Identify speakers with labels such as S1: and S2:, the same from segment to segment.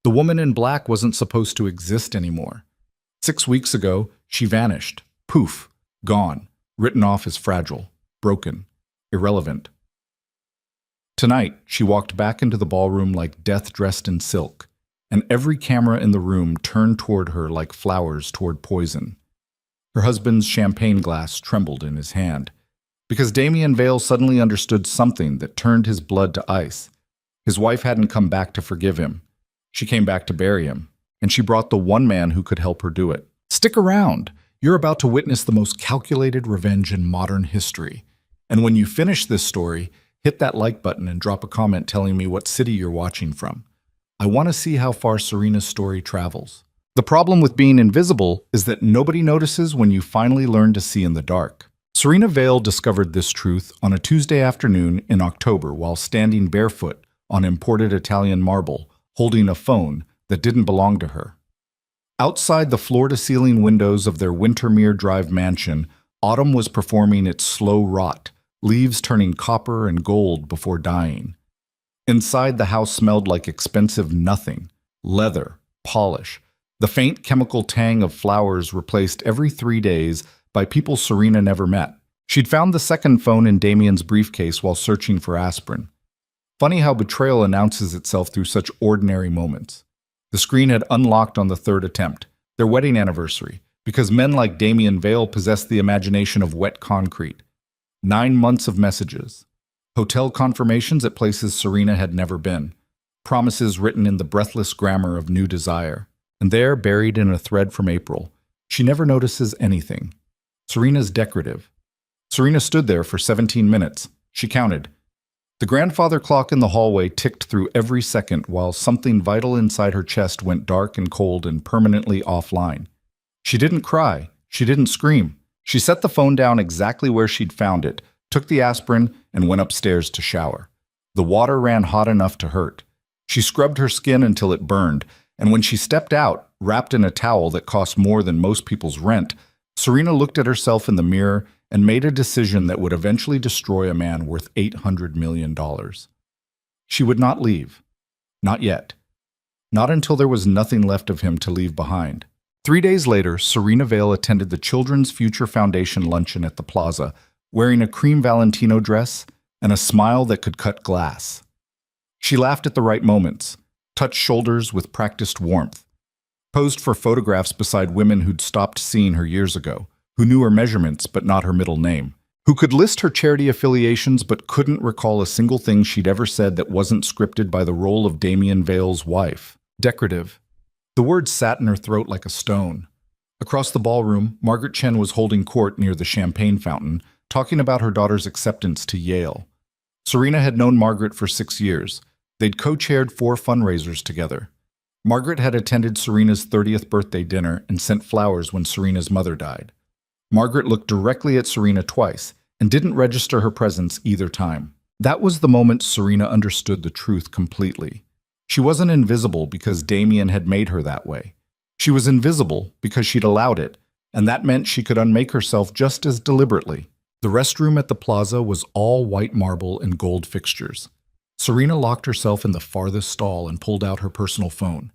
S1: The woman in black wasn't supposed to exist anymore. 6 weeks ago, she vanished. Poof, gone, written off as fragile, broken, irrelevant. Tonight, she walked back into the ballroom like death dressed in silk, and every camera in the room turned toward her like flowers toward poison. Her husband's champagne glass trembled in his hand, because Damien Vale suddenly understood something that turned his blood to ice. His wife hadn't come back to forgive him. She came back to bury him, and she brought the one man who could help her do it. Stick around. You're about to witness the most calculated revenge in modern history. And when you finish this story, hit that like button and drop a comment telling me what city you're watching from. I want to see how far Serena's story travels. The problem with being invisible is that nobody notices when you finally learn to see in the dark. Serena Vale discovered this truth on a Tuesday afternoon in October while standing barefoot on imported Italian marble, holding a phone that didn't belong to her. Outside the floor-to-ceiling windows of their Wintermere Drive mansion, autumn was performing its slow rot, leaves turning copper and gold before dying. Inside, the house smelled like expensive nothing, leather, polish. The faint chemical tang of flowers replaced every 3 days by people Serena never met. She'd found the second phone in Damien's briefcase while searching for aspirin. Funny how betrayal announces itself through such ordinary moments. The screen had unlocked on the third attempt, their wedding anniversary, because men like Damien Vale possessed the imagination of wet concrete. 9 months of messages. Hotel confirmations at places Serena had never been. Promises written in the breathless grammar of new desire. And there, buried in a thread from April, she never notices anything. Serena's decorative. Serena stood there for 17 minutes. She counted. The grandfather clock in the hallway ticked through every second while something vital inside her chest went dark and cold and permanently offline. She didn't cry. She didn't scream. She set the phone down exactly where she'd found it, took the aspirin, and went upstairs to shower. The water ran hot enough to hurt. She scrubbed her skin until it burned, and when she stepped out, wrapped in a towel that cost more than most people's rent, Serena looked at herself in the mirror and made a decision that would eventually destroy a man worth $800 million. She would not leave. Not yet. Not until there was nothing left of him to leave behind. 3 days later, Serena Vale attended the Children's Future Foundation luncheon at the Plaza, wearing a cream Valentino dress and a smile that could cut glass. She laughed at the right moments, touched shoulders with practiced warmth, posed for photographs beside women who'd stopped seeing her years ago, who knew her measurements but not her middle name, who could list her charity affiliations but couldn't recall a single thing she'd ever said that wasn't scripted by the role of Damien Vale's wife. Decorative. The word sat in her throat like a stone. Across the ballroom, Margaret Chen was holding court near the champagne fountain, talking about her daughter's acceptance to Yale. Serena had known Margaret for 6 years. They'd co-chaired 4 fundraisers together. Margaret had attended Serena's 30th birthday dinner and sent flowers when Serena's mother died. Margaret looked directly at Serena twice and didn't register her presence either time. That was the moment Serena understood the truth completely. She wasn't invisible because Damien had made her that way. She was invisible because she'd allowed it, and that meant she could unmake herself just as deliberately. The restroom at the Plaza was all white marble and gold fixtures. Serena locked herself in the farthest stall and pulled out her personal phone,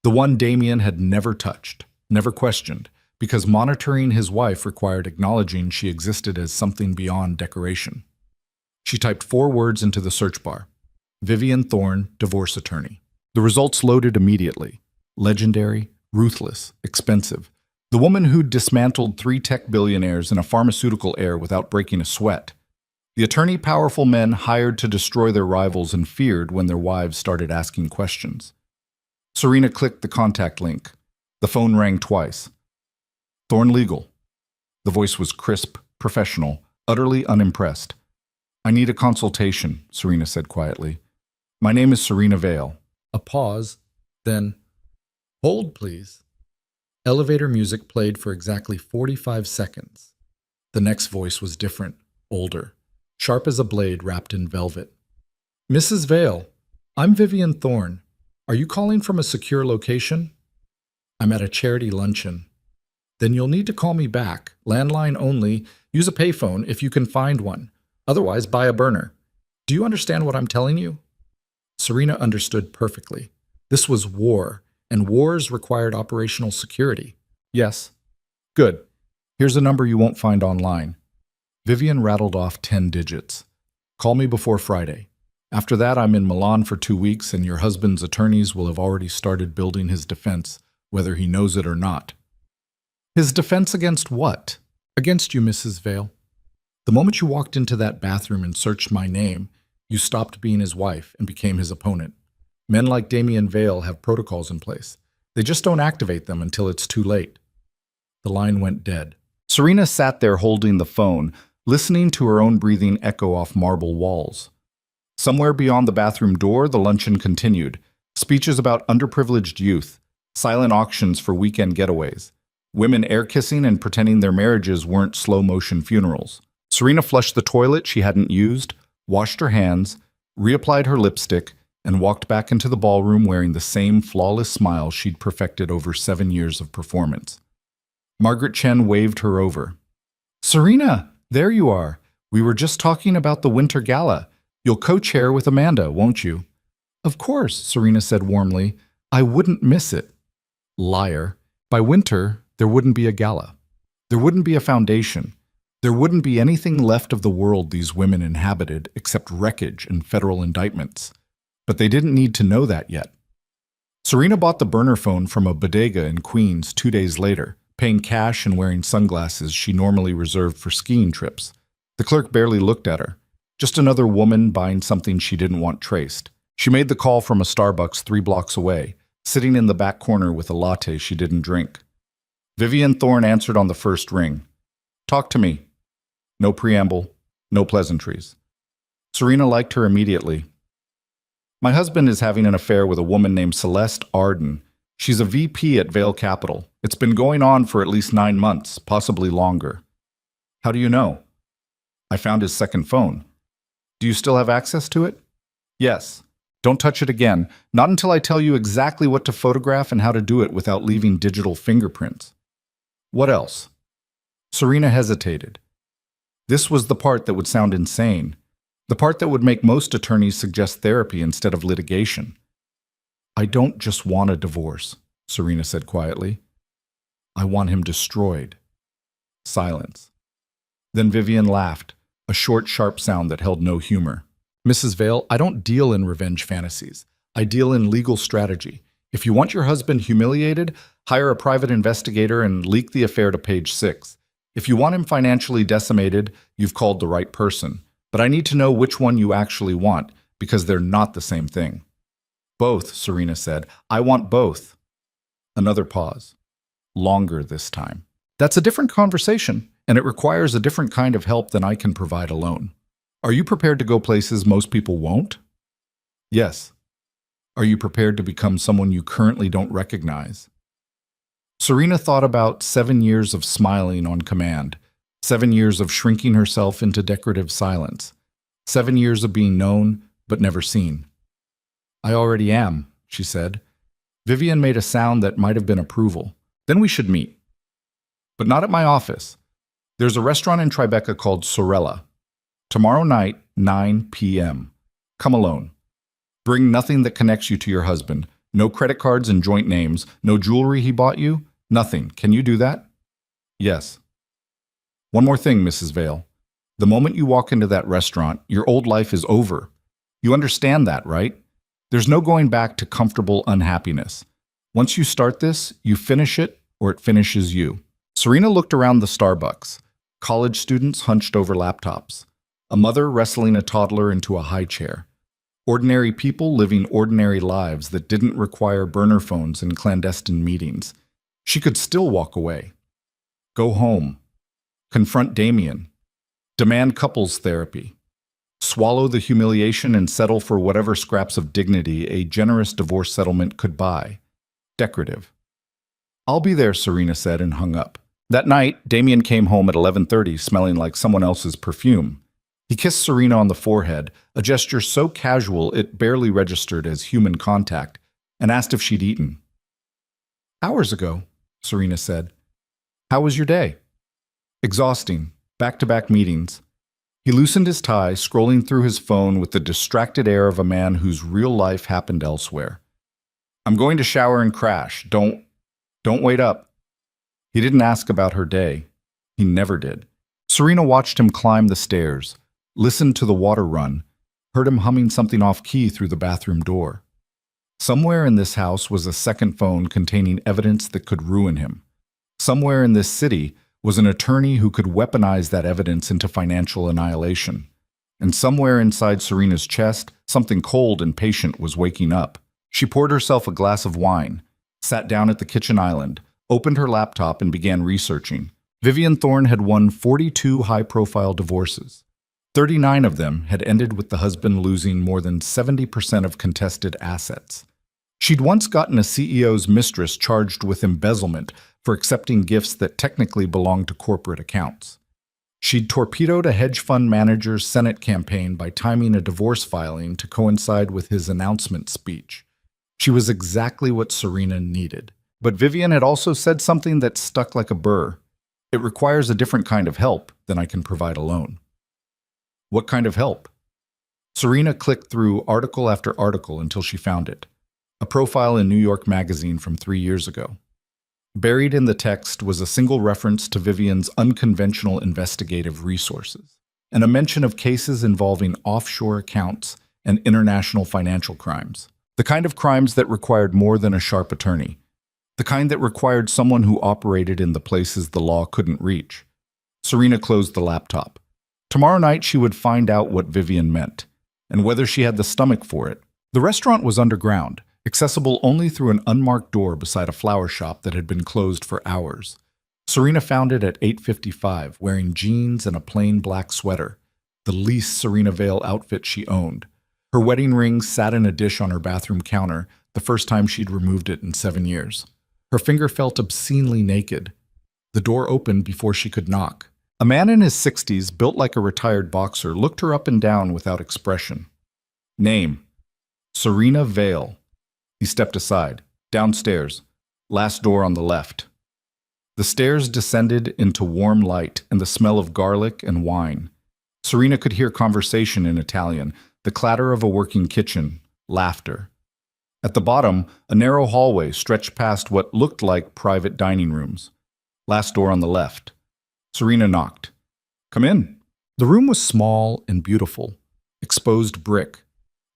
S1: the one Damien had never touched, never questioned, because monitoring his wife required acknowledging she existed as something beyond decoration. She typed 4 words into the search bar. Vivian Thorne, divorce attorney. The results loaded immediately. Legendary, ruthless, expensive. The woman who'd dismantled 3 tech billionaires in a pharmaceutical heir without breaking a sweat. The attorney powerful men hired to destroy their rivals and feared when their wives started asking questions. Serena clicked the contact link. The phone rang twice. Thorne Legal. The voice was crisp, professional, utterly unimpressed. I need a consultation, Serena said quietly. My name is Serena Vale. A pause, then, hold please. Elevator music played for exactly 45 seconds. The next voice was different, older, sharp as a blade wrapped in velvet. Mrs. Vale, I'm Vivian Thorne. Are you calling from a secure location? I'm at a charity luncheon. Then you'll need to call me back, landline only, use a payphone if you can find one. Otherwise, buy a burner. Do you understand what I'm telling you? Serena understood perfectly. This was war, and wars required operational security. Yes. Good. Here's a number you won't find online. Vivian rattled off 10 digits. Call me before Friday. After that, I'm in Milan for 2 weeks, and your husband's attorneys will have already started building his defense, whether he knows it or not. His defense against what? Against you, Mrs. Vale. The moment you walked into that bathroom and searched my name, you stopped being his wife and became his opponent. Men like Damien Vale have protocols in place. They just don't activate them until it's too late. The line went dead. Serena sat there holding the phone, listening to her own breathing echo off marble walls. Somewhere beyond the bathroom door, the luncheon continued. Speeches about underprivileged youth, silent auctions for weekend getaways, women air-kissing and pretending their marriages weren't slow-motion funerals. Serena flushed the toilet she hadn't used, washed her hands, reapplied her lipstick, and walked back into the ballroom wearing the same flawless smile she'd perfected over 7 years of performance. Margaret Chen waved her over. "Serena, there you are. We were just talking about the winter gala. You'll co-chair with Amanda, won't you?" "Of course," Serena said warmly. "I wouldn't miss it." Liar. By winter, there wouldn't be a gala. There wouldn't be a foundation. There wouldn't be anything left of the world these women inhabited except wreckage and federal indictments. But they didn't need to know that yet. Serena bought the burner phone from a bodega in Queens 2 days later, paying cash and wearing sunglasses she normally reserved for skiing trips. The clerk barely looked at her. Just another woman buying something she didn't want traced. She made the call from a Starbucks 3 blocks away, sitting in the back corner with a latte she didn't drink. Vivian Thorne answered on the first ring. "Talk to me." No preamble, no pleasantries. Serena liked her immediately. "My husband is having an affair with a woman named Celeste Arden. She's a VP at Vale Capital. It's been going on for at least 9 months, possibly longer." "How do you know?" "I found his second phone." "Do you still have access to it?" "Yes. Don't touch it again, not until I tell you exactly what to photograph and how to do it without leaving digital fingerprints." "What else?" Serena hesitated. This was the part that would sound insane, the part that would make most attorneys suggest therapy instead of litigation. "I don't just want a divorce," Serena said quietly. "I want him destroyed." Silence. Then Vivian laughed, a short, sharp sound that held no humor. "Mrs. Vale, I don't deal in revenge fantasies. I deal in legal strategy. If you want your husband humiliated, hire a private investigator and leak the affair to Page 6. If you want him financially decimated, you've called the right person. But I need to know which one you actually want, because they're not the same thing." "Both," Serena said. "I want both." Another pause. Longer this time. "That's a different conversation, and it requires a different kind of help than I can provide alone. Are you prepared to go places most people won't?" "Yes." "Are you prepared to become someone you currently don't recognize?" Serena thought about 7 years of smiling on command, 7 years of shrinking herself into decorative silence, 7 years of being known but never seen. "I already am," she said. Vivian made a sound that might have been approval. "Then we should meet." "But not at my office. There's a restaurant in Tribeca called Sorella. Tomorrow night, 9 p.m. Come alone. Bring nothing that connects you to your husband. No credit cards and joint names. No jewelry he bought you. Nothing. Can you do that?" "Yes." "One more thing, Mrs. Vale. The moment you walk into that restaurant, your old life is over. You understand that, right? There's no going back to comfortable unhappiness. Once you start this, you finish it or it finishes you." Serena looked around the Starbucks. College students hunched over laptops. A mother wrestling a toddler into a high chair. Ordinary people living ordinary lives that didn't require burner phones and clandestine meetings. She could still walk away. Go home. Confront Damien. Demand couples therapy. Swallow the humiliation and settle for whatever scraps of dignity a generous divorce settlement could buy. Decorative. "I'll be there," Serena said and hung up. That night, Damien came home at 11:30 smelling like someone else's perfume. He kissed Serena on the forehead, a gesture so casual it barely registered as human contact, and asked if she'd eaten. "Hours ago," Serena said. "How was your day?" "Exhausting. Back-to-back meetings." He loosened his tie, scrolling through his phone with the distracted air of a man whose real life happened elsewhere. I'm going to shower and crash. Don't wait up. He didn't ask about her day. He never did. Serena watched him climb the stairs, listened to the water run, heard him humming something off key through the bathroom door. Somewhere in this house was a second phone containing evidence that could ruin him. Somewhere in this city was an attorney who could weaponize that evidence into financial annihilation. And somewhere inside Serena's chest, something cold and patient was waking up. She poured herself a glass of wine, sat down at the kitchen island, opened her laptop and began researching. Vivian Thorne had won 42 high-profile divorces. 39 of them had ended with the husband losing more than 70% of contested assets. She'd once gotten a CEO's mistress charged with embezzlement for accepting gifts that technically belonged to corporate accounts. She'd torpedoed a hedge fund manager's Senate campaign by timing a divorce filing to coincide with his announcement speech. She was exactly what Serena needed. But Vivian had also said something that stuck like a burr. It requires a different kind of help than I can provide alone. What kind of help? Serena clicked through article after article until she found it. A profile in New York Magazine from 3 years ago. Buried in the text was a single reference to Vivian's unconventional investigative resources, and a mention of cases involving offshore accounts and international financial crimes. The kind of crimes that required more than a sharp attorney. The kind that required someone who operated in the places the law couldn't reach. Serena closed the laptop. Tomorrow night she would find out what Vivian meant, and whether she had the stomach for it. The restaurant was underground, accessible only through an unmarked door beside a flower shop that had been closed for hours. Serena found it at 8:55, wearing jeans and a plain black sweater, the least Serena Vale outfit she owned. Her wedding ring sat in a dish on her bathroom counter, the first time she'd removed it in 7 years. Her finger felt obscenely naked. The door opened before she could knock. A man in his 60s, built like a retired boxer, looked her up and down without expression. Name: Serena Vale. He stepped aside. Downstairs. Last door on the left. The stairs descended into warm light and the smell of garlic and wine. Serena could hear conversation in Italian, the clatter of a working kitchen, laughter. At the bottom, a narrow hallway stretched past what looked like private dining rooms. Last door on the left. Serena knocked. Come in. The room was small and beautiful. Exposed brick.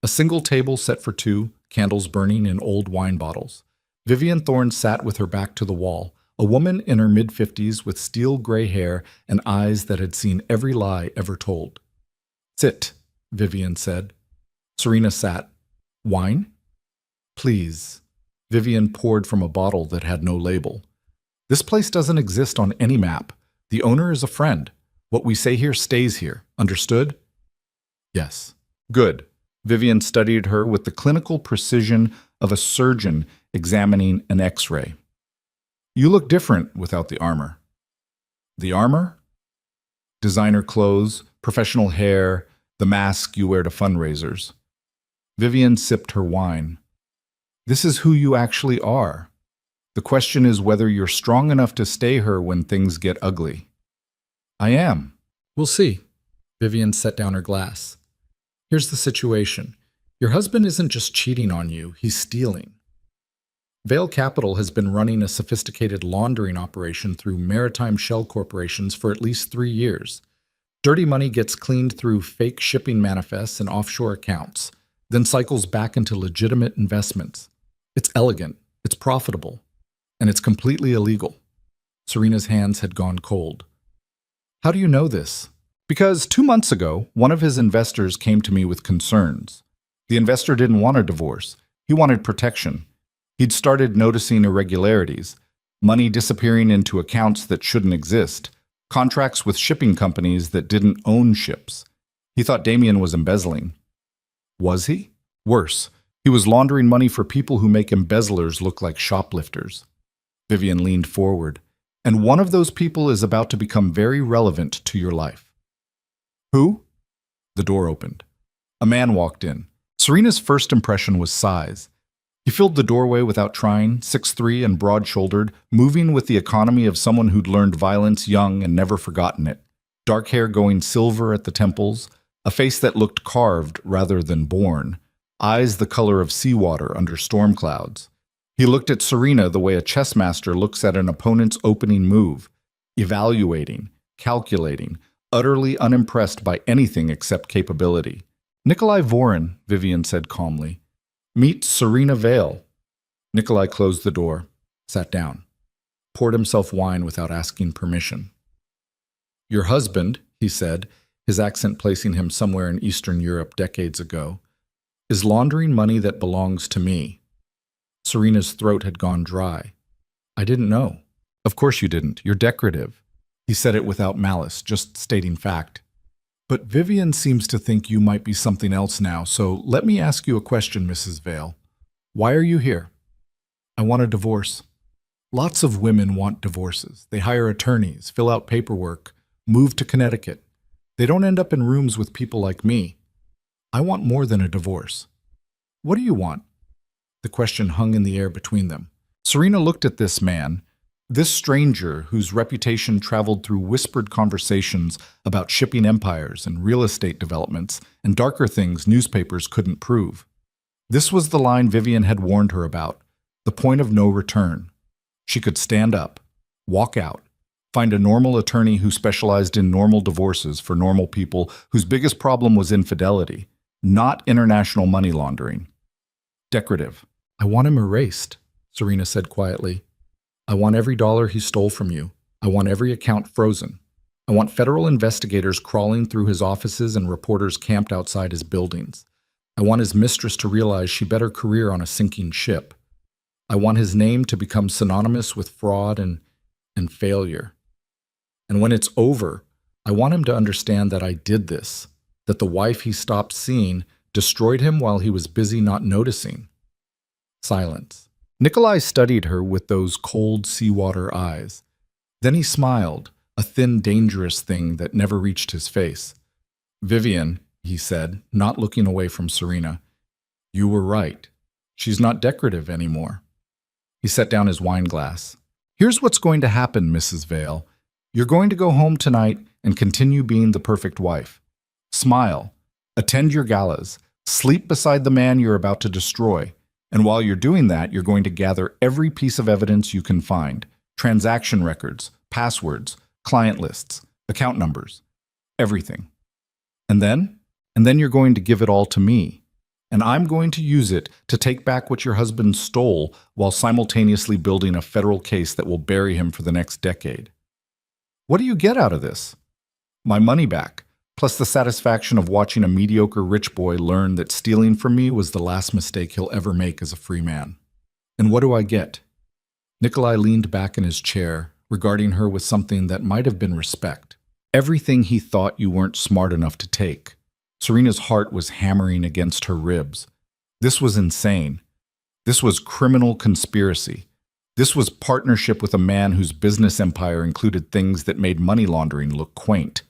S1: A single table set for two, candles burning in old wine bottles. Vivian Thorne sat with her back to the wall, a woman in her mid-50s with steel gray hair and eyes that had seen every lie ever told. Sit, Vivian said. Serena sat. Wine? Please. Vivian poured from a bottle that had no label. This place doesn't exist on any map. The owner is a friend. What we say here stays here. Understood? Yes. Good. Vivian studied her with the clinical precision of a surgeon examining an X-ray. You look different without the armor. The armor? Designer clothes, professional hair, the mask you wear to fundraisers. Vivian sipped her wine. This is who you actually are. The question is whether you're strong enough to stay her when things get ugly. I am. We'll see. Vivian set down her glass. Here's the situation. Your husband isn't just cheating on you, he's stealing. Vale Capital has been running a sophisticated laundering operation through maritime shell corporations for at least 3 years. Dirty money gets cleaned through fake shipping manifests and offshore accounts, then cycles back into legitimate investments. It's elegant, it's profitable, and it's completely illegal. Serena's hands had gone cold. How do you know this? Because 2 months ago, one of his investors came to me with concerns. The investor didn't want a divorce. He wanted protection. He'd started noticing irregularities, money disappearing into accounts that shouldn't exist, contracts with shipping companies that didn't own ships. He thought Damien was embezzling. Was he? Worse, he was laundering money for people who make embezzlers look like shoplifters. Vivian leaned forward. And one of those people is about to become very relevant to your life. Who? The door opened. A man walked in. Serena's first impression was size. He filled the doorway without trying, 6'3" and broad-shouldered, moving with the economy of someone who'd learned violence young and never forgotten it. Dark hair going silver at the temples, a face that looked carved rather than born, eyes the color of seawater under storm clouds. He looked at Serena the way a chess master looks at an opponent's opening move, evaluating, calculating, utterly unimpressed by anything except capability. Nikolai Vorin, Vivian said calmly. Meet Serena Vale. Nikolai closed the door, sat down, poured himself wine without asking permission. Your husband, he said, his accent placing him somewhere in Eastern Europe decades ago, is laundering money that belongs to me. Serena's throat had gone dry. I didn't know. Of course you didn't. You're decorative. He said it without malice, just stating fact. But Vivian seems to think you might be something else now, so let me ask you a question, Mrs. Vale. Why are you here? I want a divorce. Lots of women want divorces. They hire attorneys, fill out paperwork, move to Connecticut. They don't end up in rooms with people like me. I want more than a divorce. What do you want? The question hung in the air between them. Serena looked at this man, this stranger whose reputation traveled through whispered conversations about shipping empires and real estate developments and darker things newspapers couldn't prove. This was the line Vivian had warned her about, the point of no return. She could stand up, walk out, find a normal attorney who specialized in normal divorces for normal people whose biggest problem was infidelity, not international money laundering. Decorative. I want him erased, Serena said quietly. I want every dollar he stole from you. I want every account frozen. I want federal investigators crawling through his offices and reporters camped outside his buildings. I want his mistress to realize she bet her career on a sinking ship. I want his name to become synonymous with fraud and failure. And when it's over, I want him to understand that I did this, that the wife he stopped seeing destroyed him while he was busy not noticing. Silence. Nikolai studied her with those cold seawater eyes. Then he smiled, a thin, dangerous thing that never reached his face. Vivian, he said, not looking away from Serena, you were right. She's not decorative anymore. He set down his wine glass. Here's what's going to happen, Mrs. Vale. You're going to go home tonight and continue being the perfect wife. Smile, attend your galas, sleep beside the man you're about to destroy. And while you're doing that, you're going to gather every piece of evidence you can find. Transaction records, passwords, client lists, account numbers, everything. And then you're going to give it all to me. And I'm going to use it to take back what your husband stole while simultaneously building a federal case that will bury him for the next decade. What do you get out of this? My money back, plus the satisfaction of watching a mediocre rich boy learn that stealing from me was the last mistake he'll ever make as a free man. And what do I get? Nikolai leaned back in his chair, regarding her with something that might have been respect. Everything he thought you weren't smart enough to take. Serena's heart was hammering against her ribs. This was insane. This was criminal conspiracy. This was partnership with a man whose business empire included things that made money laundering look quaint.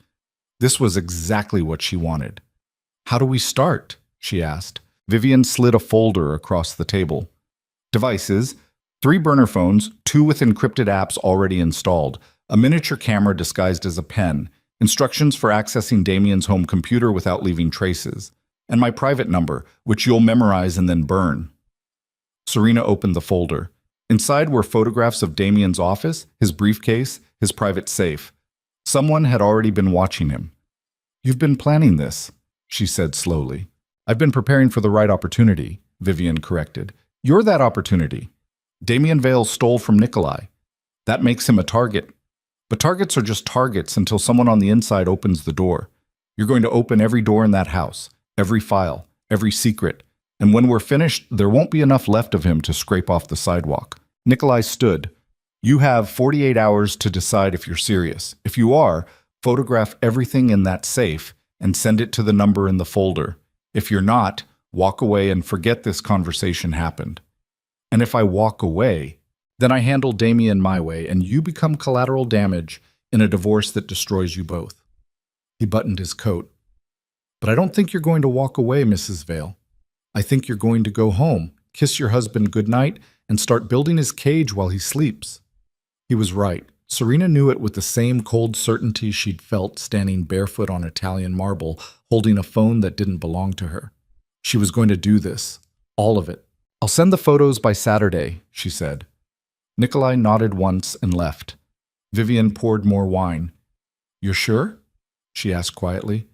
S1: This was exactly what she wanted. How do we start? She asked. Vivian slid a folder across the table. Devices, 3 burner phones, 2 with encrypted apps already installed, a miniature camera disguised as a pen, instructions for accessing Damien's home computer without leaving traces, and my private number, which you'll memorize and then burn. Serena opened the folder. Inside were photographs of Damien's office, his briefcase, his private safe. Someone had already been watching him. You've been planning this, she said slowly. I've been preparing for the right opportunity, Vivian corrected. You're that opportunity. Damien Vale stole from Nikolai. That makes him a target. But targets are just targets until someone on the inside opens the door. You're going to open every door in that house, every file, every secret. And when we're finished, there won't be enough left of him to scrape off the sidewalk. Nikolai stood. You have 48 hours to decide if you're serious. If you are, photograph everything in that safe and send it to the number in the folder. If you're not, walk away and forget this conversation happened. And if I walk away, then I handle Damien my way and you become collateral damage in a divorce that destroys you both. He buttoned his coat. But I don't think you're going to walk away, Mrs. Vale. I think you're going to go home, kiss your husband goodnight, and start building his cage while he sleeps. He was right. Serena knew it with the same cold certainty she'd felt standing barefoot on Italian marble, holding a phone that didn't belong to her. She was going to do this, all of it, I'll send the photos by Saturday, she said. Nikolai nodded once and left. Vivian poured more wine. You're sure? She asked quietly.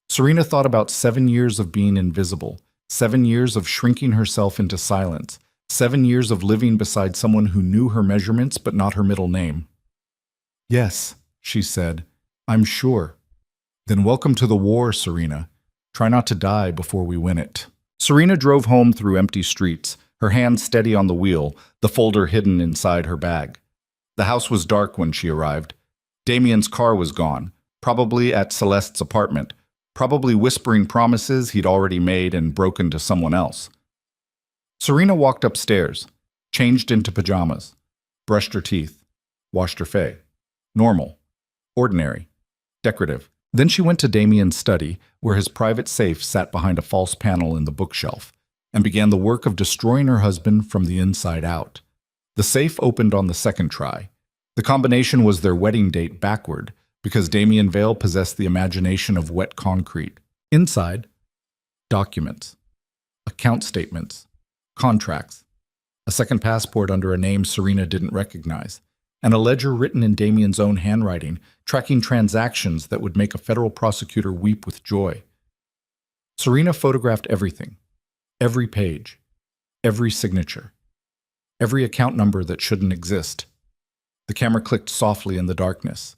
S1: Serena thought about 7 years of being invisible, 7 years of shrinking herself into silence, 7 years of living beside someone who knew her measurements but not her middle name. Yes, she said. I'm sure. Then welcome to the war, Serena. Try not to die before we win it. Serena drove home through empty streets, her hand steady on the wheel, the folder hidden inside her bag. The house was dark when she arrived. Damien's car was gone, probably at Celeste's apartment, probably whispering promises he'd already made and broken to someone else. Serena walked upstairs, changed into pajamas, brushed her teeth, washed her face. Normal, ordinary, decorative. Then she went to Damien's study, where his private safe sat behind a false panel in the bookshelf, and began the work of destroying her husband from the inside out. The safe opened on the second try. The combination was their wedding date backward, because Damien Vale possessed the imagination of wet concrete. Inside, documents, account statements, contracts, a second passport under a name Serena didn't recognize, and a ledger written in Damien's own handwriting, tracking transactions that would make a federal prosecutor weep with joy. Serena photographed everything, every page, every signature, every account number that shouldn't exist. The camera clicked softly in the darkness,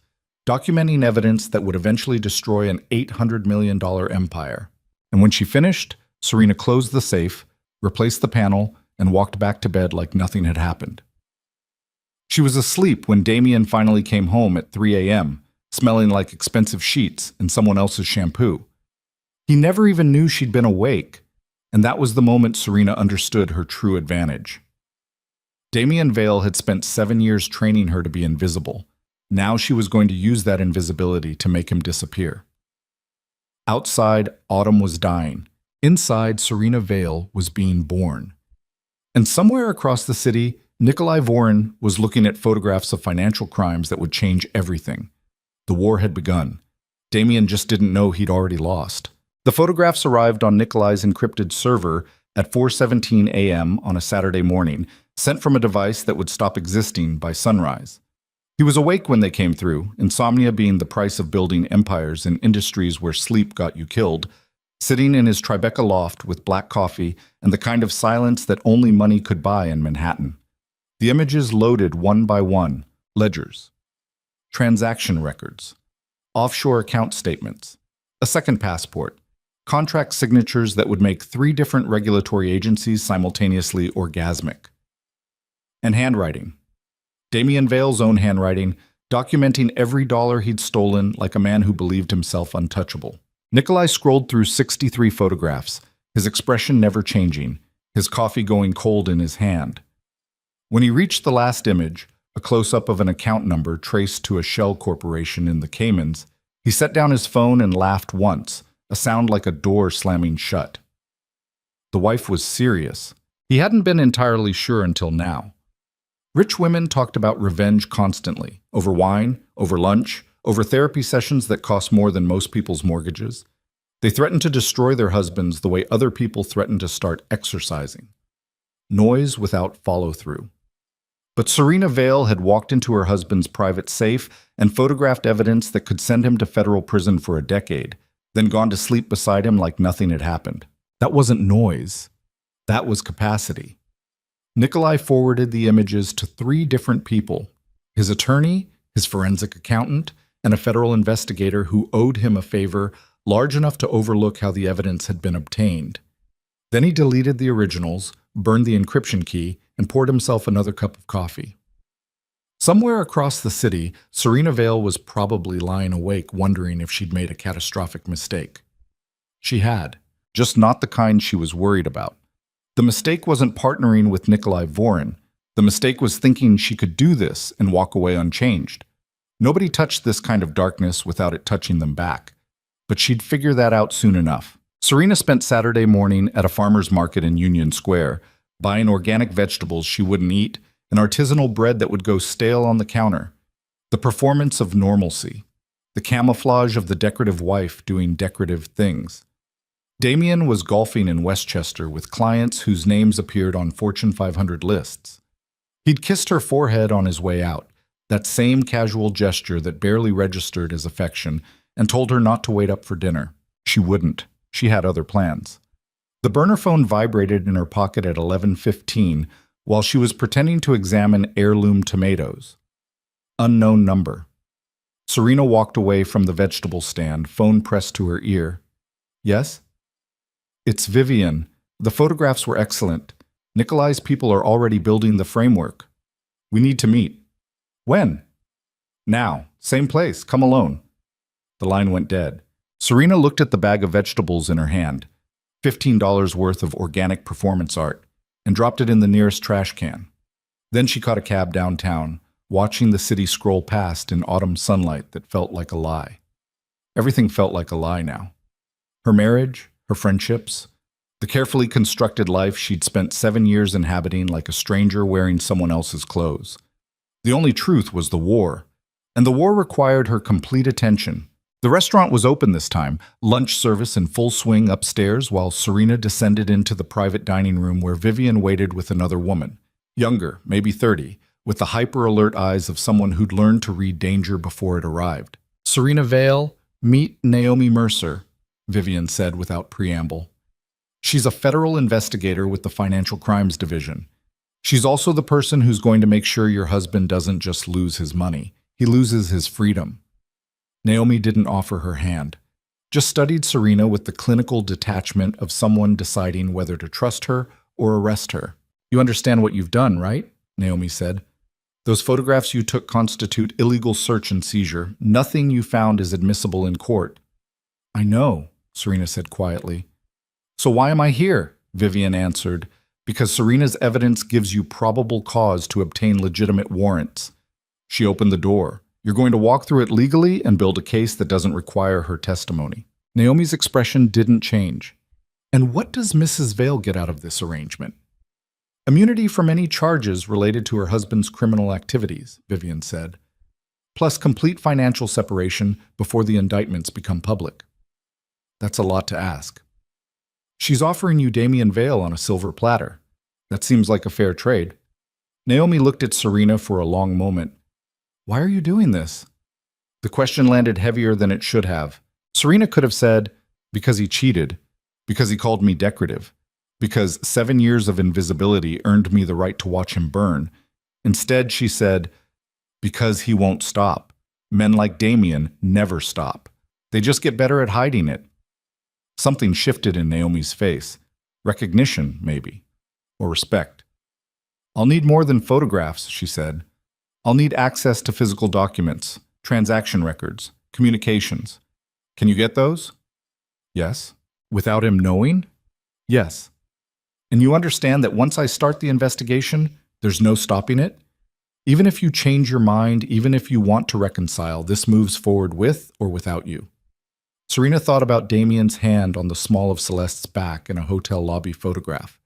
S1: documenting evidence that would eventually destroy an $800 million empire. And when she finished, Serena closed the safe, replaced the panel, and walked back to bed like nothing had happened. She was asleep when Damien finally came home at 3 a.m., smelling like expensive sheets and someone else's shampoo. He never even knew she'd been awake, and that was the moment Serena understood her true advantage. Damien Vale had spent 7 years training her to be invisible. Now she was going to use that invisibility to make him disappear. Outside, autumn was dying. Inside, Serena Vale was being born. And somewhere across the city, Nikolai Vorin was looking at photographs of financial crimes that would change everything. The war had begun. Damien just didn't know he'd already lost. The photographs arrived on Nikolai's encrypted server at 4:17 a.m. on a Saturday morning, sent from a device that would stop existing by sunrise. He was awake when they came through, insomnia being the price of building empires in industries where sleep got you killed, sitting in his Tribeca loft with black coffee and the kind of silence that only money could buy in Manhattan. The images loaded one by one: ledgers, transaction records, offshore account statements, a second passport, contract signatures that would make 3 different regulatory agencies simultaneously orgasmic. And handwriting. Damien Vale's own handwriting, documenting every dollar he'd stolen like a man who believed himself untouchable. Nikolai scrolled through 63 photographs, his expression never changing, his coffee going cold in his hand. When he reached the last image, a close-up of an account number traced to a shell corporation in the Caymans, he set down his phone and laughed once, a sound like a door slamming shut. The wife was serious. He hadn't been entirely sure until now. Rich women talked about revenge constantly, over wine, over lunch, over therapy sessions that cost more than most people's mortgages. They threatened to destroy their husbands the way other people threatened to start exercising. Noise without follow-through. But Serena Vale had walked into her husband's private safe and photographed evidence that could send him to federal prison for a decade, then gone to sleep beside him like nothing had happened. That wasn't noise. That was capacity. Nikolai forwarded the images to 3 different people: his attorney, his forensic accountant, and a federal investigator who owed him a favor large enough to overlook how the evidence had been obtained. Then he deleted the originals, burned the encryption key, and poured himself another cup of coffee. Somewhere across the city, Serena Vale was probably lying awake wondering if she'd made a catastrophic mistake. She had, just not the kind she was worried about. The mistake wasn't partnering with Nikolai Vorin. The mistake was thinking she could do this and walk away unchanged. Nobody touched this kind of darkness without it touching them back. But she'd figure that out soon enough. Serena spent Saturday morning at a farmer's market in Union Square, buying organic vegetables she wouldn't eat and artisanal bread that would go stale on the counter. The performance of normalcy. The camouflage of the decorative wife doing decorative things. Damien was golfing in Westchester with clients whose names appeared on Fortune 500 lists. He'd kissed her forehead on his way out, that same casual gesture that barely registered as affection, and told her not to wait up for dinner. She wouldn't. She had other plans. The burner phone vibrated in her pocket at 11:15 while she was pretending to examine heirloom tomatoes. Unknown number. Serena walked away from the vegetable stand, phone pressed to her ear. Yes? It's Vivian. The photographs were excellent. Nikolai's people are already building the framework. We need to meet. When? Now. Same place. Come alone. The line went dead. Serena looked at the bag of vegetables in her hand, $15 worth of organic performance art, and dropped it in the nearest trash can. Then she caught a cab downtown, watching the city scroll past in autumn sunlight that felt like a lie. Everything felt like a lie now. Her marriage, her friendships, the carefully constructed life she'd spent 7 years inhabiting like a stranger wearing someone else's clothes. The only truth was the war, and the war required her complete attention. The restaurant was open this time, lunch service in full swing upstairs, while Serena descended into the private dining room where Vivian waited with another woman, younger, maybe 30, with the hyper-alert eyes of someone who'd learned to read danger before it arrived. Serena Vale, meet Naomi Mercer, Vivian said without preamble. She's a federal investigator with the Financial Crimes Division. She's also the person who's going to make sure your husband doesn't just lose his money. He loses his freedom. Naomi didn't offer her hand, just studied Serena with the clinical detachment of someone deciding whether to trust her or arrest her. You understand what you've done, right? Naomi said. Those photographs you took constitute illegal search and seizure. Nothing you found is admissible in court. I know, Serena said quietly. So why am I here? Vivian answered. Because Serena's evidence gives you probable cause to obtain legitimate warrants. She opened the door. You're going to walk through it legally and build a case that doesn't require her testimony. Naomi's expression didn't change. And what does Mrs. Vale get out of this arrangement? Immunity from any charges related to her husband's criminal activities, Vivian said, plus complete financial separation before the indictments become public. That's a lot to ask. She's offering you Damien Vale on a silver platter. That seems like a fair trade. Naomi looked at Serena for a long moment. Why are you doing this? The question landed heavier than it should have. Serena could have said, because he cheated, because he called me decorative, because 7 years of invisibility earned me the right to watch him burn. Instead, she said, because he won't stop. Men like Damien never stop. They just get better at hiding it. Something shifted in Naomi's face. Recognition, maybe. Or respect. I'll need more than photographs, she said. I'll need access to physical documents, transaction records, communications. Can you get those? Yes. Without him knowing? Yes. And you understand that once I start the investigation, there's no stopping it? Even if you change your mind, even if you want to reconcile, this moves forward with or without you. Serena thought about Damien's hand on the small of Celeste's back in a hotel lobby photograph.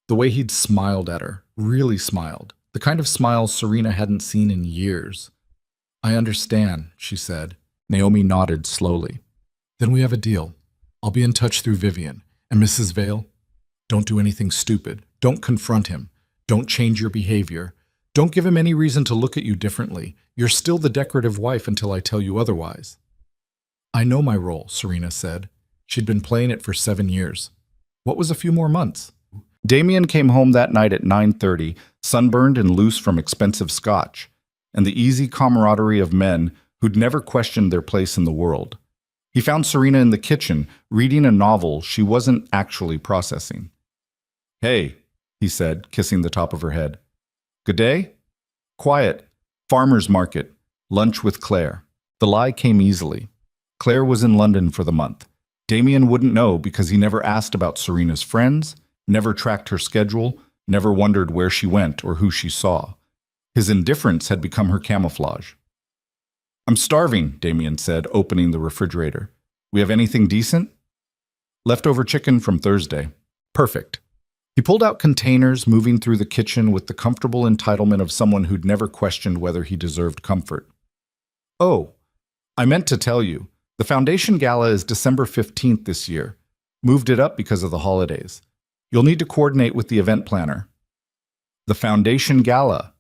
S1: The way he'd smiled at her, really smiled. The kind of smile Serena hadn't seen in years. I understand, she said. Naomi nodded slowly. Then we have a deal. I'll be in touch through Vivian. And Mrs. Vale, don't do anything stupid. Don't confront him. Don't change your behavior. Don't give him any reason to look at you differently. You're still the decorative wife until I tell you otherwise. I know my role, Serena said. She'd been playing it for 7 years. What was a few more months? Damien came home that night at 9:30, sunburned and loose from expensive scotch, and the easy camaraderie of men who'd never questioned their place in the world. He found Serena in the kitchen, reading a novel she wasn't actually processing. Hey, he said, kissing the top of her head. Good day? Quiet. Farmer's market. Lunch with Claire. The lie came easily. Claire was in London for the month. Damien wouldn't know because he never asked about Serena's friends, never tracked her schedule, never wondered where she went or who she saw. His indifference had become her camouflage. I'm starving, Damien said, opening the refrigerator. We have anything decent? Leftover chicken from Thursday. Perfect. He pulled out containers, moving through the kitchen with the comfortable entitlement of someone who'd never questioned whether he deserved comfort. Oh, I meant to tell you, the Foundation Gala is December 15th this year. Moved it up because of the holidays. You'll need to coordinate with the event planner. The Foundation Gala.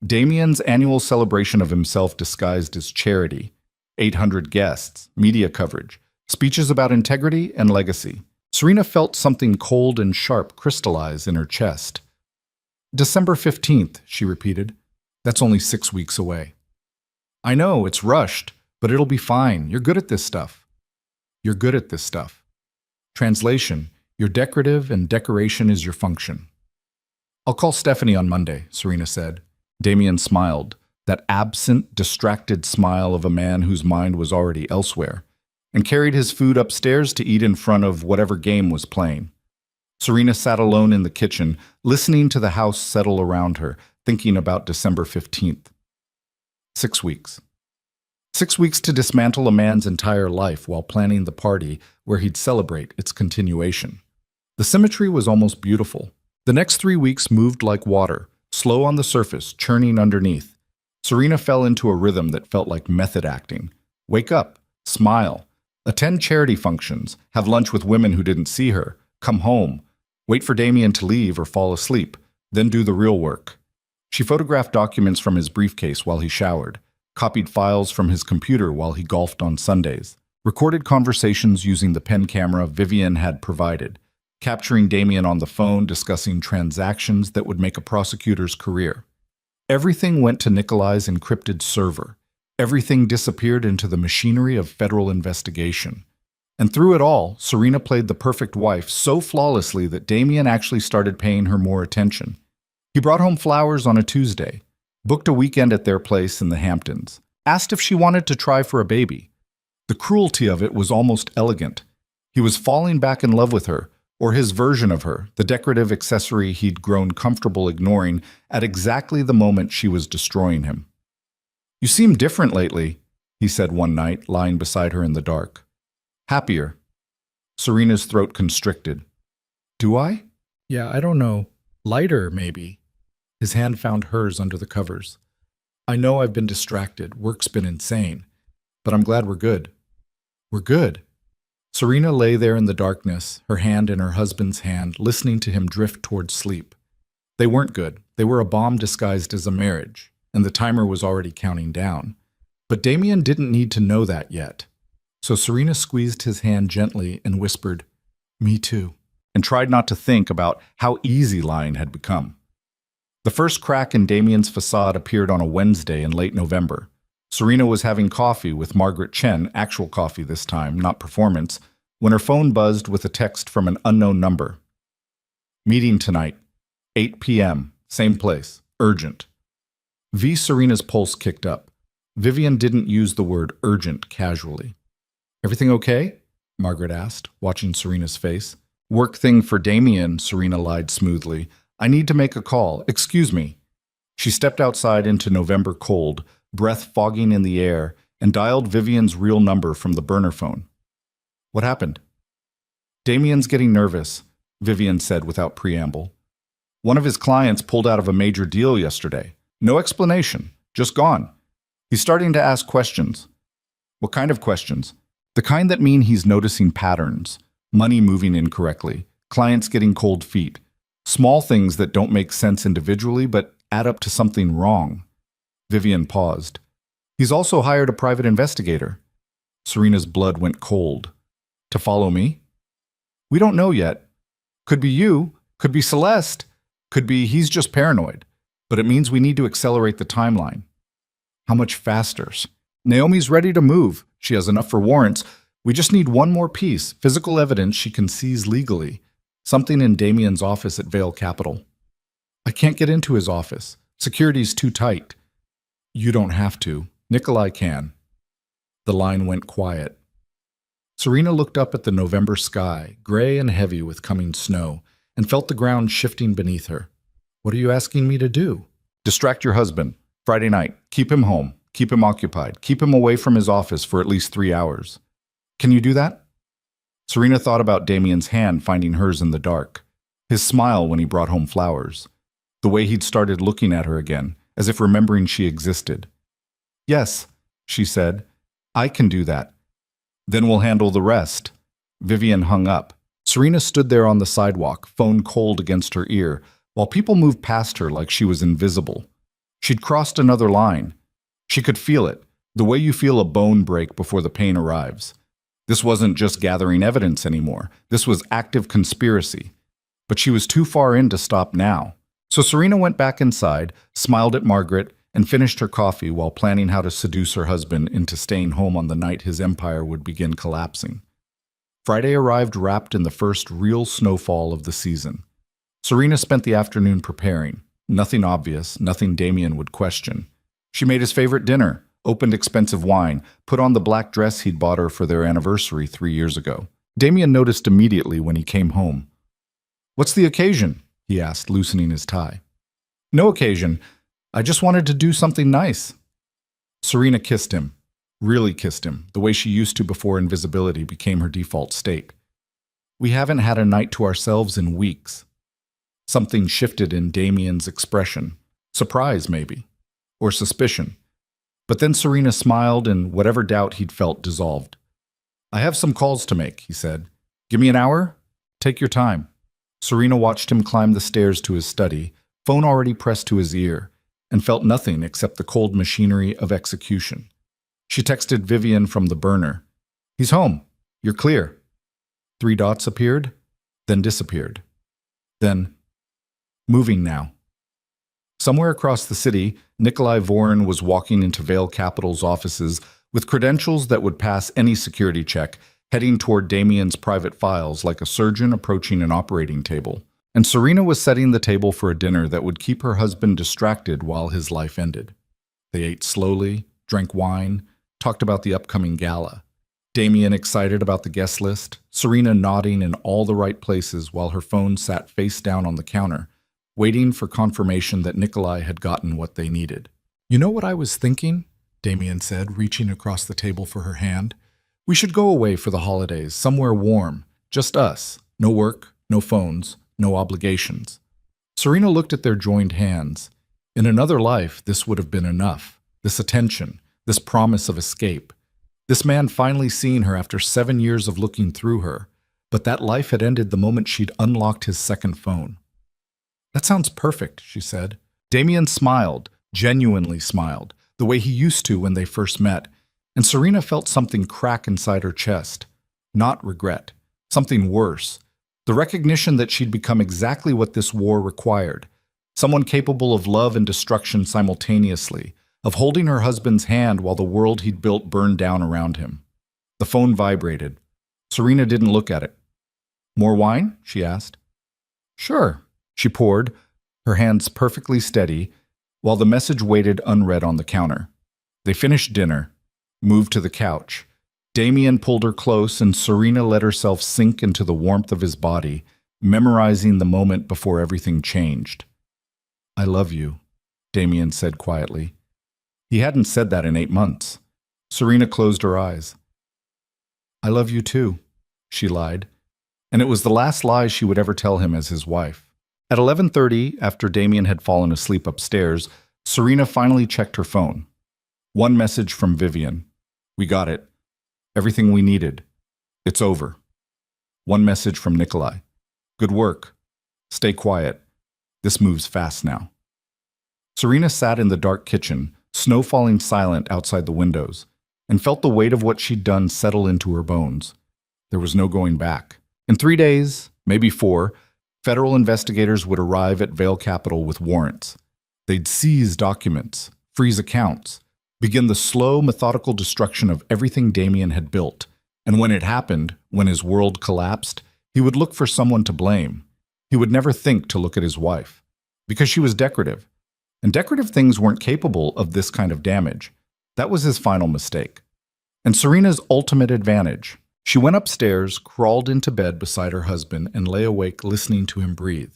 S1: Damien's annual celebration of himself disguised as charity. 800 guests, media coverage, speeches about integrity and legacy. Serena felt something cold and sharp crystallize in her chest. December 15th, she repeated. That's only 6 weeks away. I know, it's rushed, but it'll be fine. You're good at this stuff. You're good at this stuff. Translation, you're decorative and decoration is your function. I'll call Stephanie on Monday, Serena said. Damien smiled, that absent, distracted smile of a man whose mind was already elsewhere, and carried his food upstairs to eat in front of whatever game was playing. Serena sat alone in the kitchen, listening to the house settle around her, thinking about December 15th. 6 weeks. 6 weeks to dismantle a man's entire life while planning the party where he'd celebrate its continuation. The symmetry was almost beautiful. The next 3 weeks moved like water, slow on the surface, churning underneath. Serena fell into a rhythm that felt like method acting. Wake up, smile, attend charity functions, have lunch with women who didn't see her, come home, wait for Damien to leave or fall asleep, then do the real work. She photographed documents from his briefcase while he showered, copied files from his computer while he golfed on Sundays, recorded conversations using the pen camera Vivian had provided, capturing Damien on the phone discussing transactions that would make a prosecutor's career. Everything went to Nikolai's encrypted server. Everything disappeared into the machinery of federal investigation. And through it all, Serena played the perfect wife so flawlessly that Damien actually started paying her more attention. He brought home flowers on a Tuesday, booked a weekend at their place in the Hamptons, asked if she wanted to try for a baby. The cruelty of it was almost elegant. He was falling back in love with her, or his version of her, the decorative accessory he'd grown comfortable ignoring at exactly the moment she was destroying him. You seem different lately, he said one night, lying beside her in the dark. Happier. Serena's throat constricted. Do I? Yeah, I don't know. Lighter, maybe. His hand found hers under the covers. I know I've been distracted. Work's been insane. But I'm glad we're good. We're good. Serena lay there in the darkness, her hand in her husband's hand, listening to him drift towards sleep. They weren't good. They were a bomb disguised as a marriage, and the timer was already counting down. But Damien didn't need to know that yet. So Serena squeezed his hand gently and whispered, "Me too," and tried not to think about how easy lying had become. The first crack in Damien's facade appeared on a Wednesday in late November. Serena was having coffee with Margaret Chen, actual coffee this time, not performance, when her phone buzzed with a text from an unknown number. Meeting tonight, 8 p.m., same place, urgent. Serena's pulse kicked up. Vivian didn't use the word urgent casually. Everything okay? Margaret asked, watching Serena's face. Work thing for Damien, Serena lied smoothly. I need to make a call. Excuse me. She stepped outside into November cold, breath fogging in the air, and dialed Vivian's real number from the burner phone. What happened? Damien's getting nervous, Vivian said without preamble. One of his clients pulled out of a major deal yesterday. No explanation, just gone. He's starting to ask questions. What kind of questions? The kind that mean he's noticing patterns, money moving incorrectly, clients getting cold feet, small things that don't make sense individually but add up to something wrong. Vivian paused. He's also hired a private investigator. Serena's blood went cold. To follow me? We don't know yet. Could be you, could be Celeste, could be he's just paranoid. But it means we need to accelerate the timeline. How much faster? Naomi's ready to move. She has enough for warrants. We just need one more piece, physical evidence she can seize legally. Something in Damien's office at Vale Capital. I can't get into his office. Security's too tight. You don't have to. Nikolai can. The line went quiet. Serena looked up at the November sky, gray and heavy with coming snow, and felt the ground shifting beneath her. What are you asking me to do? Distract your husband. Friday night. Keep him home. Keep him occupied. Keep him away from his office for at least 3 hours. Can you do that? Serena thought about Damien's hand finding hers in the dark. His smile when he brought home flowers. The way he'd started looking at her again, as if remembering she existed. Yes, she said. I can do that. Then we'll handle the rest. Vivian hung up. Serena stood there on the sidewalk, phone cold against her ear, while people moved past her like she was invisible. She'd crossed another line. She could feel it, the way you feel a bone break before the pain arrives. This wasn't just gathering evidence anymore. This was active conspiracy. But she was too far in to stop now. So Serena went back inside, smiled at Margaret, and finished her coffee while planning how to seduce her husband into staying home on the night his empire would begin collapsing. Friday arrived wrapped in the first real snowfall of the season. Serena spent the afternoon preparing. Nothing obvious, nothing Damien would question. She made his favorite dinner, opened expensive wine, put on the black dress he'd bought her for their anniversary 3 years ago. Damien noticed immediately when he came home. "What's the occasion?" he asked, loosening his tie. "No occasion. I just wanted to do something nice." Serena kissed him, really kissed him, the way she used to before invisibility became her default state. "We haven't had a night to ourselves in weeks." Something shifted in Damien's expression. Surprise, maybe. Or suspicion. But then Serena smiled and whatever doubt he'd felt dissolved. "I have some calls to make," he said. "Give me an hour? Take your time." Serena watched him climb the stairs to his study, phone already pressed to his ear, and felt nothing except the cold machinery of execution. She texted Vivian from the burner. "He's home. You're clear." 3 dots appeared, then disappeared. Then, moving now. Somewhere across the city, Nikolai Vorin was walking into Vale Capital's offices with credentials that would pass any security check, heading toward Damien's private files like a surgeon approaching an operating table. And Serena was setting the table for a dinner that would keep her husband distracted while his life ended. They ate slowly, drank wine, talked about the upcoming gala. Damien excited about the guest list, Serena nodding in all the right places while her phone sat face down on the counter, waiting for confirmation that Nikolai had gotten what they needed. "You know what I was thinking?" Damien said, reaching across the table for her hand. "We should go away for the holidays, somewhere warm, just us. No work, no phones, no obligations." Serena looked at their joined hands. In another life, this would have been enough. This attention, this promise of escape. This man finally seeing her after 7 years of looking through her. But that life had ended the moment she'd unlocked his second phone. "That sounds perfect," she said. Damien smiled, genuinely smiled, the way he used to when they first met, and Serena felt something crack inside her chest. Not regret. Something worse. The recognition that she'd become exactly what this war required. Someone capable of love and destruction simultaneously, of holding her husband's hand while the world he'd built burned down around him. The phone vibrated. Serena didn't look at it. "More wine?" she asked. "Sure." She poured, her hands perfectly steady, while the message waited unread on the counter. They finished dinner, moved to the couch. Damien pulled her close and Serena let herself sink into the warmth of his body, memorizing the moment before everything changed. "I love you," Damien said quietly. He hadn't said that in 8 months. Serena closed her eyes. "I love you too," she lied, and it was the last lie she would ever tell him as his wife. At 11:30, after Damien had fallen asleep upstairs, Serena finally checked her phone. One message from Vivian. "We got it. Everything we needed. It's over." One message from Nikolai. "Good work. Stay quiet. This moves fast now." Serena sat in the dark kitchen, snow falling silent outside the windows, and felt the weight of what she'd done settle into her bones. There was no going back. In 3 days, maybe 4, federal investigators would arrive at Vale Capital with warrants. They'd seize documents, freeze accounts, begin the slow, methodical destruction of everything Damien had built. And when it happened, when his world collapsed, he would look for someone to blame. He would never think to look at his wife, because she was decorative. And decorative things weren't capable of this kind of damage. That was his final mistake. And Serena's ultimate advantage. She went upstairs, crawled into bed beside her husband, and lay awake listening to him breathe,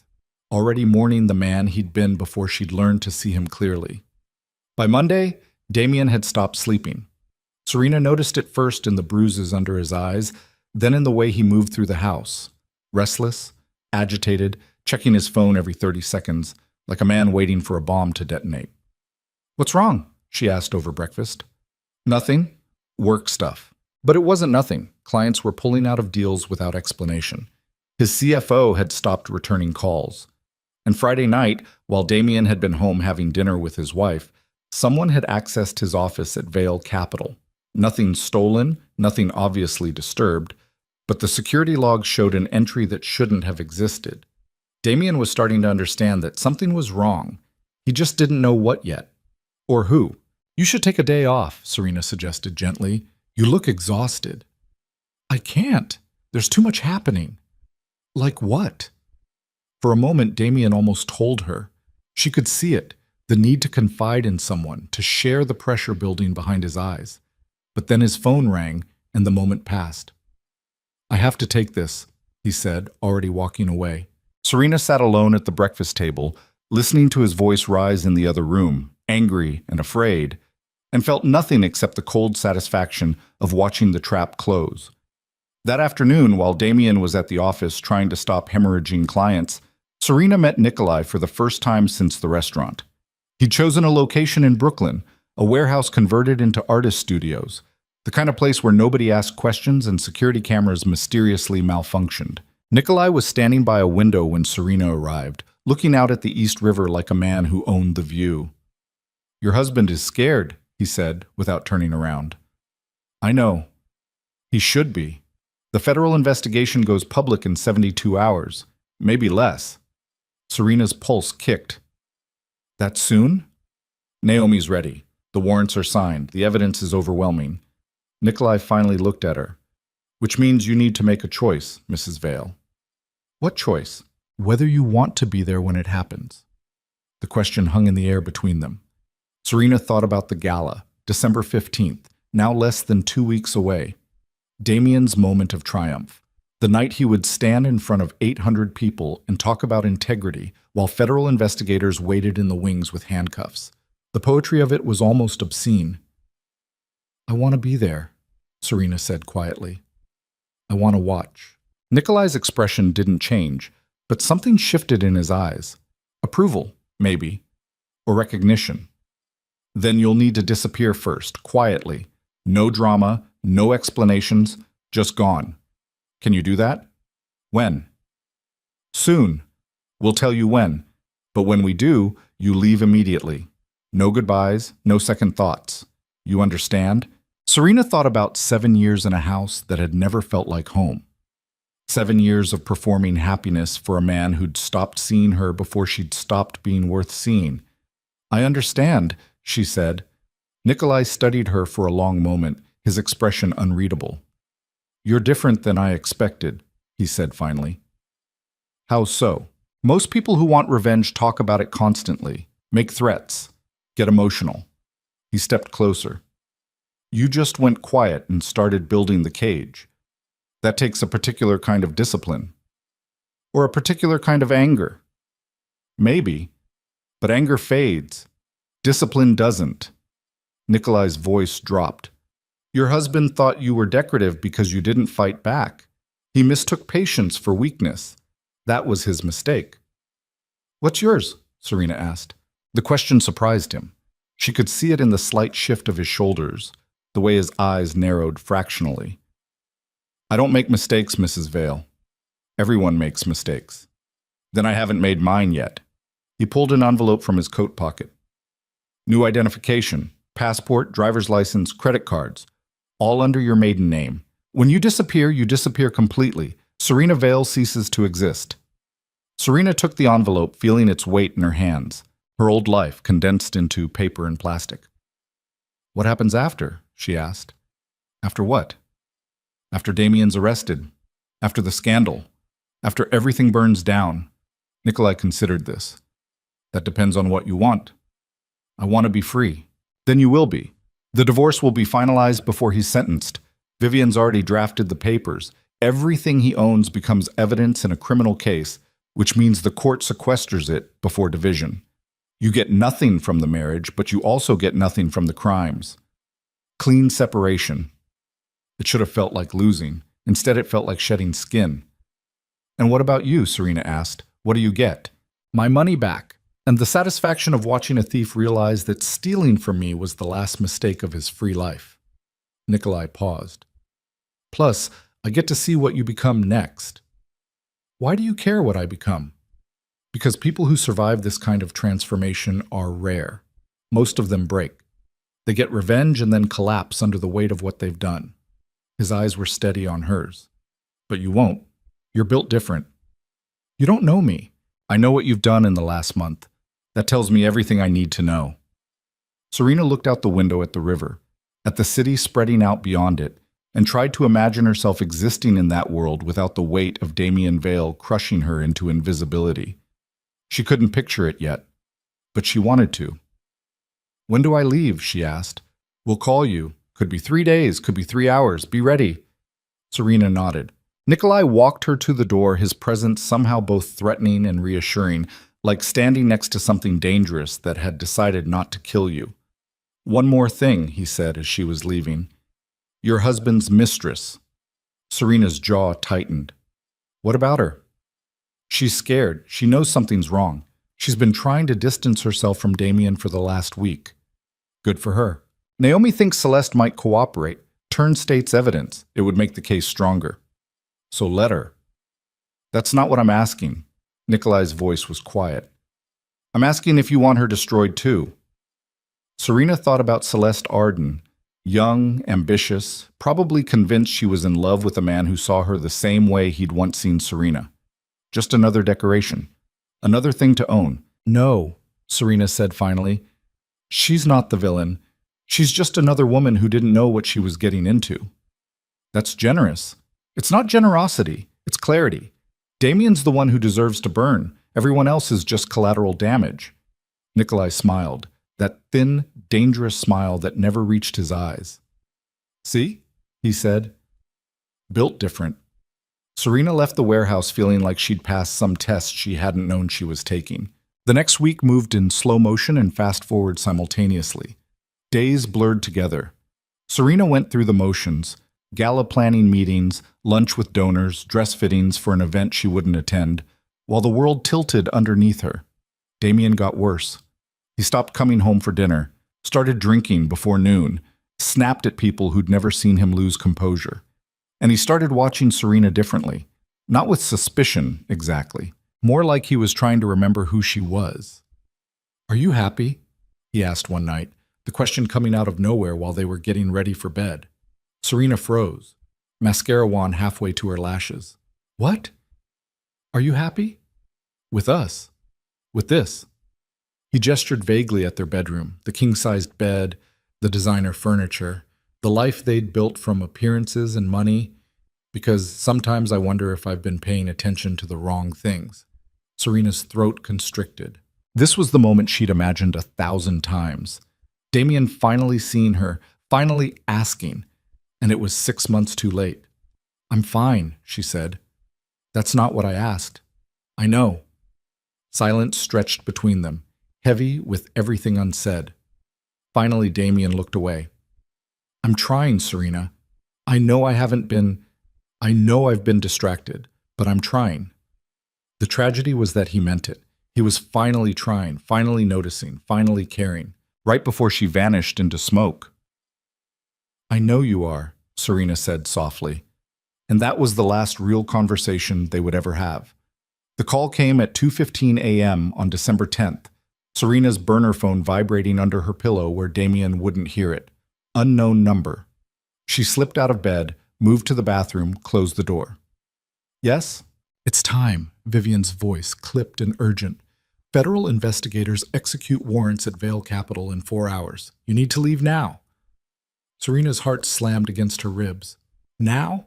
S1: already mourning the man he'd been before she'd learned to see him clearly. By Monday, Damien had stopped sleeping. Serena noticed it first in the bruises under his eyes, then in the way he moved through the house. Restless, agitated, checking his phone every 30 seconds, like a man waiting for a bomb to detonate. "What's wrong?" she asked over breakfast. "Nothing. Work stuff." But it wasn't nothing. Clients were pulling out of deals without explanation. His CFO had stopped returning calls. And Friday night, while Damien had been home having dinner with his wife, someone had accessed his office at Vale Capital. Nothing stolen, nothing obviously disturbed, but the security log showed an entry that shouldn't have existed. Damien was starting to understand that something was wrong. He just didn't know what yet. Or who. "You should take a day off," Serena suggested gently. "You look exhausted." "I can't. There's too much happening." "Like what?" For a moment, Damien almost told her. She could see it, the need to confide in someone, to share the pressure building behind his eyes. But then his phone rang, and the moment passed. "I have to take this," he said, already walking away. Serena sat alone at the breakfast table, listening to his voice rise in the other room, angry and afraid, and felt nothing except the cold satisfaction of watching the trap close. That afternoon, while Damien was at the office trying to stop hemorrhaging clients, Serena met Nikolai for the first time since the restaurant. He'd chosen a location in Brooklyn, a warehouse converted into artist studios, the kind of place where nobody asked questions and security cameras mysteriously malfunctioned. Nikolai was standing by a window when Serena arrived, looking out at the East River like a man who owned the view. "Your husband is scared," he said, without turning around. "I know. He should be. The federal investigation goes public in 72 hours, maybe less." Serena's pulse kicked. "That soon?" "Naomi's ready. The warrants are signed. The evidence is overwhelming." Nikolai finally looked at her. "Which means you need to make a choice, Mrs. Vale." "What choice?" "Whether you want to be there when it happens." The question hung in the air between them. Serena thought about the gala, December 15th, now less than 2 weeks away. Damien's moment of triumph. The night he would stand in front of 800 people and talk about integrity while federal investigators waited in the wings with handcuffs. The poetry of it was almost obscene. "I want to be there," Serena said quietly. "I want to watch." Nikolai's expression didn't change, but something shifted in his eyes. Approval, maybe, or recognition. "Then you'll need to disappear first, quietly. No drama, no explanations, just gone. Can you do that?" "When?" "Soon. We'll tell you when. But when we do, you leave immediately. No goodbyes, no second thoughts. You understand?" Serena thought about 7 years in a house that had never felt like home. 7 years of performing happiness for a man who'd stopped seeing her before she'd stopped being worth seeing. "I understand," she said. Nikolai studied her for a long moment, his expression unreadable. "You're different than I expected," he said finally. "How so?" "Most people who want revenge talk about it constantly, make threats, get emotional." He stepped closer. "You just went quiet and started building the cage. That takes a particular kind of discipline. Or a particular kind of anger. Maybe. But anger fades. Discipline doesn't." Nikolai's voice dropped. "Your husband thought you were decorative because you didn't fight back. He mistook patience for weakness. That was his mistake." "What's yours?" Serena asked. The question surprised him. She could see it in the slight shift of his shoulders, the way his eyes narrowed fractionally. "I don't make mistakes, Mrs. Vale. Everyone makes mistakes." "Then I haven't made mine yet." He pulled an envelope from his coat pocket. "New identification, passport, driver's license, credit cards, all under your maiden name. When you disappear completely. Serena Vale ceases to exist." Serena took the envelope, feeling its weight in her hands, her old life condensed into paper and plastic. "What happens after?" she asked. "After what?" "After Damien's arrested. After the scandal. After everything burns down." Nikolai considered this. "That depends on what you want." "I want to be free." "Then you will be. The divorce will be finalized before he's sentenced. Vivian's already drafted the papers. Everything he owns becomes evidence in a criminal case, which means the court sequesters it before division. You get nothing from the marriage, but you also get nothing from the crimes. Clean separation. It should have felt like losing. Instead, it felt like shedding skin. "And what about you?" Serena asked. "What do you get?" "My money back, and the satisfaction of watching a thief realize that stealing from me was the last mistake of his free life." Nikolai paused. "Plus, I get to see what you become next." Why do you care what I become? Because people who survive this kind of transformation are rare. Most of them break. They get revenge and then collapse under the weight of what they've done. His eyes were steady on hers. But you won't. You're built different. You don't know me. I know what you've done in the last month. That tells me everything I need to know. Serena looked out the window at the river, at the city spreading out beyond it, and tried to imagine herself existing in that world without the weight of Damien Vale crushing her into invisibility. She couldn't picture it yet, but she wanted to. When do I leave? She asked. We'll call you. Could be 3 days, could be 3 hours. Be ready. Serena nodded. Nikolai walked her to the door, his presence somehow both threatening and reassuring, like standing next to something dangerous that had decided not to kill you. One more thing, he said as she was leaving. Your husband's mistress. Serena's jaw tightened. What about her? She's scared. She knows something's wrong. She's been trying to distance herself from Damien for the last week. Good for her. Naomi thinks Celeste might cooperate, turn state's evidence. It would make the case stronger. So let her. That's not what I'm asking. Nikolai's voice was quiet. I'm asking if you want her destroyed too. Serena thought about Celeste Arden, young, ambitious, probably convinced she was in love with a man who saw her the same way he'd once seen Serena. Just another decoration. Another thing to own. No, Serena said finally. She's not the villain. She's just another woman who didn't know what she was getting into. That's generous. It's not generosity. It's clarity. Damien's the one who deserves to burn. Everyone else is just collateral damage. Nikolai smiled, that thin, dangerous smile that never reached his eyes. See? He said. Built different. Serena left the warehouse feeling like she'd passed some test she hadn't known she was taking. The next week moved in slow motion and fast forward simultaneously. Days blurred together. Serena went through the motions, gala planning meetings, lunch with donors, dress fittings for an event she wouldn't attend, while the world tilted underneath her. Damien got worse. He stopped coming home for dinner, started drinking before noon, snapped at people who'd never seen him lose composure. And he started watching Serena differently, not with suspicion exactly, more like he was trying to remember who she was. Are you happy? He asked one night, the question coming out of nowhere while they were getting ready for bed. Serena froze, mascara wand halfway to her lashes. What? Are you happy? With us. With this. He gestured vaguely at their bedroom, the king-sized bed, the designer furniture, the life they'd built from appearances and money, because sometimes I wonder if I've been paying attention to the wrong things. Serena's throat constricted. This was the moment she'd imagined 1,000 times. Damien finally seeing her, finally asking, and it was 6 months too late. I'm fine, she said. That's not what I asked. I know. Silence stretched between them, heavy with everything unsaid. Finally, Damien looked away. I'm trying, Serena. I know I've been distracted, but I'm trying. The tragedy was that he meant it. He was finally trying, finally noticing, finally caring, right before she vanished into smoke. I know you are, Serena said softly. And that was the last real conversation they would ever have. The call came at 2:15 a.m. on December 10th, Serena's burner phone vibrating under her pillow where Damien wouldn't hear it. Unknown number. She slipped out of bed, moved to the bathroom, closed the door. Yes? It's time, Vivian's voice clipped and urgent. Federal investigators execute warrants at Vale Capital in 4 hours. You need to leave now. Serena's heart slammed against her ribs. Now?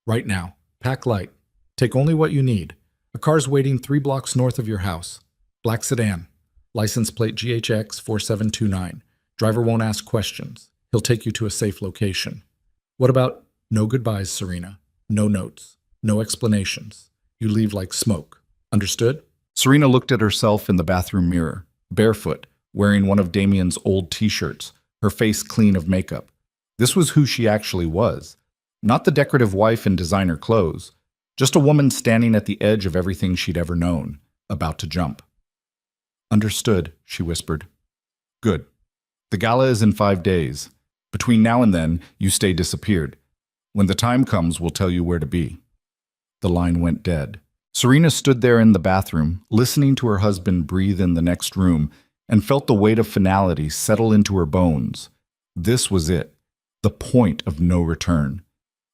S1: Right now. Pack light. Take only what you need. A car's waiting 3 blocks north of your house. Black sedan. License plate GHX 4729. Driver won't ask questions. He'll take you to a safe location. What about no goodbyes, Serena? No notes. No explanations. You leave like smoke. Understood? Serena looked at herself in the bathroom mirror, barefoot, wearing one of Damien's old t-shirts, her face clean of makeup. This was who she actually was. Not the decorative wife in designer clothes, just a woman standing at the edge of everything she'd ever known, about to jump. Understood, she whispered. Good. The gala is in 5 days. Between now and then, you stay disappeared. When the time comes, we'll tell you where to be. The line went dead. Serena stood there in the bathroom, listening to her husband breathe in the next room, and felt the weight of finality settle into her bones. This was it, the point of no return.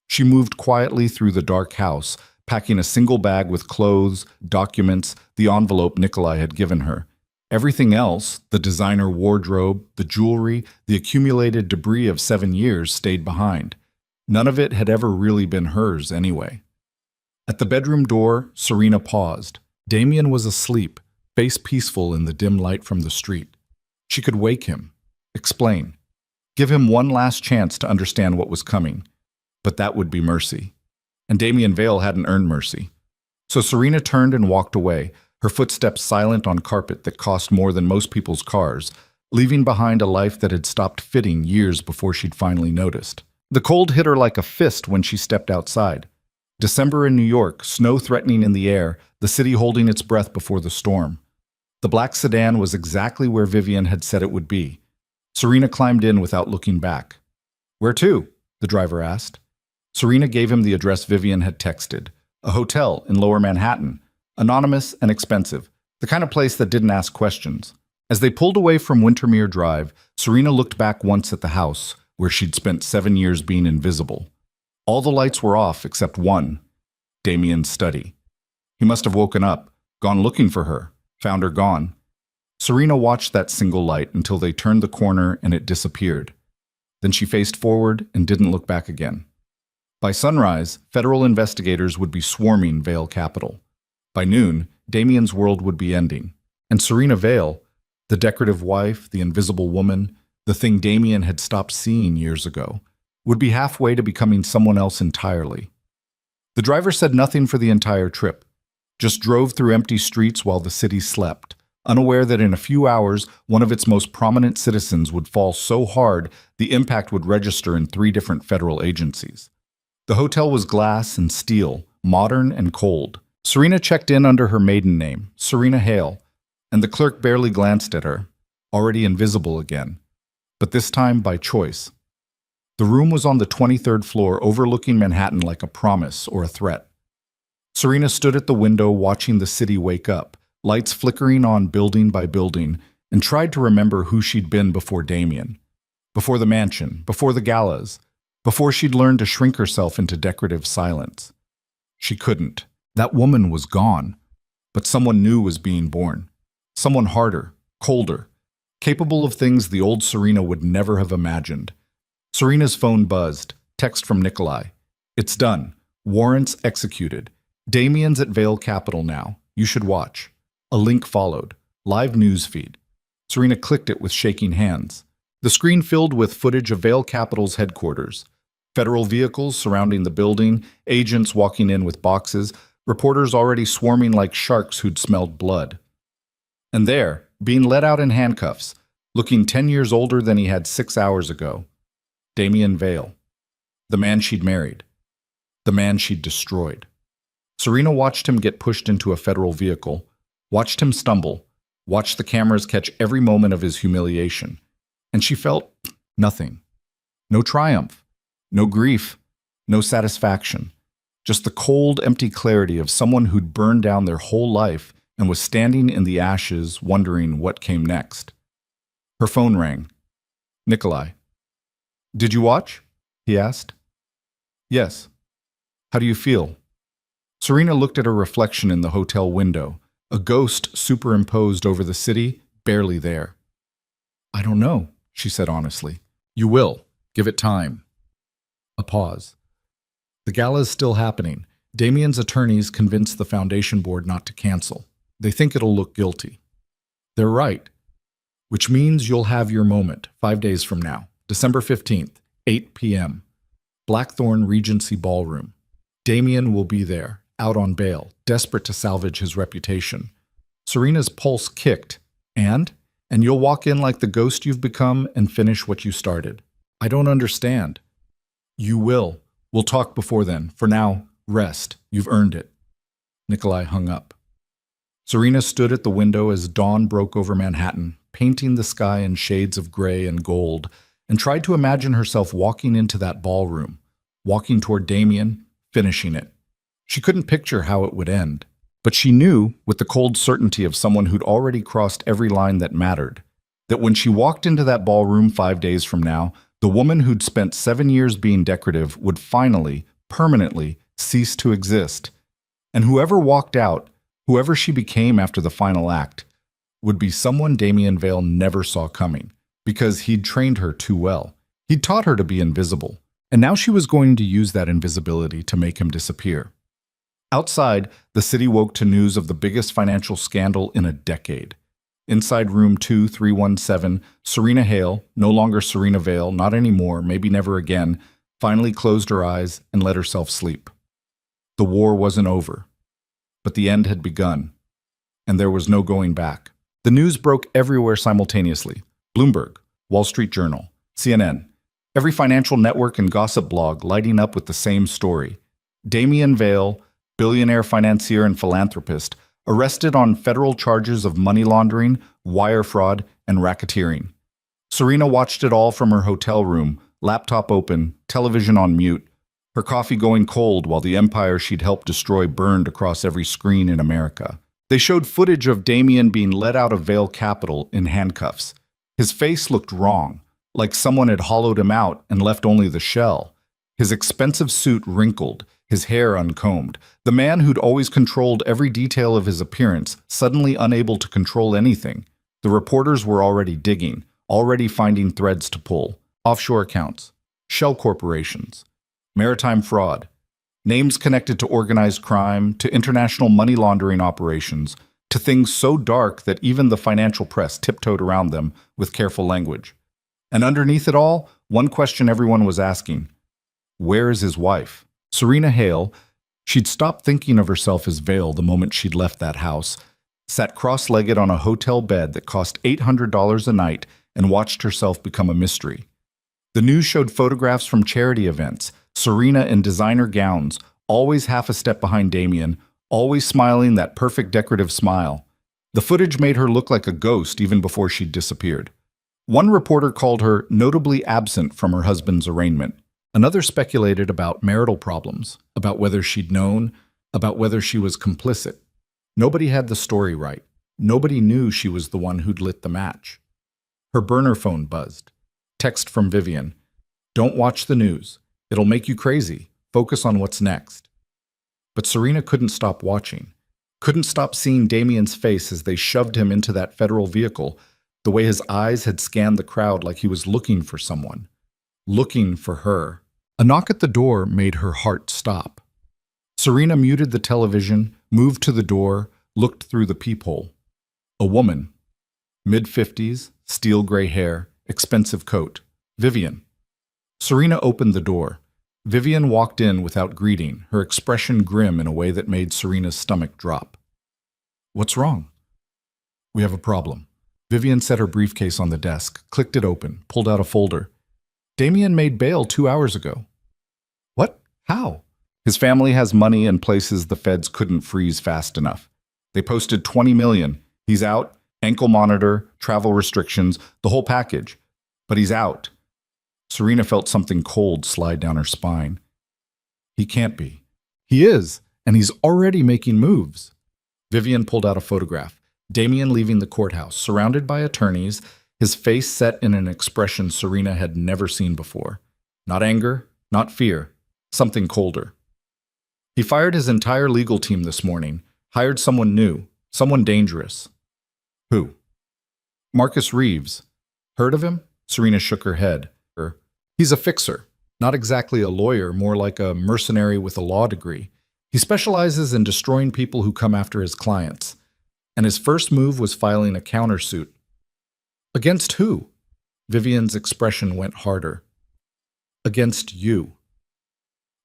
S1: She moved quietly through the dark house, packing a single bag with clothes, documents, the envelope Nikolai had given her. Everything else, the designer wardrobe, the jewelry, the accumulated debris of 7 years, stayed behind. None of it had ever really been hers anyway. At the bedroom door, Serena paused. Damien was asleep, face peaceful in the dim light from the street. She could wake him, explain, give him one last chance to understand what was coming. But that would be mercy. And Damien Vale hadn't earned mercy. So Serena turned and walked away, her footsteps silent on carpet that cost more than most people's cars, leaving behind a life that had stopped fitting years before she'd finally noticed. The cold hit her like a fist when she stepped outside. December in New York, snow threatening in the air, the city holding its breath before the storm. The black sedan was exactly where Vivian had said it would be. Serena climbed in without looking back. "Where to?" the driver asked. Serena gave him the address Vivian had texted. A hotel in Lower Manhattan, anonymous and expensive, the kind of place that didn't ask questions. As they pulled away from Wintermere Drive, Serena looked back once at the house, where she'd spent 7 years being invisible. All the lights were off except one, Damien's study. He must have woken up, gone looking for her, found her gone. Serena watched that single light until they turned the corner and it disappeared. Then she faced forward and didn't look back again. By sunrise, federal investigators would be swarming Vale Capital. By noon, Damien's world would be ending. And Serena Vale, the decorative wife, the invisible woman, the thing Damien had stopped seeing years ago, would be halfway to becoming someone else entirely. The driver said nothing for the entire trip, just drove through empty streets while the city slept, unaware that in a few hours one of its most prominent citizens would fall so hard the impact would register in 3 different federal agencies. The hotel was glass and steel, modern and cold. Serena checked in under her maiden name, Serena Hale, and the clerk barely glanced at her, already invisible again, but this time by choice. The room was on the 23rd floor, overlooking Manhattan like a promise or a threat. Serena stood at the window watching the city wake up, lights flickering on building by building, and tried to remember who she'd been before Damien, before the mansion, before the galas, before she'd learned to shrink herself into decorative silence. She couldn't. That woman was gone, but someone new was being born. Someone harder, colder, capable of things the old Serena would never have imagined. Serena's phone buzzed. Text from Nikolai. "It's done. Warrants executed. Damien's at Vale Capital now. You should watch." A link followed. Live news feed. Serena clicked it with shaking hands. The screen filled with footage of Vale Capital's headquarters. Federal vehicles surrounding the building, agents walking in with boxes, reporters already swarming like sharks who'd smelled blood. And there, being let out in handcuffs, looking 10 years older than he had 6 hours ago, Damien Vale, the man she'd married, the man she'd destroyed. Serena watched him get pushed into a federal vehicle, watched him stumble, watched the cameras catch every moment of his humiliation, and she felt nothing. No triumph, no grief, no satisfaction, just the cold, empty clarity of someone who'd burned down their whole life and was standing in the ashes wondering what came next. Her phone rang. Nikolai. "Did you watch?" he asked. "Yes." "How do you feel?" Serena looked at her reflection in the hotel window, a ghost superimposed over the city, barely there. "I don't know," she said honestly. "You will. Give it time." A pause. The gala is still happening. Damien's attorneys convinced the foundation board not to cancel. They think it'll look guilty. They're right. Which means you'll have your moment 5 days from now, December 15th, 8 p.m. Blackthorn Regency Ballroom. Damien will be there, out on bail, desperate to salvage his reputation. Serena's pulse kicked. And you'll walk in like the ghost you've become and finish what you started. "I don't understand." "You will. We'll talk before then. For now, rest. You've earned it." Nikolai hung up. Serena stood at the window as dawn broke over Manhattan, painting the sky in shades of gray and gold, and tried to imagine herself walking into that ballroom, walking toward Damien, finishing it. She couldn't picture how it would end. But she knew, with the cold certainty of someone who'd already crossed every line that mattered, that when she walked into that ballroom 5 days from now, the woman who'd spent 7 years being decorative would finally, permanently, cease to exist. And whoever walked out, whoever she became after the final act, would be someone Damien Vale never saw coming, because he'd trained her too well. He'd taught her to be invisible, and now she was going to use that invisibility to make him disappear. Outside, the city woke to news of the biggest financial scandal in a decade. Inside room 2317, Serena Hale, no longer Serena Vale, not anymore, maybe never again, finally closed her eyes and let herself sleep. The war wasn't over, but the end had begun, and there was no going back. The news broke everywhere simultaneously. Bloomberg, Wall Street Journal, CNN, every financial network and gossip blog lighting up with the same story. Damien Vale, billionaire financier and philanthropist, arrested on federal charges of money laundering, wire fraud, and racketeering. Serena watched it all from her hotel room, laptop open, television on mute, her coffee going cold while the empire she'd helped destroy burned across every screen in America. They showed footage of Damien being led out of Vale Capital in handcuffs. His face looked wrong, like someone had hollowed him out and left only the shell. His expensive suit wrinkled, his hair uncombed. The man who'd always controlled every detail of his appearance, suddenly unable to control anything. The reporters were already digging, already finding threads to pull. Offshore accounts, shell corporations, maritime fraud, names connected to organized crime, to international money laundering operations, to things so dark that even the financial press tiptoed around them with careful language. And underneath it all, one question everyone was asking: where is his wife? Serena Hale, she'd stopped thinking of herself as Vale the moment she'd left that house, sat cross-legged on a hotel bed that cost $800 a night and watched herself become a mystery. The news showed photographs from charity events, Serena in designer gowns, always half a step behind Damien, always smiling that perfect decorative smile. The footage made her look like a ghost even before she'd disappeared. One reporter called her notably absent from her husband's arraignment. Another speculated about marital problems, about whether she'd known, about whether she was complicit. Nobody had the story right. Nobody knew she was the one who'd lit the match. Her burner phone buzzed. Text from Vivian: "Don't watch the news. It'll make you crazy. Focus on what's next." But Serena couldn't stop watching. Couldn't stop seeing Damien's face as they shoved him into that federal vehicle, the way his eyes had scanned the crowd like he was looking for someone. Looking for her. A knock at the door made her heart stop. Serena muted the television, moved to the door, looked through the peephole. A woman. Mid-50s, steel gray hair, expensive coat. Vivian. Serena opened the door. Vivian walked in without greeting, her expression grim in a way that made Serena's stomach drop. "What's wrong?" "We have a problem." Vivian set her briefcase on the desk, clicked it open, pulled out a folder. "Damien made bail 2 hours ago." "What? How?" "His family has money in places the feds couldn't freeze fast enough. They posted $20 million. He's out, ankle monitor, travel restrictions, the whole package. But he's out." Serena felt something cold slide down her spine. "He can't be." "He is, and he's already making moves." Vivian pulled out a photograph. Damien leaving the courthouse, surrounded by attorneys, his face set in an expression Serena had never seen before. Not anger, not fear, something colder. He fired his entire legal team this morning, hired someone new, someone dangerous. "Who?" "Marcus Reeves." "Heard of him?" Serena shook her head. "He's a fixer. Not exactly a lawyer, more like a mercenary with a law degree. He specializes in destroying people who come after his clients. And his first move was filing a countersuit." "Against who?" Vivian's expression went harder. "Against you."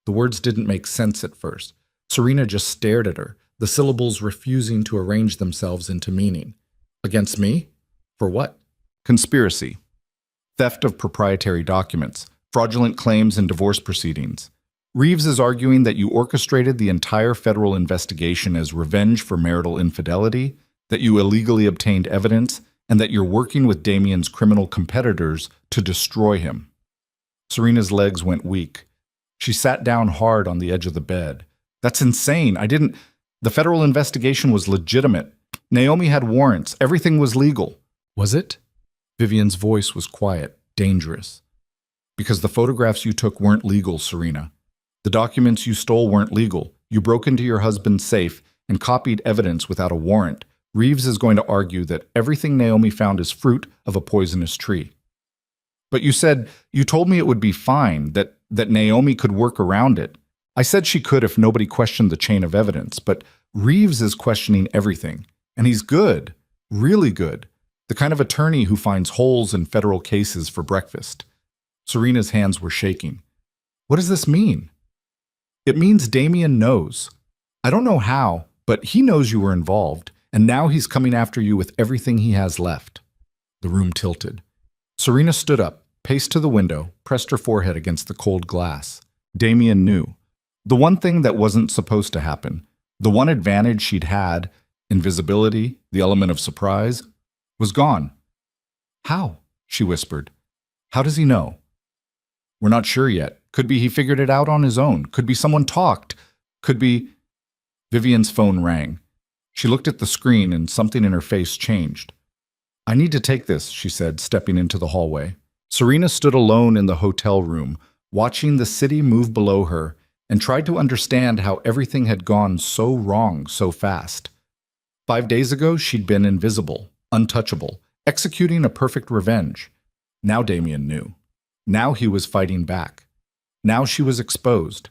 S1: The words didn't make sense at first. Serena just stared at her, the syllables refusing to arrange themselves into meaning. "Against me? For what?" "Conspiracy. Theft of proprietary documents, fraudulent claims and divorce proceedings. Reeves is arguing that you orchestrated the entire federal investigation as revenge for marital infidelity, that you illegally obtained evidence, and that you're working with Damien's criminal competitors to destroy him." Serena's legs went weak. She sat down hard on the edge of the bed. "That's insane. I didn't..." The federal investigation was legitimate. Naomi had warrants. Everything was legal. Was it? Vivian's voice was quiet, dangerous. Because the photographs you took weren't legal, Serena. The documents you stole weren't legal. You broke into your husband's safe and copied evidence without a warrant. Reeves is going to argue that everything Naomi found is fruit of a poisonous tree. But you told me it would be fine, that Naomi could work around it. I said she could if nobody questioned the chain of evidence, but Reeves is questioning everything. And he's good, really good. The kind of attorney who finds holes in federal cases for breakfast. Serena's hands were shaking. What does this mean? It means Damien knows. I don't know how, but he knows you were involved, and now he's coming after you with everything he has left. The room tilted. Serena stood up, paced to the window, pressed her forehead against the cold glass. Damien knew. The one thing that wasn't supposed to happen, the one advantage she'd had, invisibility, the element of surprise, was gone. How? She whispered. How does he know? We're not sure yet. Could be he figured it out on his own. Could be someone talked. Could be... Vivian's phone rang. She looked at the screen and something in her face changed. I need to take this, she said, stepping into the hallway. Serena stood alone in the hotel room, watching the city move below her, and tried to understand how everything had gone so wrong so fast. 5 days ago, she'd been invisible, untouchable, executing a perfect revenge. Now Damien knew. Now he was fighting back. Now she was exposed.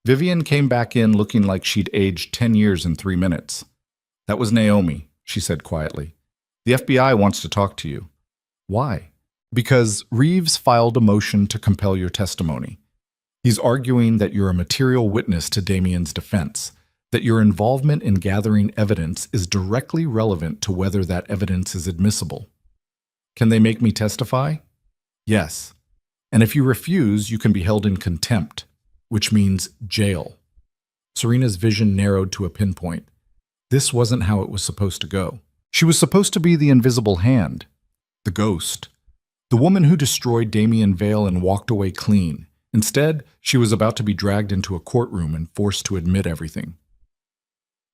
S1: Vivian came back in looking like she'd aged 10 years in 3 minutes. That was Naomi, she said quietly. The FBI wants to talk to you. Why? Because Reeves filed a motion to compel your testimony. He's arguing that you're a material witness to Damien's defense, that your involvement in gathering evidence is directly relevant to whether that evidence is admissible. Can they make me testify? Yes. And if you refuse, you can be held in contempt, which means jail. Serena's vision narrowed to a pinpoint. This wasn't how it was supposed to go. She was supposed to be the invisible hand, the ghost, the woman who destroyed Damien Vale and walked away clean. Instead, she was about to be dragged into a courtroom and forced to admit everything.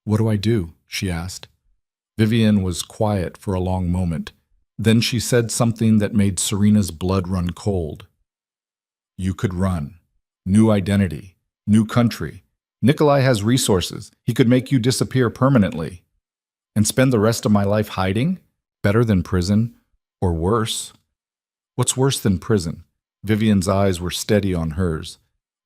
S1: What do I do? She asked. Vivian was quiet for a long moment. Then she said something that made Serena's blood run cold. You could run. New identity. New country. Nikolai has resources. He could make you disappear permanently. And spend the rest of my life hiding? Better than prison? Or worse? What's worse than prison? Vivian's eyes were steady on hers.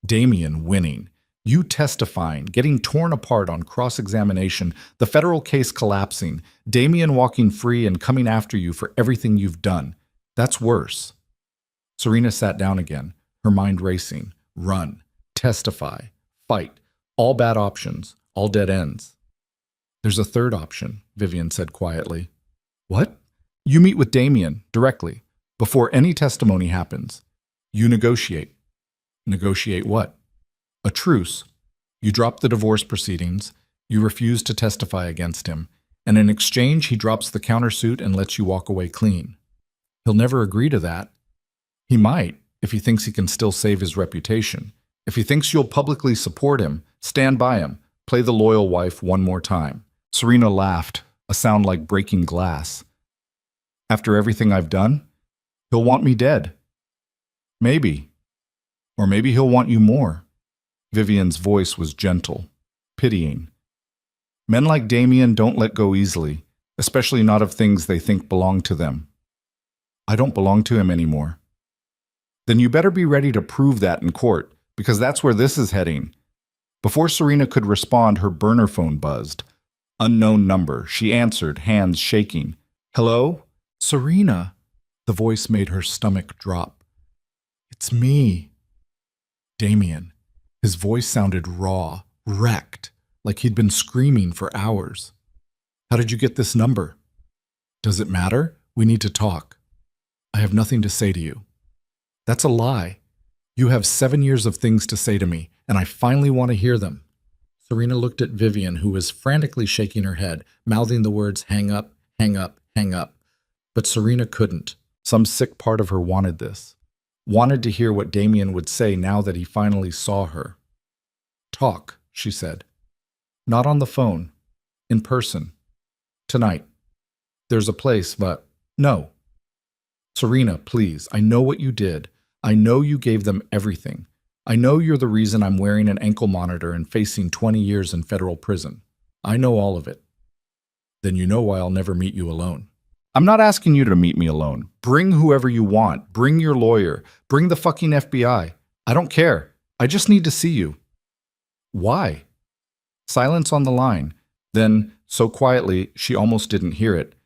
S1: Damien winning. You testifying, getting torn apart on cross-examination, the federal case collapsing, Damien walking free and coming after you for everything you've done. That's worse. Serena sat down again, her mind racing. Run. Testify. Fight. All bad options. All dead ends. There's a third option, Vivian said quietly. What? You meet with Damien, directly, before any testimony happens. You negotiate. Negotiate what? A truce. You drop the divorce proceedings, you refuse to testify against him, and in exchange he drops the countersuit and lets you walk away clean. He'll never agree to that. He might, if he thinks he can still save his reputation. If he thinks you'll publicly support him, stand by him, play the loyal wife one more time. Serena laughed, a sound like breaking glass. After everything I've done, he'll want me dead. Maybe. Or maybe he'll want you more. Vivian's voice was gentle, pitying. Men like Damien don't let go easily, especially not of things they think belong to them. I don't belong to him anymore. Then you better be ready to prove that in court, because that's where this is heading. Before Serena could respond, her burner phone buzzed. Unknown number. She answered, hands shaking. Hello? Serena. The voice made her stomach drop. It's me. Damien. His voice sounded raw, wrecked, like he'd been screaming for hours. How did you get this number? Does it matter? We need to talk. I have nothing to say to you. That's a lie. You have 7 years of things to say to me, and I finally want to hear them. Serena looked at Vivian, who was frantically shaking her head, mouthing the words, hang up, hang up, hang up. But Serena couldn't. Some sick part of her wanted this. Wanted to hear what Damien would say now that he finally saw her. Talk, she said. Not on the phone. In person. Tonight. There's a place, but no. Serena, please, I know what you did. I know you gave them everything. I know you're the reason I'm wearing an ankle monitor and facing 20 years in federal prison. I know all of it. Then you know why I'll never meet you alone. I'm not asking you to meet me alone. Bring whoever you want. Bring your lawyer. Bring the fucking FBI. I don't care. I just need to see you. Why? Silence on the line. Then, so quietly, she almost didn't hear it.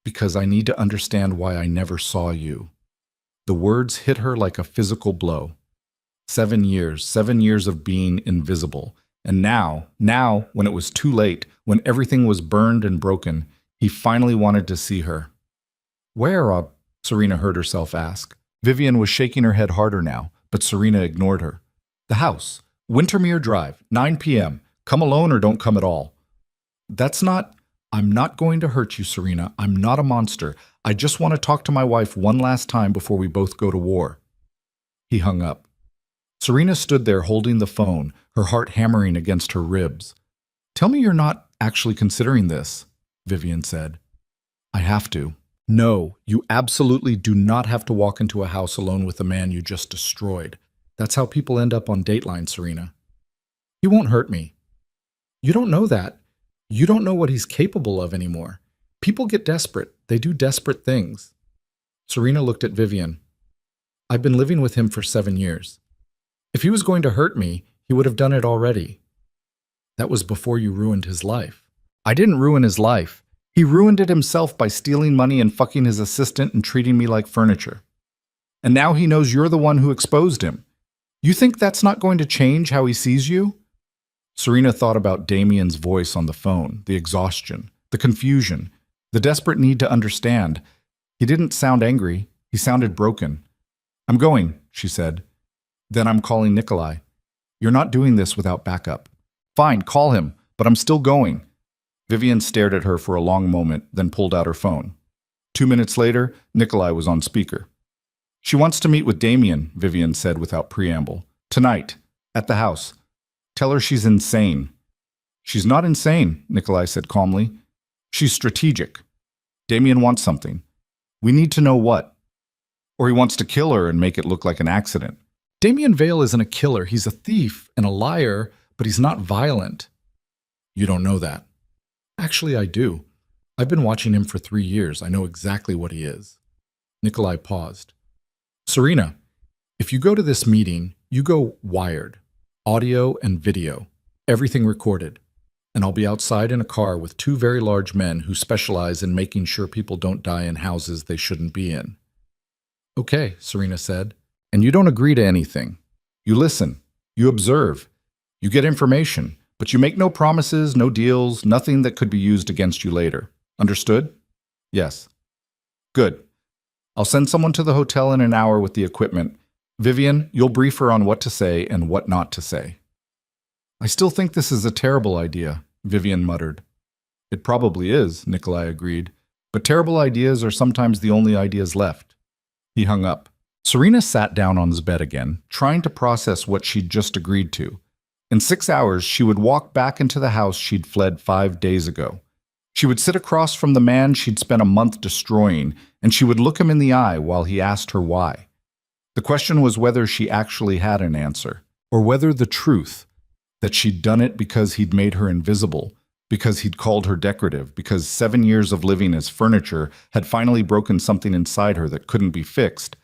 S1: Because I need to understand why I never saw you. The words hit her like a physical blow. 7 years of being invisible. And now, when it was too late, when everything was burned and broken, he finally wanted to see her. Where, Serena heard herself ask. Vivian was shaking her head harder now, but Serena ignored her. The house. Wintermere Drive, 9 p.m. Come alone or don't come at all. I'm not going to hurt you, Serena. I'm not a monster. I just want to talk to my wife one last time before we both go to war. He hung up. Serena stood there holding the phone, her heart hammering against her ribs. Tell me you're not actually considering this, Vivian said. I have to. No, you absolutely do not have to walk into a house alone with a man you just destroyed. That's how people end up on Dateline, Serena. He won't hurt me. You don't know that. You don't know what he's capable of anymore. People get desperate. They do desperate things. Serena looked at Vivian. I've been living with him for 7 years. If he was going to hurt me, he would have done it already. That was before you ruined his life. I didn't ruin his life. He ruined it himself by stealing money and fucking his assistant and treating me like furniture. And now he knows you're the one who exposed him. You think that's not going to change how he sees you? Serena thought about Damien's voice on the phone, the exhaustion, the confusion, the desperate need to understand. He didn't sound angry. He sounded broken. I'm going, she said. Then I'm calling Nikolai. You're not doing this without backup. Fine, call him, but I'm still going. Vivian stared at her for a long moment, then pulled out her phone. 2 minutes later, Nikolai was on speaker. She wants to meet with Damien, Vivian said without preamble. Tonight, at the house. Tell her she's insane. She's not insane, Nikolai said calmly. She's strategic. Damien wants something. We need to know what. Or he wants to kill her and make it look like an accident. Damien Vale isn't a killer. He's a thief and a liar, but he's not violent. You don't know that. Actually, I do. I've been watching him for 3 years. I know exactly what he is. Nikolai paused. Serena, if you go to this meeting, you go wired. Audio and video. Everything recorded. And I'll be outside in a car with 2 very large men who specialize in making sure people don't die in houses they shouldn't be in. Okay, Serena said. And you don't agree to anything. You listen. You observe. You get information. But you make no promises, no deals, nothing that could be used against you later. Understood? Yes. Good. I'll send someone to the hotel in an hour with the equipment. Vivian, you'll brief her on what to say and what not to say. I still think this is a terrible idea, Vivian muttered. It probably is, Nikolai agreed. But terrible ideas are sometimes the only ideas left. He hung up. Serena sat down on his bed again, trying to process what she'd just agreed to. In 6 hours, she would walk back into the house she'd fled 5 days ago. She would sit across from the man she'd spent a month destroying, and she would look him in the eye while he asked her why. The question was whether she actually had an answer, or whether the truth, that she'd done it because he'd made her invisible, because he'd called her decorative, because 7 years of living as furniture had finally broken something inside her that couldn't be fixed,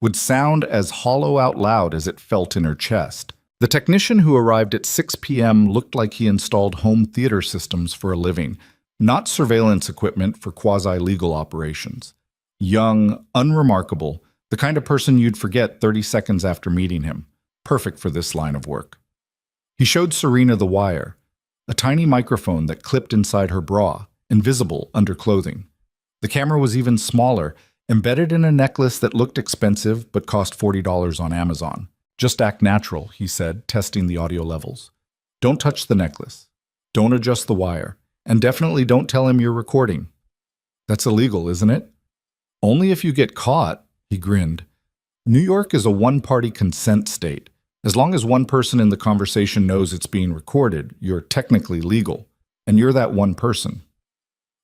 S1: would sound as hollow out loud as it felt in her chest. The technician who arrived at 6 p.m. looked like he installed home theater systems for a living, not surveillance equipment for quasi-legal operations. Young, unremarkable, the kind of person you'd forget 30 seconds after meeting him. Perfect for this line of work. He showed Serena the wire, a tiny microphone that clipped inside her bra, invisible under clothing. The camera was even smaller, embedded in a necklace that looked expensive but cost $40 on Amazon. Just act natural, he said, testing the audio levels. Don't touch the necklace. Don't adjust the wire. And definitely don't tell him you're recording. That's illegal, isn't it? Only if you get caught, he grinned. New York is a one-party consent state. As long as one person in the conversation knows it's being recorded, you're technically legal, and you're that one person.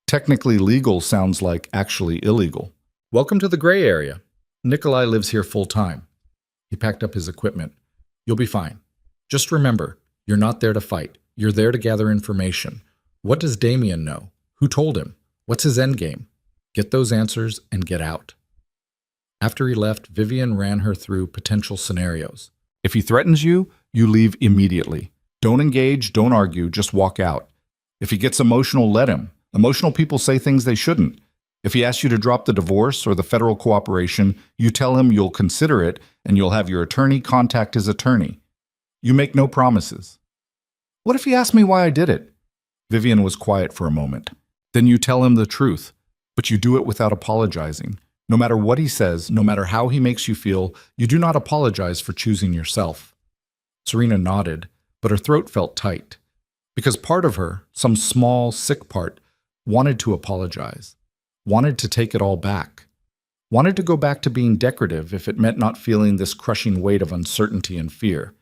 S1: Technically legal sounds like actually illegal. Welcome to the gray area. Nikolai lives here full-time. He packed up his equipment. You'll be fine. Just remember, you're not there to fight. You're there to gather information. What does Damien know? Who told him? What's his endgame? Get those answers and get out. After he left, Vivian ran her through potential scenarios. If he threatens you, you leave immediately. Don't engage, don't argue, just walk out. If he gets emotional, let him. Emotional people say things they shouldn't. If he asks you to drop the divorce or the federal cooperation, you tell him you'll consider it and you'll have your attorney contact his attorney. You make no promises. What if he asked me why I did it? Vivian was quiet for a moment. Then you tell him the truth, but you do it without apologizing. No matter what he says, no matter how he makes you feel, you do not apologize for choosing yourself. Serena nodded, but her throat felt tight. Because part of her, some small, sick part, wanted to apologize. Wanted to take it all back. Wanted to go back to being decorative if it meant not feeling this crushing weight of uncertainty and fear.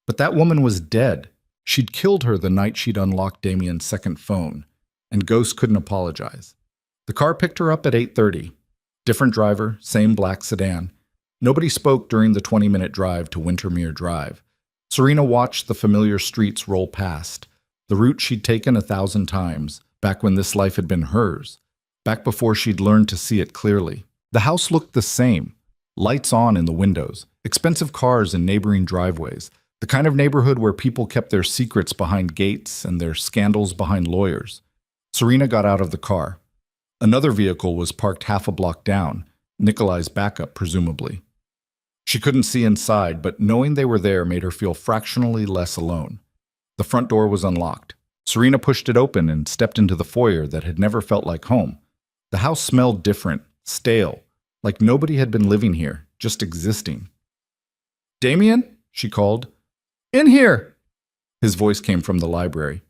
S1: But that woman was dead. She'd killed her the night she'd unlocked Damien's second phone, and Ghost couldn't apologize. The car picked her up at 8:30. Different driver, same black sedan. Nobody spoke during the 20-minute drive to Wintermere Drive. Serena watched the familiar streets roll past, the route she'd taken 1,000 times, back when this life had been hers, back before she'd learned to see it clearly. The house looked the same, lights on in the windows, expensive cars in neighboring driveways, the kind of neighborhood where people kept their secrets behind gates and their scandals behind lawyers. Serena got out of the car. Another vehicle was parked half a block down, Nikolai's backup, presumably. She couldn't see inside, but knowing they were there made her feel fractionally less alone. The front door was unlocked. Serena pushed it open and stepped into the foyer that had never felt like home. The house smelled different, stale, like nobody had been living here, just existing. "Damien?" she called. "In here!" His voice came from the library.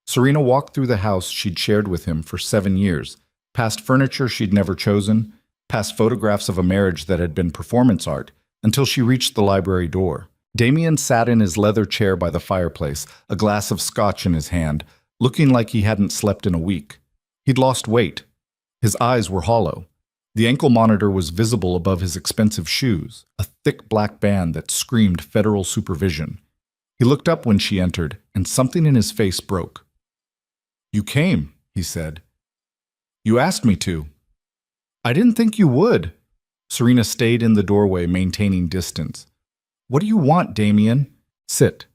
S1: Serena walked through the house she'd shared with him for 7 years, past furniture she'd never chosen, past photographs of a marriage that had been performance art, until she reached the library door. Damien sat in his leather chair by the fireplace, a glass of scotch in his hand, looking like he hadn't slept in a week. He'd lost weight. His eyes were hollow. The ankle monitor was visible above his expensive shoes, a thick black band that screamed federal supervision. He looked up when she entered, and something in his face broke. "You came," he said. "You asked me to." "I didn't think you would." Serena stayed in the doorway, maintaining distance. "What do you want, Damien?" "Sit,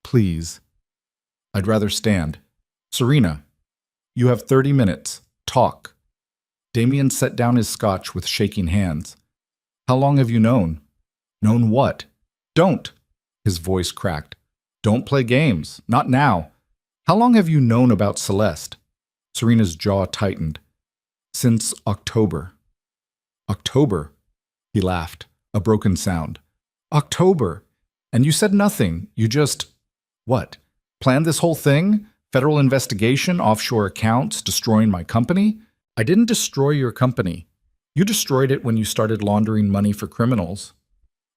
S1: please." "I'd rather stand." "Serena, you have 30 minutes. Talk." Damien set down his scotch with shaking hands. "How long have you known?" "Known what?" "Don't." His voice cracked. "Don't play games. Not now. How long have you known about Celeste?" Serena's jaw tightened. "Since October." "October?" He laughed, a broken sound. "October. And you said nothing. You just... What? Planned this whole thing? Federal investigation, offshore accounts, destroying my company? I didn't destroy your company. You destroyed it when you started laundering money for criminals.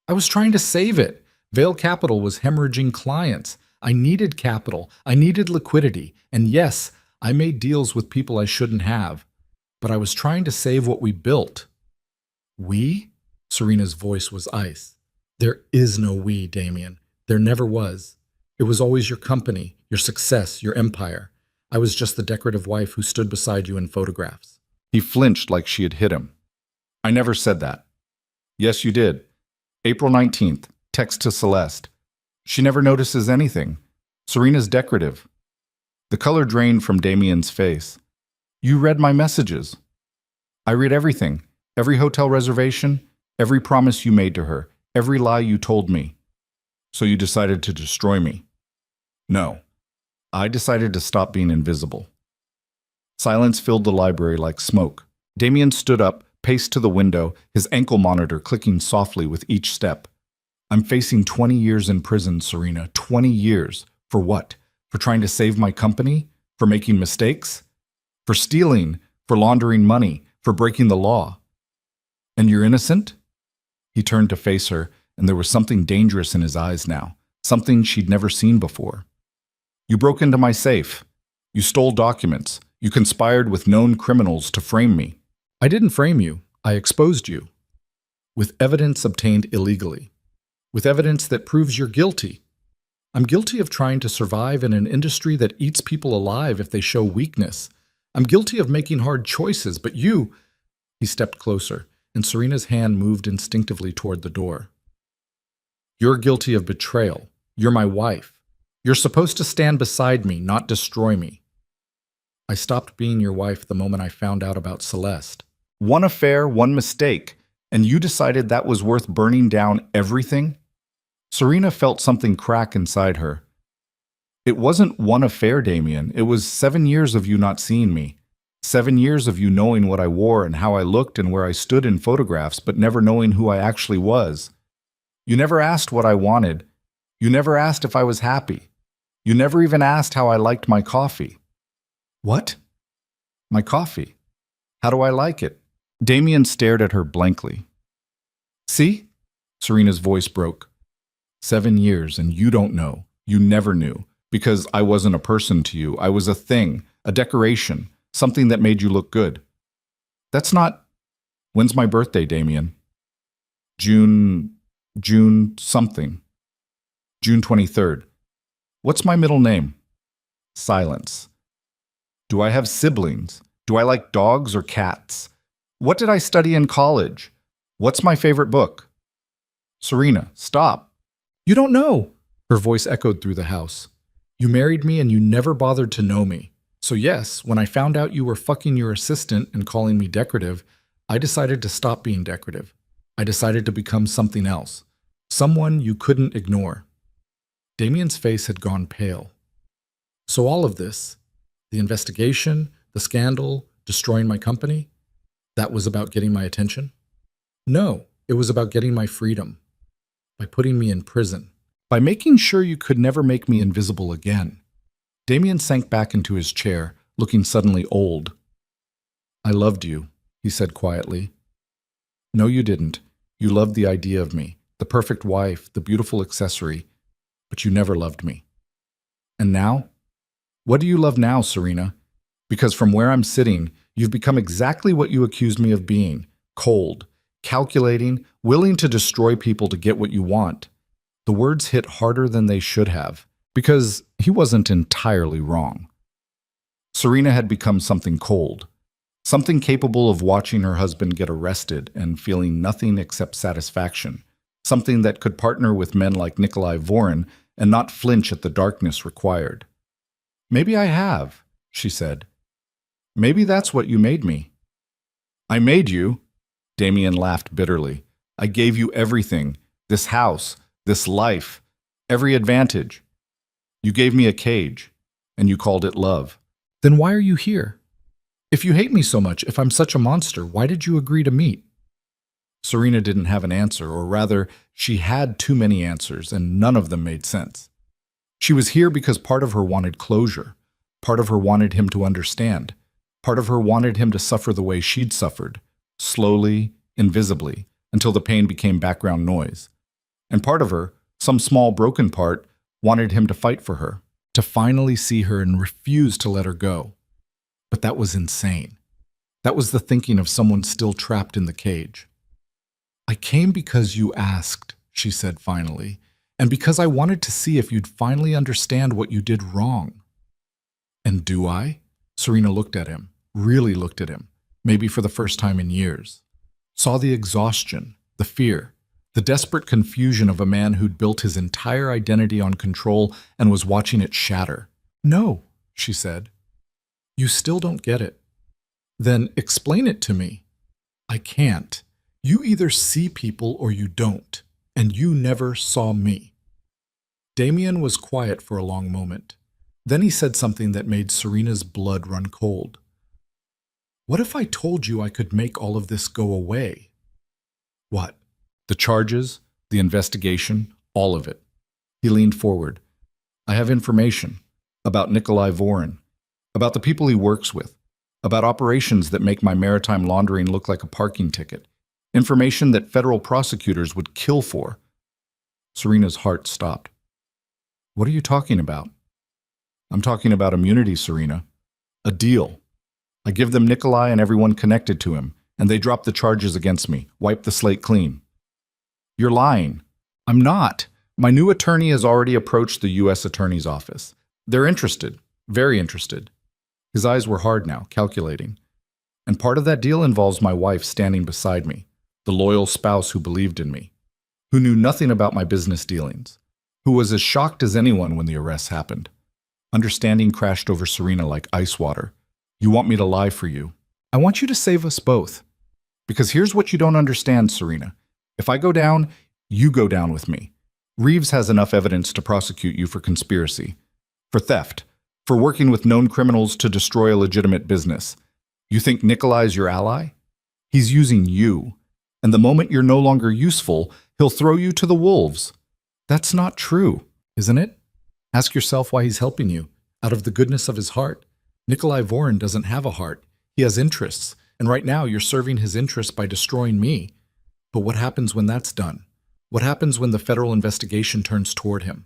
S1: I was trying to save it. Vale Capital was hemorrhaging clients. I needed capital. I needed liquidity. And yes, I made deals with people I shouldn't have. But I was trying to save what we built." "We?" Serena's voice was ice. "There is no we, Damien. There never was. It was always your company, your success, your empire. I was just the decorative wife who stood beside you in photographs." He flinched like she had hit him. "I never said that." "Yes, you did. April 19th, text to Celeste. She never notices anything. Serena's decorative." The color drained from Damien's face. "You read my messages." "I read everything. Every hotel reservation, every promise you made to her, every lie you told me." "So you decided to destroy me?" "No. I decided to stop being invisible." Silence filled the library like smoke. Damien stood up, paced to the window, his ankle monitor clicking softly with each step. "I'm facing 20 years in prison, Serena. 20 years. For what? For trying to save my company? For making mistakes? For stealing? For laundering money? For breaking the law? And you're innocent?" He turned to face her, and there was something dangerous in his eyes now, something she'd never seen before. You broke into my safe. You stole documents. You conspired with known criminals to frame me. I didn't frame you. I exposed you. With evidence obtained illegally. With evidence that proves you're guilty. I'm guilty of trying to survive in an industry that eats people alive if they show weakness. I'm guilty of making hard choices, but you... He stepped closer, and Serena's hand moved instinctively toward the door. You're guilty of betrayal. You're my wife. You're supposed to stand beside me, not destroy me. I stopped being your wife the moment I found out about Celeste. One affair, one mistake, and you decided that was worth burning down everything? Serena felt something crack inside her. It wasn't one affair, Damien. It was 7 years of you not seeing me. 7 years of you knowing what I wore and how I looked and where I stood in photographs, but never knowing who I actually was. You never asked what I wanted. You never asked if I was happy. You never even asked how I liked my coffee. What? My coffee. How do I like it? Damien stared at her blankly. See? Serena's voice broke. 7 years and you don't know. You never knew. Because I wasn't a person to you. I was a thing, a decoration, something that made you look good. That's not... When's my birthday, Damien? June something. June 23rd. What's my middle name? Silence. Do I have siblings? Do I like dogs or cats? What did I study in college? What's my favorite book? Serena, stop. You don't know. Her voice echoed through the house. You married me and you never bothered to know me. So yes, when I found out you were fucking your assistant and calling me decorative, I decided to stop being decorative. I decided to become something else. Someone you couldn't ignore. Damien's face had gone pale. So all of this, the investigation, the scandal, destroying my company, that was about getting my attention? No, it was about getting my freedom. By putting me in prison. By making sure you could never make me invisible again. Damien sank back into his chair, looking suddenly old. I loved you, he said quietly. No, you didn't. You loved the idea of me, the perfect wife, the beautiful accessory, but you never loved me. And now? What do you love now, Serena? Because from where I'm sitting, you've become exactly what you accused me of being, cold, calculating, willing to destroy people to get what you want. The words hit harder than they should have, because he wasn't entirely wrong. Serena had become something cold, something capable of watching her husband get arrested and feeling nothing except satisfaction, something that could partner with men like Nikolai Vorin and not flinch at the darkness required. Maybe I have, she said. Maybe that's what you made me. I made you, Damien laughed bitterly. I gave you everything, this house, this life, every advantage. You gave me a cage, and you called it love. Then why are you here? If you hate me so much, if I'm such a monster, why did you agree to meet? Serena didn't have an answer, or rather, she had too many answers, and none of them made sense. She was here because part of her wanted closure. Part of her wanted him to understand. Part of her wanted him to suffer the way she'd suffered, slowly, invisibly, until the pain became background noise. And part of her, some small broken part, wanted him to fight for her, to finally see her and refuse to let her go. But that was insane. That was the thinking of someone still trapped in the cage. I came because you asked, she said finally, and because I wanted to see if you'd finally understand what you did wrong. And do I? Serena looked at him, really looked at him, maybe for the first time in years. Saw the exhaustion, the fear, the desperate confusion of a man who'd built his entire identity on control and was watching it shatter. No, she said. You still don't get it. Then explain it to me. I can't. You either see people or you don't, and you never saw me. Damien was quiet for a long moment. Then he said something that made Serena's blood run cold. What if I told you I could make all of this go away? What? The charges, the investigation, all of it. He leaned forward. I have information about Nikolai Vorin, about the people he works with, about operations that make my maritime laundering look like a parking ticket, information that federal prosecutors would kill for, Serena's heart stopped. What are you talking about? I'm talking about immunity, Serena. A deal. I give them Nikolai and everyone connected to him, and they drop the charges against me, wipe the slate clean. You're lying. I'm not. My new attorney has already approached the U.S. Attorney's Office. They're interested, very interested. His eyes were hard now, calculating. And part of that deal involves my wife standing beside me, the loyal spouse who believed in me, who knew nothing about my business dealings, who was as shocked as anyone when the arrests happened. Understanding crashed over Serena like ice water. You want me to lie for you. I want you to save us both. Because here's what you don't understand, Serena. If I go down, you go down with me. Reeves has enough evidence to prosecute you for conspiracy, for theft, for working with known criminals to destroy a legitimate business. You think Nikolai's your ally? He's using you. And the moment you're no longer useful, he'll throw you to the wolves. That's not true, isn't it? Ask yourself why he's helping you, out of the goodness of his heart. Nikolai Vorin doesn't have a heart. He has interests, and right now you're serving his interests by destroying me. But what happens when that's done? What happens when the federal investigation turns toward him?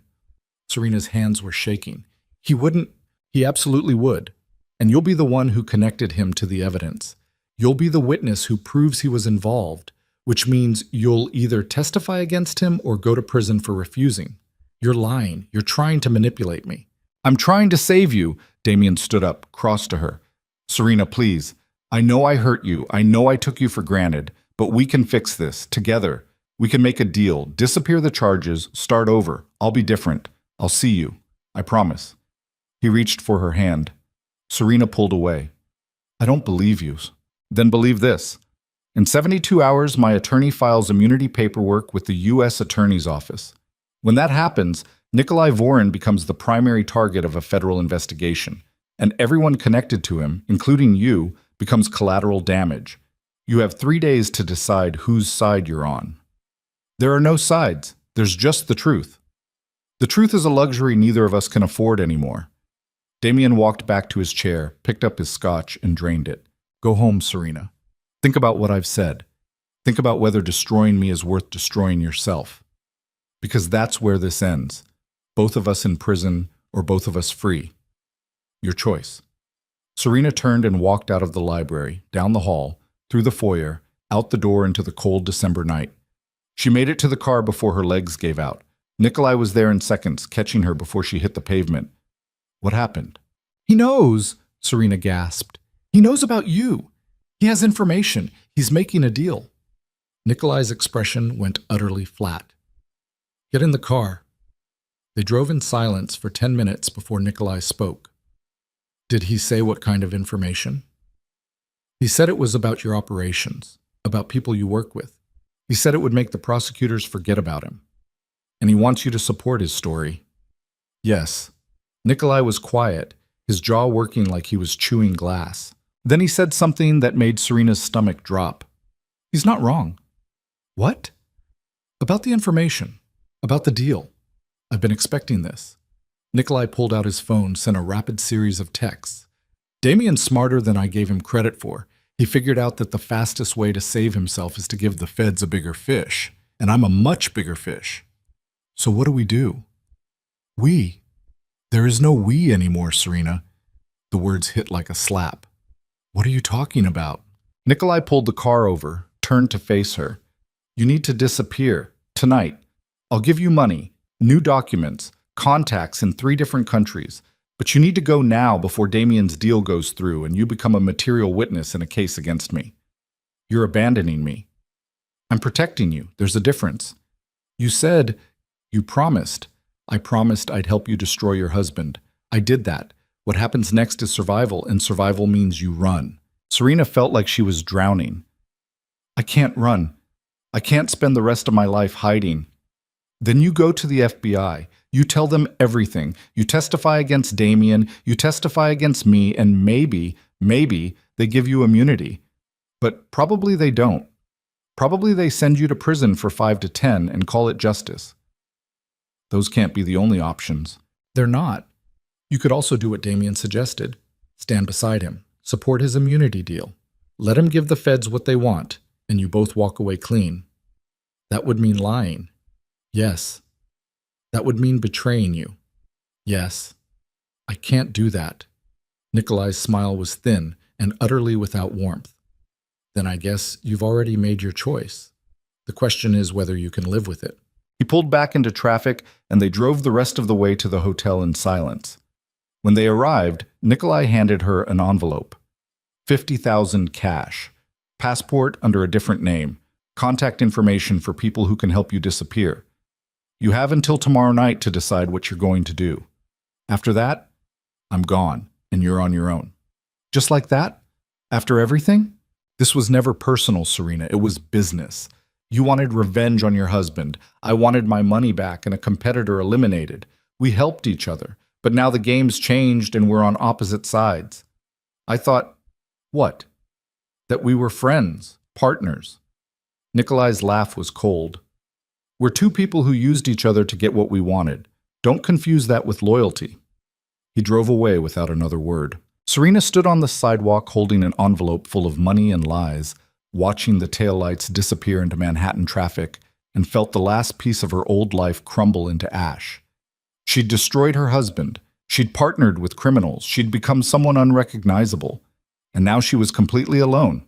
S1: Serena's hands were shaking. He wouldn't. He absolutely would. And you'll be the one who connected him to the evidence. You'll be the witness who proves he was involved, which means you'll either testify against him or go to prison for refusing. You're lying. You're trying to manipulate me. I'm trying to save you. Damien stood up, crossed to her. Serena, please. I know I hurt you. I know I took you for granted, but we can fix this together. We can make a deal, disappear the charges, start over. I'll be different. I'll see you. I promise. He reached for her hand. Serena pulled away. I don't believe you. Then believe this. In 72 hours, my attorney files immunity paperwork with the U.S. Attorney's Office. When that happens, Nikolai Vorin becomes the primary target of a federal investigation, and everyone connected to him, including you, becomes collateral damage. You have 3 days to decide whose side you're on. There are no sides. There's just the truth. The truth is a luxury neither of us can afford anymore. Damien walked back to his chair, picked up his scotch, and drained it. Go home, Serena. Think about what I've said. Think about whether destroying me is worth destroying yourself. Because that's where this ends. Both of us in prison or both of us free. Your choice. Serena turned and walked out of the library, down the hall, through the foyer, out the door into the cold December night. She made it to the car before her legs gave out. Nikolai was there in seconds, catching her before she hit the pavement. What happened? He knows, Serena gasped. He knows about you. He has information. He's making a deal. Nikolai's expression went utterly flat. Get in the car. They drove in silence for 10 minutes before Nikolai spoke. Did he say what kind of information? He said it was about your operations, about people you work with. He said it would make the prosecutors forget about him. And he wants you to support his story. Yes. Nikolai was quiet, his jaw working like he was chewing glass. Then he said something that made Serena's stomach drop. He's not wrong. What? About the information. About the deal. I've been expecting this. Nikolai pulled out his phone, sent a rapid series of texts. Damien's smarter than I gave him credit for. He figured out that the fastest way to save himself is to give the feds a bigger fish, and I'm a much bigger fish. So what do we do? We. There is no we anymore, Serena. The words hit like a slap. What are you talking about? Nikolai pulled the car over, turned to face her. You need to disappear. Tonight. I'll give you money, new documents, contacts in 3 different countries. But you need to go now before Damien's deal goes through and you become a material witness in a case against me. You're abandoning me. I'm protecting you. There's a difference. You said, you promised. I promised I'd help you destroy your husband. I did that. What happens next is survival, and survival means you run. Serena felt like she was drowning. I can't run. I can't spend the rest of my life hiding. Then you go to the FBI. You tell them everything. You testify against Damien. You testify against me, and maybe they give you immunity. But probably they don't. Probably they send you to prison for 5 to 10 and call it justice. Those can't be the only options. They're not. You could also do what Damien suggested. Stand beside him. Support his immunity deal. Let him give the feds what they want, and you both walk away clean. That would mean lying. Yes, That would mean betraying you. Yes, I can't do that. Nikolai's smile was thin and utterly without warmth. Then I guess you've already made your choice. The question is whether you can live with it. He pulled back into traffic, and they drove the rest of the way to the hotel in silence. When they arrived, Nikolai handed her an envelope. 50,000 cash. Passport under a different name. Contact information for people who can help you disappear. You have until tomorrow night to decide what you're going to do. After that, I'm gone, and you're on your own. Just like that? After everything? This was never personal, Serena. It was business. You wanted revenge on your husband. I wanted my money back and a competitor eliminated. We helped each other, but now the game's changed and we're on opposite sides. I thought, what? That we were friends, partners. Nikolai's laugh was cold. We're two people who used each other to get what we wanted. Don't confuse that with loyalty. He drove away without another word. Serena stood on the sidewalk holding an envelope full of money and lies, watching the taillights disappear into Manhattan traffic, and felt the last piece of her old life crumble into ash. She'd destroyed her husband. She'd partnered with criminals. She'd become someone unrecognizable. And now she was completely alone,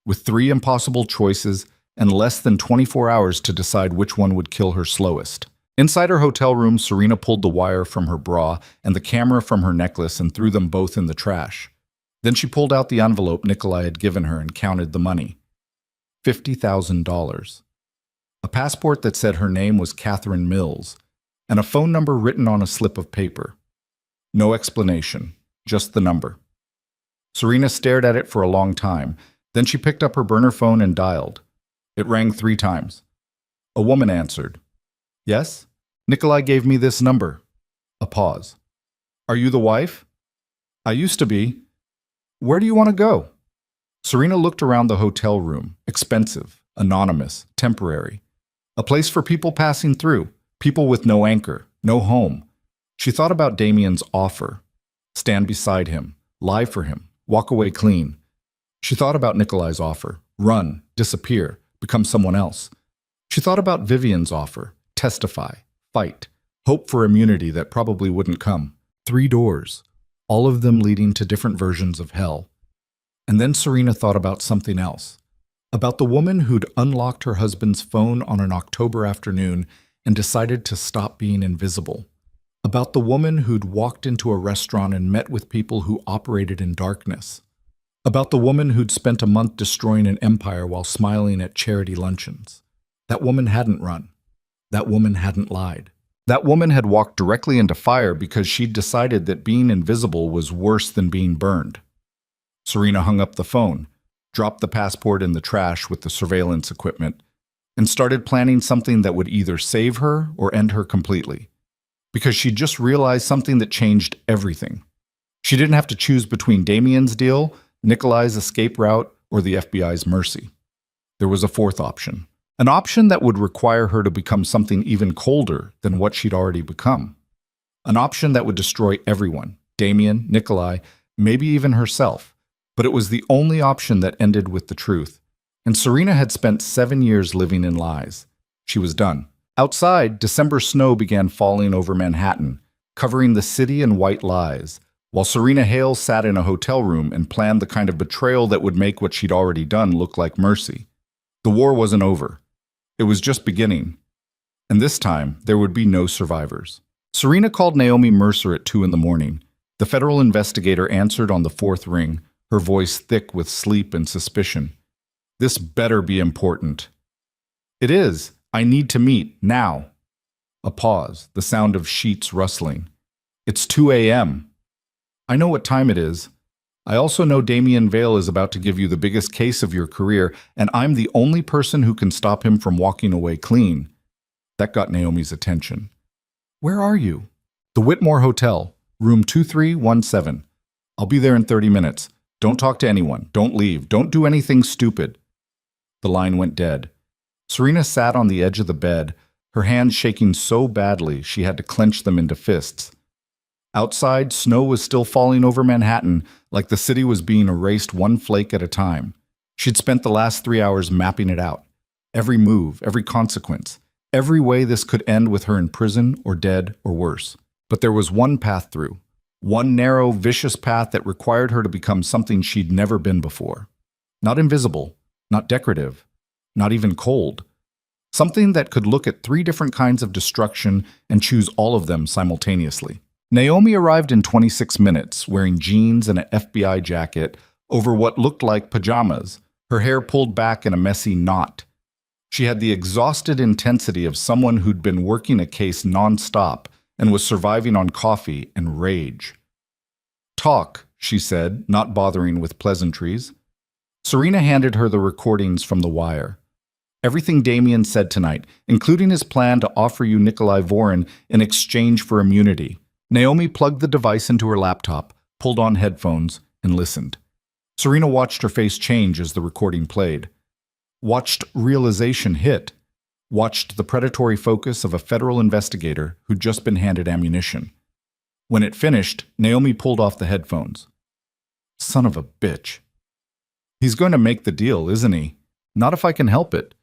S1: with 3 impossible choices and less than 24 hours to decide which one would kill her slowest. Inside her hotel room, Serena pulled the wire from her bra and the camera from her necklace and threw them both in the trash. Then she pulled out the envelope Nikolai had given her and counted the money. $50,000. A passport that said her name was Catherine Mills, and a phone number written on a slip of paper. No explanation, just the number. Serena stared at it for a long time. Then she picked up her burner phone and dialed. It rang 3 times. A woman answered. Yes? Nikolai gave me this number. A pause. Are you the wife? I used to be. Where do you want to go? Serena looked around the hotel room. Expensive, anonymous, temporary. A place for people passing through, people with no anchor, no home. She thought about Damien's offer. Stand beside him, lie for him, walk away clean. She thought about Nikolai's offer. Run, disappear, become someone else. She thought about Vivian's offer. Testify, fight, hope for immunity that probably wouldn't come. 3 doors, all of them leading to different versions of hell. And then Serena thought about something else. About the woman who'd unlocked her husband's phone on an October afternoon and decided to stop being invisible. About the woman who'd walked into a restaurant and met with people who operated in darkness. About the woman who'd spent a month destroying an empire while smiling at charity luncheons. That woman hadn't run. That woman hadn't lied. That woman had walked directly into fire because she'd decided that being invisible was worse than being burned. Serena hung up the phone, dropped the passport in the trash with the surveillance equipment, and started planning something that would either save her or end her completely. Because she'd just realized something that changed everything. She didn't have to choose between Damien's deal, Nikolai's escape route, or the FBI's mercy. There was a 4th option. An option that would require her to become something even colder than what she'd already become. An option that would destroy everyone, Damien, Nikolai, maybe even herself. But it was the only option that ended with the truth. And Serena had spent 7 years living in lies. She was done. Outside, December snow began falling over Manhattan, covering the city in white lies, while Serena Hale sat in a hotel room and planned the kind of betrayal that would make what she'd already done look like mercy. The war wasn't over. It was just beginning. And this time, there would be no survivors. Serena called Naomi Mercer at 2 a.m. The federal investigator answered on the 4th ring, her voice thick with sleep and suspicion. This better be important. It is. I need to meet, now. A pause, the sound of sheets rustling. It's 2 a.m. I know what time it is. I also know Damien Vale is about to give you the biggest case of your career, and I'm the only person who can stop him from walking away clean. That got Naomi's attention. Where are you? The Whitmore Hotel, room 2317. I'll be there in 30 minutes. Don't talk to anyone. Don't leave. Don't do anything stupid. The line went dead. Serena sat on the edge of the bed, her hands shaking so badly she had to clench them into fists. Outside, snow was still falling over Manhattan, like the city was being erased one flake at a time. She'd spent the last 3 hours mapping it out. Every move, every consequence. Every way this could end with her in prison or dead or worse. But there was one path through. One narrow, vicious path that required her to become something she'd never been before. Not invisible, not decorative, not even cold. Something that could look at 3 different kinds of destruction and choose all of them simultaneously. Naomi arrived in 26 minutes, wearing jeans and an FBI jacket over what looked like pajamas, her hair pulled back in a messy knot. She had the exhausted intensity of someone who'd been working a case nonstop and was surviving on coffee and rage. "Talk," she said, not bothering with pleasantries. Serena handed her the recordings from The Wire. Everything Damien said tonight, including his plan to offer you Nikolai Vorin in exchange for immunity. Naomi plugged the device into her laptop, pulled on headphones, and listened. Serena watched her face change as the recording played. Watched realization hit. Watched the predatory focus of a federal investigator who'd just been handed ammunition. When it finished, Naomi pulled off the headphones. Son of a bitch. He's going to make the deal, isn't he? Not if I can help it.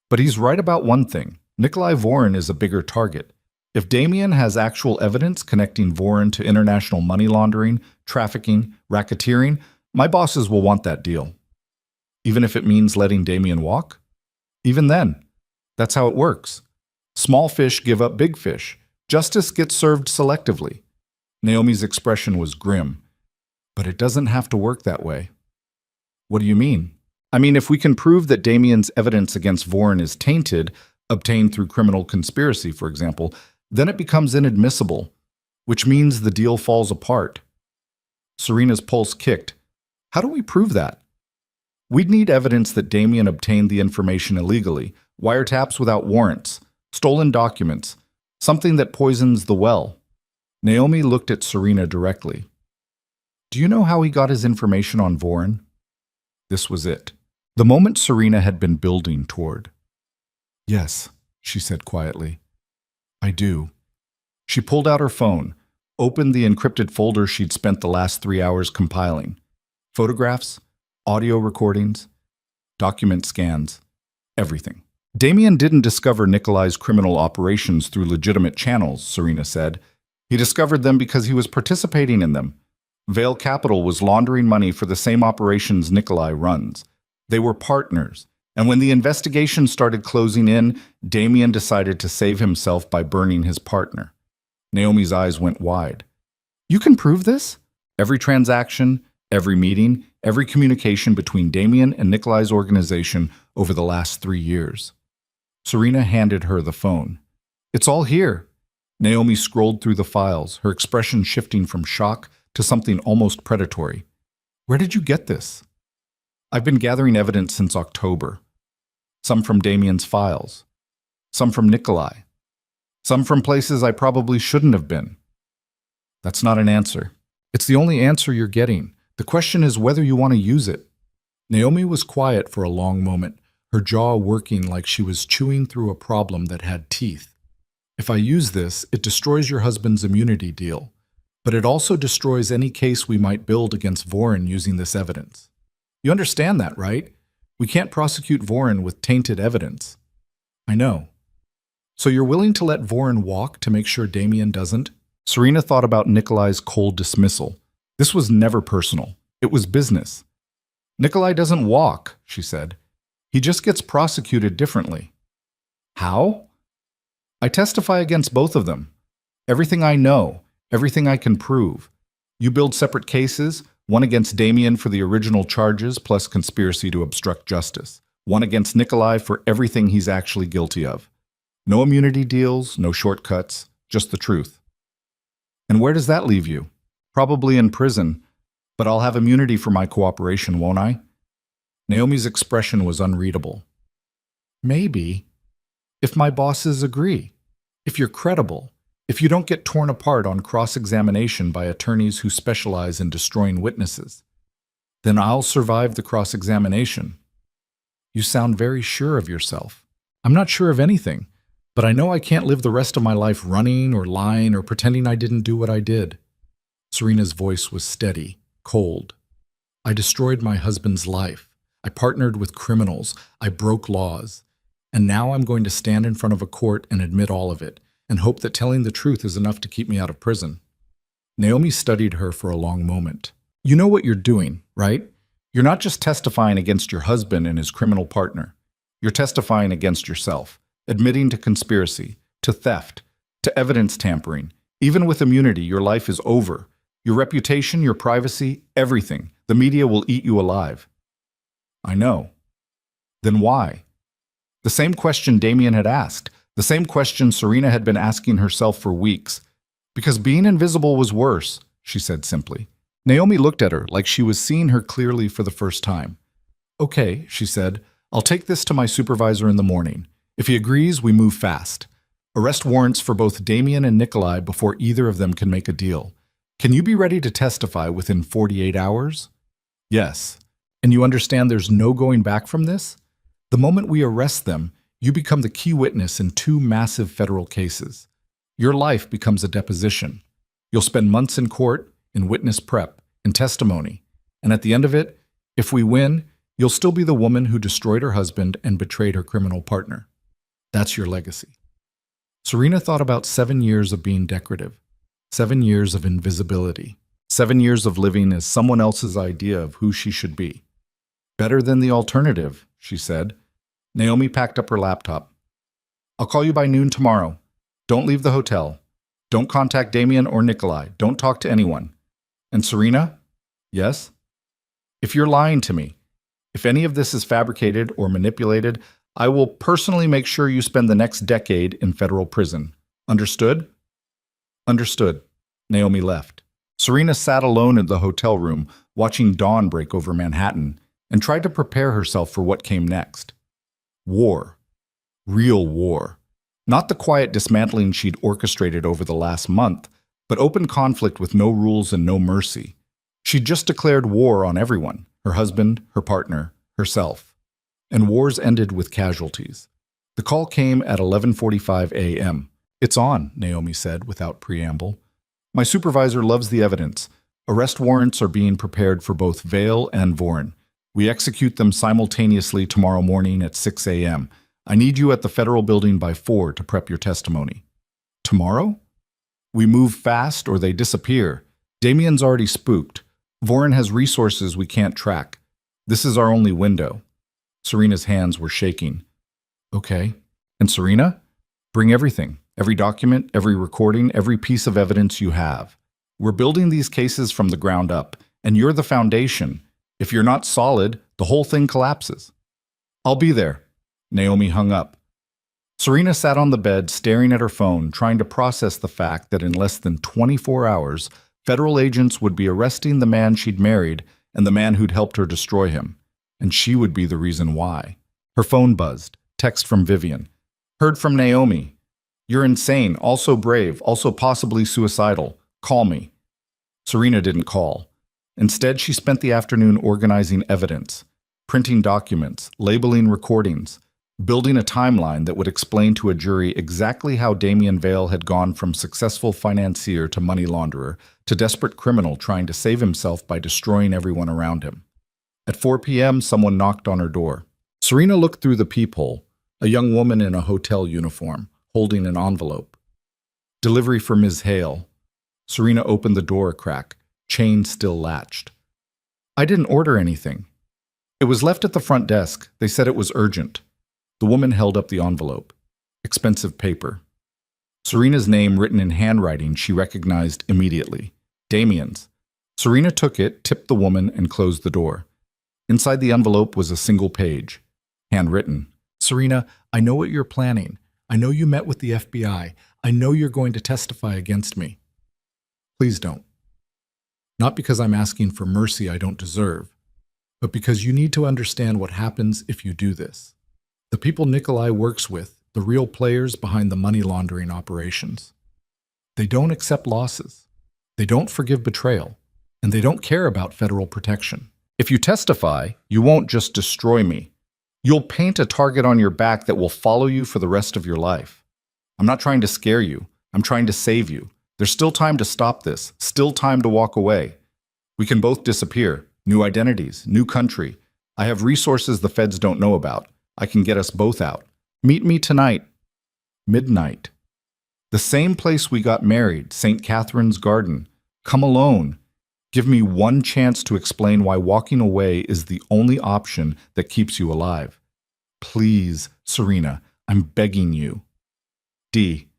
S1: But he's right about one thing. Nikolai Vorin is a bigger target. If Damien has actual evidence connecting Vorin to international money laundering, trafficking, racketeering, my bosses will want that deal. Even if it means letting Damien walk? Even then. That's how it works. Small fish give up big fish. Justice gets served selectively. Naomi's expression was grim. But it doesn't have to work that way. What do you mean? I mean, if we can prove that Damien's evidence against Vorin is tainted, obtained through criminal conspiracy, for example, then it becomes inadmissible, which means the deal falls apart. Serena's pulse kicked. How do we prove that? We'd need evidence that Damien obtained the information illegally, wiretaps without warrants, stolen documents, something that poisons the well. Naomi looked at Serena directly. Do you know how he got his information on Vorin? This was it. The moment Serena had been building toward. Yes, she said quietly. I do. She pulled out her phone, opened the encrypted folder she'd spent the last 3 hours compiling. Photographs, audio recordings, document scans, everything. Damien didn't discover Nikolai's criminal operations through legitimate channels, Serena said. He discovered them because he was participating in them. Vale Capital was laundering money for the same operations Nikolai runs. They were partners, and when the investigation started closing in, Damien decided to save himself by burning his partner. Naomi's eyes went wide. You can prove this? Every transaction, every meeting, every communication between Damien and Nikolai's organization over the last 3 years. Serena handed her the phone. It's all here. Naomi scrolled through the files, her expression shifting from shock to something almost predatory. Where did you get this? I've been gathering evidence since October. Some from Damien's files. Some from Nikolai. Some from places I probably shouldn't have been. That's not an answer. It's the only answer you're getting. The question is whether you want to use it. Naomi was quiet for a long moment, her jaw working like she was chewing through a problem that had teeth. If I use this, it destroys your husband's immunity deal. But it also destroys any case we might build against Vorin using this evidence. You understand that, right? We can't prosecute Vorin with tainted evidence. I know. So you're willing to let Vorin walk to make sure Damien doesn't? Serena thought about Nikolai's cold dismissal. This was never personal. It was business. Nikolai doesn't walk, she said. He just gets prosecuted differently. How? I testify against both of them. Everything I know, everything I can prove. You build separate cases, one against Damien for the original charges plus conspiracy to obstruct justice. One against Nikolai for everything he's actually guilty of. No immunity deals, no shortcuts, just the truth. And where does that leave you? Probably in prison, but I'll have immunity for my cooperation, won't I? Naomi's expression was unreadable. Maybe. If my bosses agree. If you're credible. If you don't get torn apart on cross-examination by attorneys who specialize in destroying witnesses. Then I'll survive the cross-examination. You sound very sure of yourself. I'm not sure of anything, but I know I can't live the rest of my life running or lying or pretending I didn't do what I did. Serena's voice was steady, cold. I destroyed my husband's life. I partnered with criminals. I broke laws. And now I'm going to stand in front of a court and admit all of it, and hope that telling the truth is enough to keep me out of prison. Naomi studied her for a long moment. You know what you're doing, right? You're not just testifying against your husband and his criminal partner. You're testifying against yourself, admitting to conspiracy, to theft, to evidence tampering. Even with immunity, your life is over. Your reputation, your privacy, everything. The media will eat you alive. I know. Then why? The same question Damien had asked, the same question Serena had been asking herself for weeks. Because being invisible was worse, she said simply. Naomi looked at her like she was seeing her clearly for the first time. Okay, she said, I'll take this to my supervisor in the morning. If he agrees, we move fast. Arrest warrants for both Damien and Nikolai before either of them can make a deal. Can you be ready to testify within 48 hours? Yes. And you understand there's no going back from this? The moment we arrest them, you become the key witness in 2 massive federal cases. Your life becomes a deposition. You'll spend months in court, in witness prep, in testimony. And at the end of it, if we win, you'll still be the woman who destroyed her husband and betrayed her criminal partner. That's your legacy. Serena thought about 7 years of being decorative, 7 years of invisibility, 7 years of living as someone else's idea of who she should be. Better than the alternative, she said. Naomi packed up her laptop. I'll call you by noon tomorrow. Don't leave the hotel. Don't contact Damien or Nikolai. Don't talk to anyone. And Serena? Yes? If you're lying to me, if any of this is fabricated or manipulated, I will personally make sure you spend the next decade in federal prison. Understood? Understood. Naomi left. Serena sat alone in the hotel room, watching dawn break over Manhattan, and tried to prepare herself for what came next. War. Real war. Not the quiet dismantling she'd orchestrated over the last month, but open conflict with no rules and no mercy. She'd just declared war on everyone, her husband, her partner, herself. And wars ended with casualties. The call came at 11:45 a.m. It's on, Naomi said without preamble. My supervisor loves the evidence. Arrest warrants are being prepared for both Vale and Voren. We execute them simultaneously tomorrow morning at 6 a.m. I need you at the federal building by 4 to prep your testimony. Tomorrow? We move fast or they disappear. Damien's already spooked. Voren has resources we can't track. This is our only window. Serena's hands were shaking. Okay. And Serena? Bring everything. Every document, every recording, every piece of evidence you have. We're building these cases from the ground up, and you're the foundation. If you're not solid, the whole thing collapses. I'll be there. Naomi hung up. Serena sat on the bed, staring at her phone, trying to process the fact that in less than 24 hours, federal agents would be arresting the man she'd married and the man who'd helped her destroy him. And she would be the reason why. Her phone buzzed. Text from Vivian. Heard from Naomi. You're insane, also brave, also possibly suicidal. Call me. Serena didn't call. Instead, she spent the afternoon organizing evidence, printing documents, labeling recordings, building a timeline that would explain to a jury exactly how Damien Vale had gone from successful financier to money launderer to desperate criminal trying to save himself by destroying everyone around him. At 4 p.m., someone knocked on her door. Serena looked through the peephole, a young woman in a hotel uniform, holding an envelope. Delivery for Ms. Hale. Serena opened the door a crack, chain still latched. I didn't order anything. It was left at the front desk. They said it was urgent. The woman held up the envelope. Expensive paper. Serena's name written in handwriting she recognized immediately. Damien's. Serena took it, tipped the woman, and closed the door. Inside the envelope was a single page. Handwritten. Serena, I know what you're planning. I know you met with the FBI. I know you're going to testify against me. Please don't. Not because I'm asking for mercy I don't deserve, but because you need to understand what happens if you do this. The people Nikolai works with, the real players behind the money laundering operations. They don't accept losses. They don't forgive betrayal. And they don't care about federal protection. If you testify, you won't just destroy me. You'll paint a target on your back that will follow you for the rest of your life. I'm not trying to scare you. I'm trying to save you. There's still time to stop this, still time to walk away. We can both disappear. New identities, new country. I have resources the feds don't know about. I can get us both out. Meet me tonight. Midnight. The same place we got married, St. Catherine's Garden. Come alone. Give me one chance to explain why walking away is the only option that keeps you alive. Please, Serena, I'm begging you. D.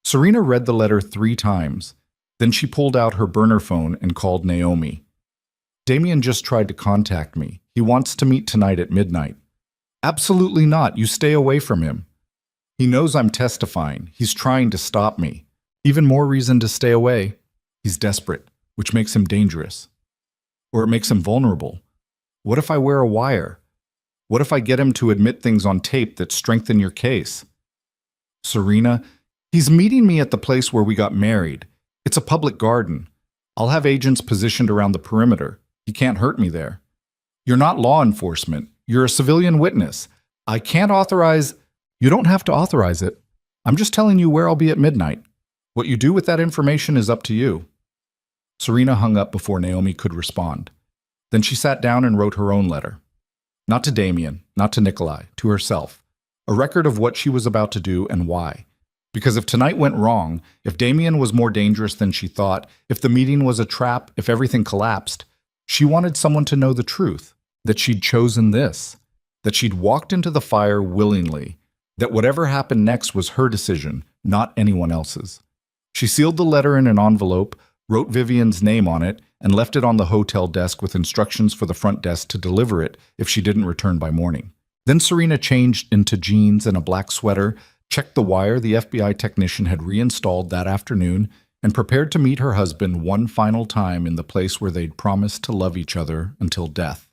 S1: Serena read the letter 3 times. Then she pulled out her burner phone and called Naomi. Damien just tried to contact me. He wants to meet tonight at midnight. Absolutely not. You stay away from him. He knows I'm testifying. He's trying to stop me. Even more reason to stay away. He's desperate, which makes him dangerous. Or it makes him vulnerable. What if I wear a wire? What if I get him to admit things on tape that strengthen your case? Serena, he's meeting me at the place where we got married. It's a public garden. I'll have agents positioned around the perimeter. He can't hurt me there. You're not law enforcement. You're a civilian witness. I can't authorize... You don't have to authorize it. I'm just telling you where I'll be at midnight. What you do with that information is up to you. Serena hung up before Naomi could respond. Then she sat down and wrote her own letter. Not to Damien, not to Nikolai, to herself. A record of what she was about to do and why. Because if tonight went wrong, if Damien was more dangerous than she thought, if the meeting was a trap, if everything collapsed, she wanted someone to know the truth, that she'd chosen this, that she'd walked into the fire willingly, that whatever happened next was her decision, not anyone else's. She sealed the letter in an envelope, wrote Vivian's name on it, and left it on the hotel desk with instructions for the front desk to deliver it if she didn't return by morning. Then Serena changed into jeans and a black sweater, checked the wire the FBI technician had reinstalled that afternoon, and prepared to meet her husband one final time in the place where they'd promised to love each other until death.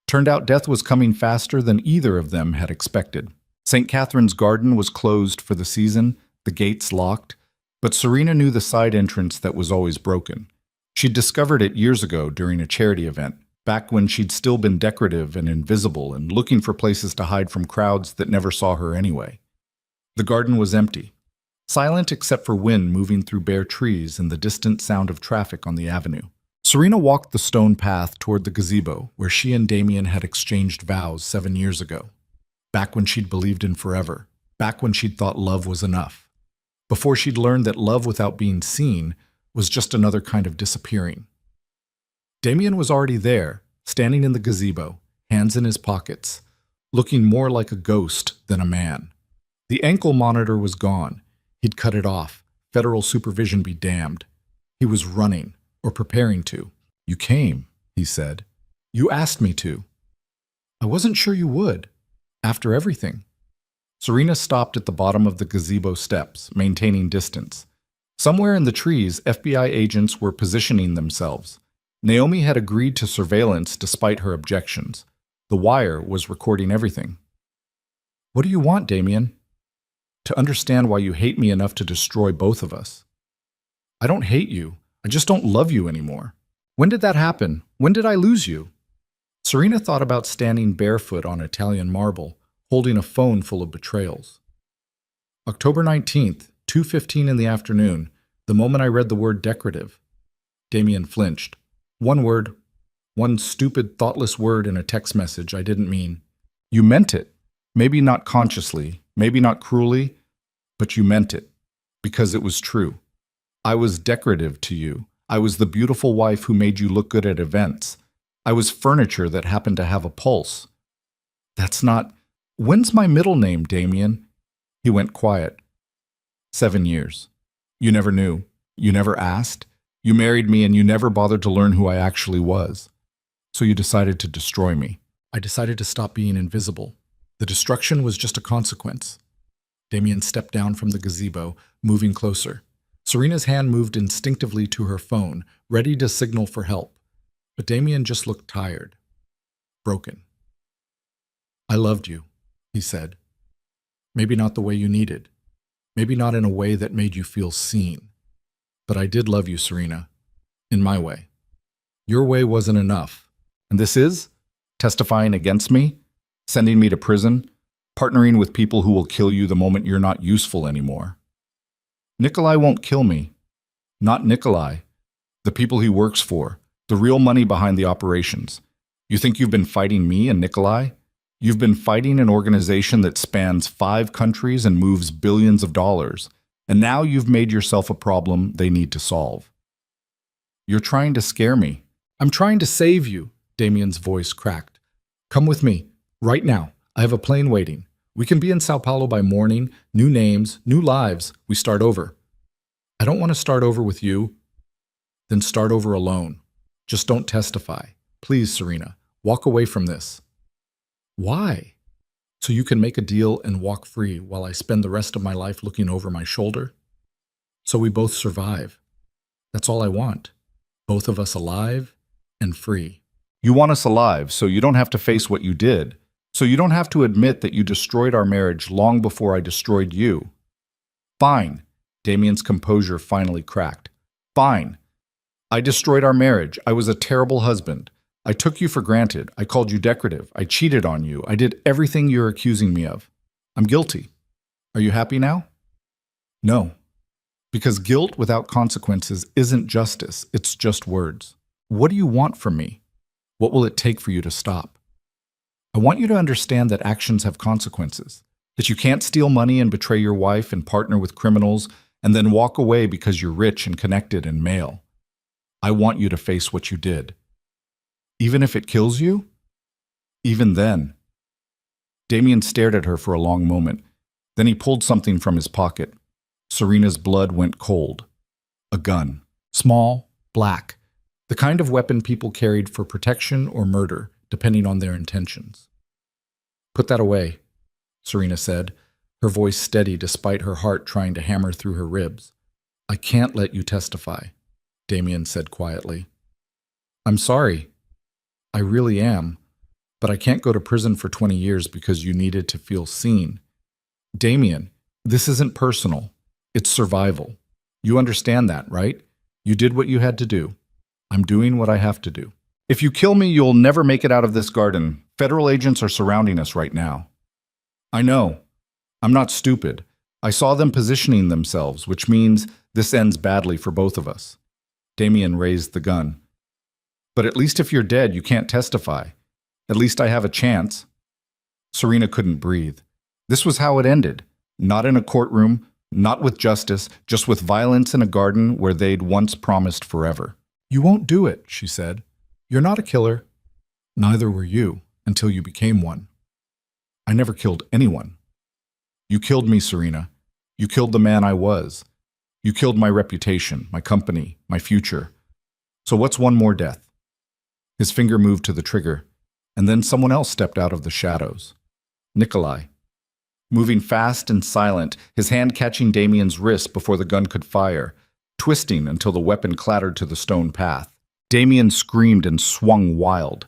S1: Turned out death was coming faster than either of them had expected. St. Catherine's Garden was closed for the season, the gates locked, but Serena knew the side entrance that was always broken. She'd discovered it years ago during a charity event, back when she'd still been decorative and invisible and looking for places to hide from crowds that never saw her anyway. The garden was empty, silent except for wind moving through bare trees and the distant sound of traffic on the avenue. Serena walked the stone path toward the gazebo where she and Damien had exchanged vows 7 years ago. Back when she'd believed in forever, back when she'd thought love was enough, before she'd learned that love without being seen was just another kind of disappearing. Damien was already there, standing in the gazebo, hands in his pockets, looking more like a ghost than a man. The ankle monitor was gone. He'd cut it off. Federal supervision be damned. He was running, or preparing to. You came, he said. You asked me to. I wasn't sure you would. After everything. Serena stopped at the bottom of the gazebo steps, maintaining distance. Somewhere in the trees, FBI agents were positioning themselves. Naomi had agreed to surveillance despite her objections. The wire was recording everything. What do you want, Damien? To understand why you hate me enough to destroy both of us. I don't hate you. I just don't love you anymore. When did that happen? When did I lose you? Serena thought about standing barefoot on Italian marble, holding a phone full of betrayals. October 19th, 2:15 in the afternoon, the moment I read the word decorative. Damien flinched. One word, one stupid, thoughtless word in a text message I didn't mean. You meant it. Maybe not consciously, maybe not cruelly, but you meant it. Because it was true. I was decorative to you. I was the beautiful wife who made you look good at events. I was furniture that happened to have a pulse. That's not... When's my middle name, Damien? He went quiet. 7 years. You never knew. You never asked. You married me and you never bothered to learn who I actually was. So you decided to destroy me. I decided to stop being invisible. The destruction was just a consequence. Damien stepped down from the gazebo, moving closer. Serena's hand moved instinctively to her phone, ready to signal for help. But Damien just looked tired. Broken. I loved you, he said. Maybe not the way you needed. Maybe not in a way that made you feel seen. But I did love you, Serena. In my way. Your way wasn't enough. And this is? Testifying against me? Sending me to prison? Partnering with people who will kill you the moment you're not useful anymore? Nikolai won't kill me. Not Nikolai. The people he works for. The real money behind the operations. You think you've been fighting me and Nikolai? You've been fighting an organization that spans 5 countries and moves billions of dollars, and now you've made yourself a problem they need to solve. You're trying to scare me. I'm trying to save you, Damien's voice cracked. Come with me, right now. I have a plane waiting. We can be in Sao Paulo by morning, new names, new lives. We start over. I don't want to start over with you. Then start over alone. Just don't testify. Please, Serena, walk away from this. Why? So you can make a deal and walk free while I spend the rest of my life looking over my shoulder? So we both survive. That's all I want. Both of us alive and free. You want us alive so you don't have to face what you did. So you don't have to admit that you destroyed our marriage long before I destroyed you. Fine. Damien's composure finally cracked. Fine. I destroyed our marriage. I was a terrible husband. I took you for granted. I called you decorative. I cheated on you. I did everything you're accusing me of. I'm guilty. Are you happy now? No. Because guilt without consequences isn't justice. It's just words. What do you want from me? What will it take for you to stop? I want you to understand that actions have consequences. That you can't steal money and betray your wife and partner with criminals and then walk away because you're rich and connected and male. I want you to face what you did. Even if it kills you? Even then. Damien stared at her for a long moment. Then he pulled something from his pocket. Serena's blood went cold. A gun. Small, black. The kind of weapon people carried for protection or murder, depending on their intentions. Put that away, Serena said, her voice steady despite her heart trying to hammer through her ribs. I can't let you testify, Damien said quietly. I'm sorry. I really am, but I can't go to prison for 20 years because you needed to feel seen. Damien, this isn't personal. It's survival. You understand that, right? You did what you had to do. I'm doing what I have to do. If you kill me, you'll never make it out of this garden. Federal agents are surrounding us right now. I know. I'm not stupid. I saw them positioning themselves, which means this ends badly for both of us. Damien raised the gun. But at least if you're dead, you can't testify. At least I have a chance. Serena couldn't breathe. This was how it ended. Not in a courtroom, not with justice, just with violence in a garden where they'd once promised forever. You won't do it, she said. You're not a killer. Neither were you, until you became one. I never killed anyone. You killed me, Serena. You killed the man I was. You killed my reputation, my company, my future. So what's one more death? His finger moved to the trigger, and then someone else stepped out of the shadows. Nikolai. Moving fast and silent, his hand catching Damien's wrist before the gun could fire, twisting until the weapon clattered to the stone path. Damien screamed and swung wild.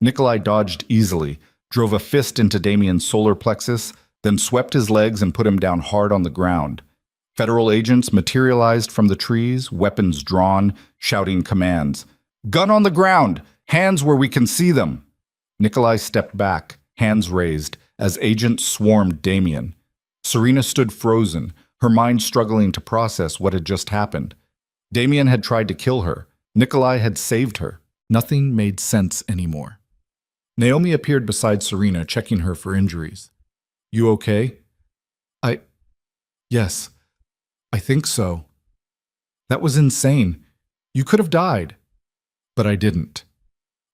S1: Nikolai dodged easily, drove a fist into Damien's solar plexus, then swept his legs and put him down hard on the ground. Federal agents materialized from the trees, weapons drawn, shouting commands. Gun on the ground! Hands where we can see them! Nikolai stepped back, hands raised, as agents swarmed Damien. Serena stood frozen, her mind struggling to process what had just happened. Damien had tried to kill her. Nikolai had saved her. Nothing made sense anymore. Naomi appeared beside Serena, checking her for injuries. You okay? Yes, I think so. That was insane. You could have died. But I didn't.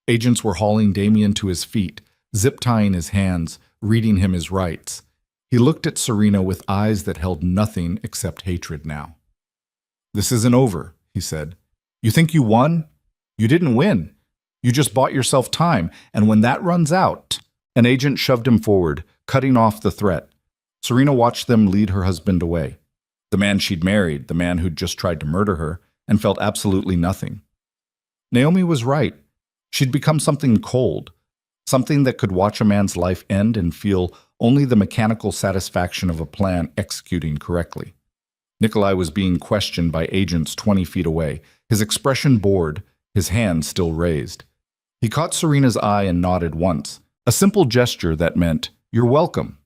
S1: Agents were hauling Damien to his feet, zip-tying his hands, reading him his rights. He looked at Serena with eyes that held nothing except hatred now. This isn't over, he said. You think you won? You didn't win. You just bought yourself time, and when that runs out... An agent shoved him forward, cutting off the threat. Serena watched them lead her husband away. The man she'd married, the man who'd just tried to murder her, and felt absolutely nothing. Naomi was right. She'd become something cold, something that could watch a man's life end and feel only the mechanical satisfaction of a plan executing correctly. Nikolai was being questioned by agents 20 feet away, his expression bored, his hand still raised. He caught Serena's eye and nodded once, a simple gesture that meant, "You're welcome."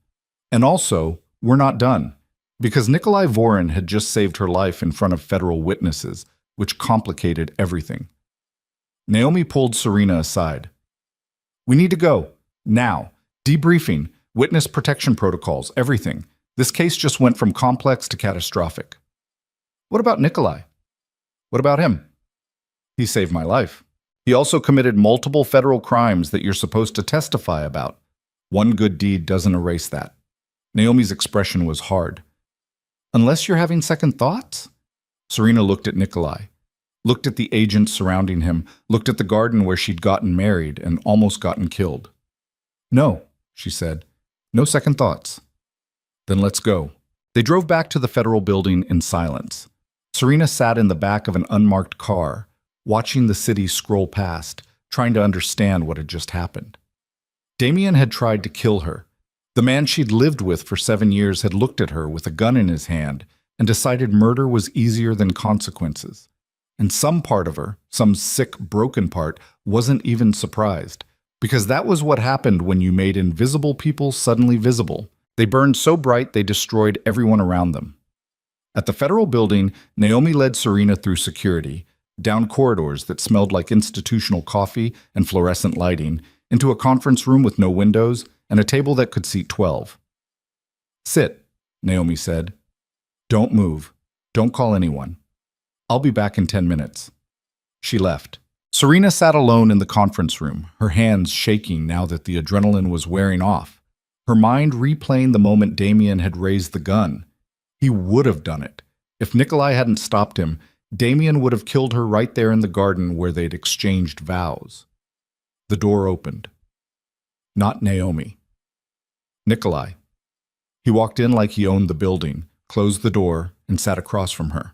S1: And also, "We're not done," because Nikolai Vorin had just saved her life in front of federal witnesses, which complicated everything. Naomi pulled Serena aside. "We need to go. Now. Debriefing, witness protection protocols, everything. This case just went from complex to catastrophic. What about Nikolai? What about him? He saved my life. He also committed multiple federal crimes that you're supposed to testify about. One good deed doesn't erase that. Naomi's expression was hard. Unless you're having second thoughts? Serena looked at Nikolai, looked at the agents surrounding him, looked at the garden where she'd gotten married and almost gotten killed. No, she said. No second thoughts. Then let's go. They drove back to the federal building in silence. Serena sat in the back of an unmarked car, watching the city scroll past, trying to understand what had just happened. Damien had tried to kill her. The man she'd lived with for 7 years had looked at her with a gun in his hand and decided murder was easier than consequences. And some part of her, some sick, broken part, wasn't even surprised, because that was what happened when you made invisible people suddenly visible. They burned so bright they destroyed everyone around them. At the federal building, Naomi led Serena through security, down corridors that smelled like institutional coffee and fluorescent lighting, into a conference room with no windows and a table that could seat 12. Sit, Naomi said. Don't move. Don't call anyone. I'll be back in 10 minutes. She left. Serena sat alone in the conference room, her hands shaking now that the adrenaline was wearing off, her mind replaying the moment Damien had raised the gun. He would have done it. If Nikolai hadn't stopped him, Damien would have killed her right there in the garden where they'd exchanged vows. The door opened. Not Naomi. Nikolai. He walked in like he owned the building, closed the door, and sat across from her.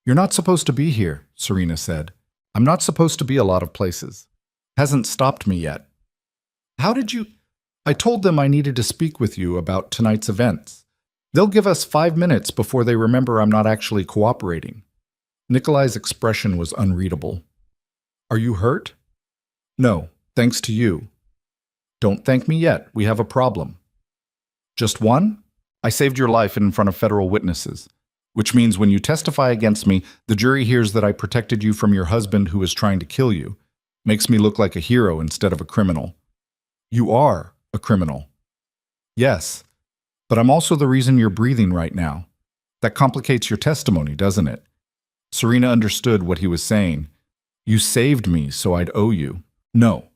S1: You're not supposed to be here, Serena said. I'm not supposed to be a lot of places. Hasn't stopped me yet. How did you... I told them I needed to speak with you about tonight's events. They'll give us 5 minutes before they remember I'm not actually cooperating. Nikolai's expression was unreadable. Are you hurt? No, thanks to you. Don't thank me yet. We have a problem. Just one? I saved your life in front of federal witnesses, which means when you testify against me, the jury hears that I protected you from your husband who was trying to kill you. Makes me look like a hero instead of a criminal. You are a criminal. Yes, but I'm also the reason you're breathing right now. That complicates your testimony, doesn't it? Serena understood what he was saying. You saved me, so I'd owe you. No,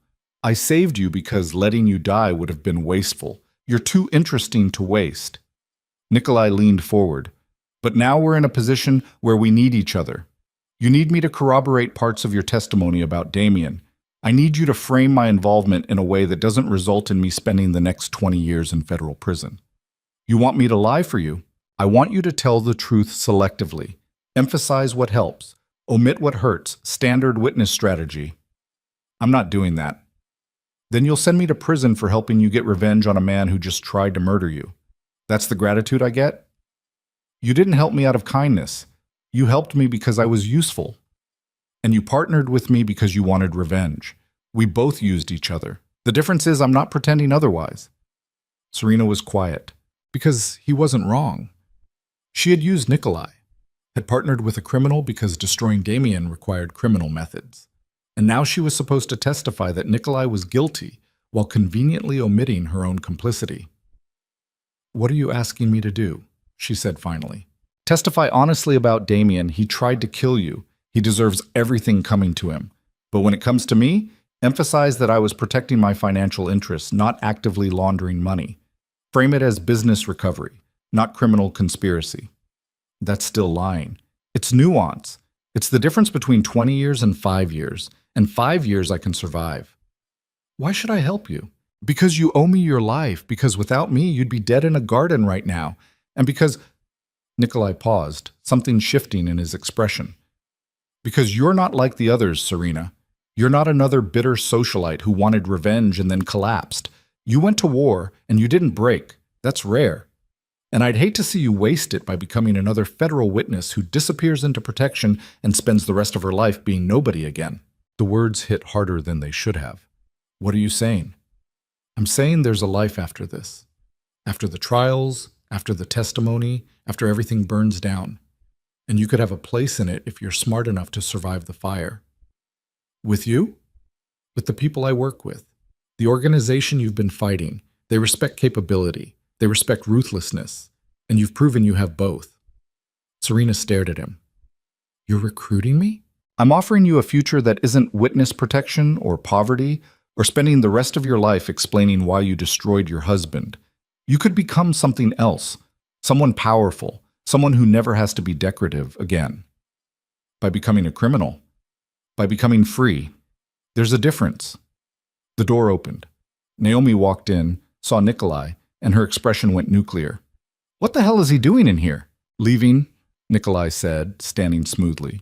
S1: I saved you because letting you die would have been wasteful. You're too interesting to waste. Nikolai leaned forward. But now we're in a position where we need each other. You need me to corroborate parts of your testimony about Damien. I need you to frame my involvement in a way that doesn't result in me spending the next 20 years in federal prison. You want me to lie for you? I want you to tell the truth selectively. Emphasize what helps. Omit what hurts. Standard witness strategy. I'm not doing that. Then you'll send me to prison for helping you get revenge on a man who just tried to murder you. That's the gratitude I get? You didn't help me out of kindness. You helped me because I was useful. And you partnered with me because you wanted revenge. We both used each other. The difference is I'm not pretending otherwise. Serena was quiet, because he wasn't wrong. She had used Nikolai, had partnered with a criminal because destroying Damien required criminal methods. And now she was supposed to testify that Nikolai was guilty while conveniently omitting her own complicity. What are you asking me to do? She said finally. Testify honestly about Damien. He tried to kill you. He deserves everything coming to him. But when it comes to me, emphasize that I was protecting my financial interests, not actively laundering money. Frame it as business recovery, not criminal conspiracy. That's still lying. It's nuance. It's the difference between 20 years and 5 years. And 5 years I can survive. Why should I help you? Because you owe me your life. Because without me, you'd be dead in a garden right now. And because... Nikolai paused, something shifting in his expression. Because you're not like the others, Serena. You're not another bitter socialite who wanted revenge and then collapsed. You went to war and you didn't break. That's rare. And I'd hate to see you waste it by becoming another federal witness who disappears into protection and spends the rest of her life being nobody again. The words hit harder than they should have. What are you saying? I'm saying there's a life after this. After the trials, after the testimony, after everything burns down. And you could have a place in it if you're smart enough to survive the fire. With you? With the people I work with. The organization you've been fighting. They respect capability. They respect ruthlessness. And you've proven you have both. Serena stared at him. You're recruiting me? I'm offering you a future that isn't witness protection or poverty or spending the rest of your life explaining why you destroyed your husband. You could become something else, someone powerful, someone who never has to be decorative again. By becoming a criminal, by becoming free, there's a difference. The door opened. Naomi walked in, saw Nikolai, and her expression went nuclear. What the hell is he doing in here? Leaving, Nikolai said, standing smoothly.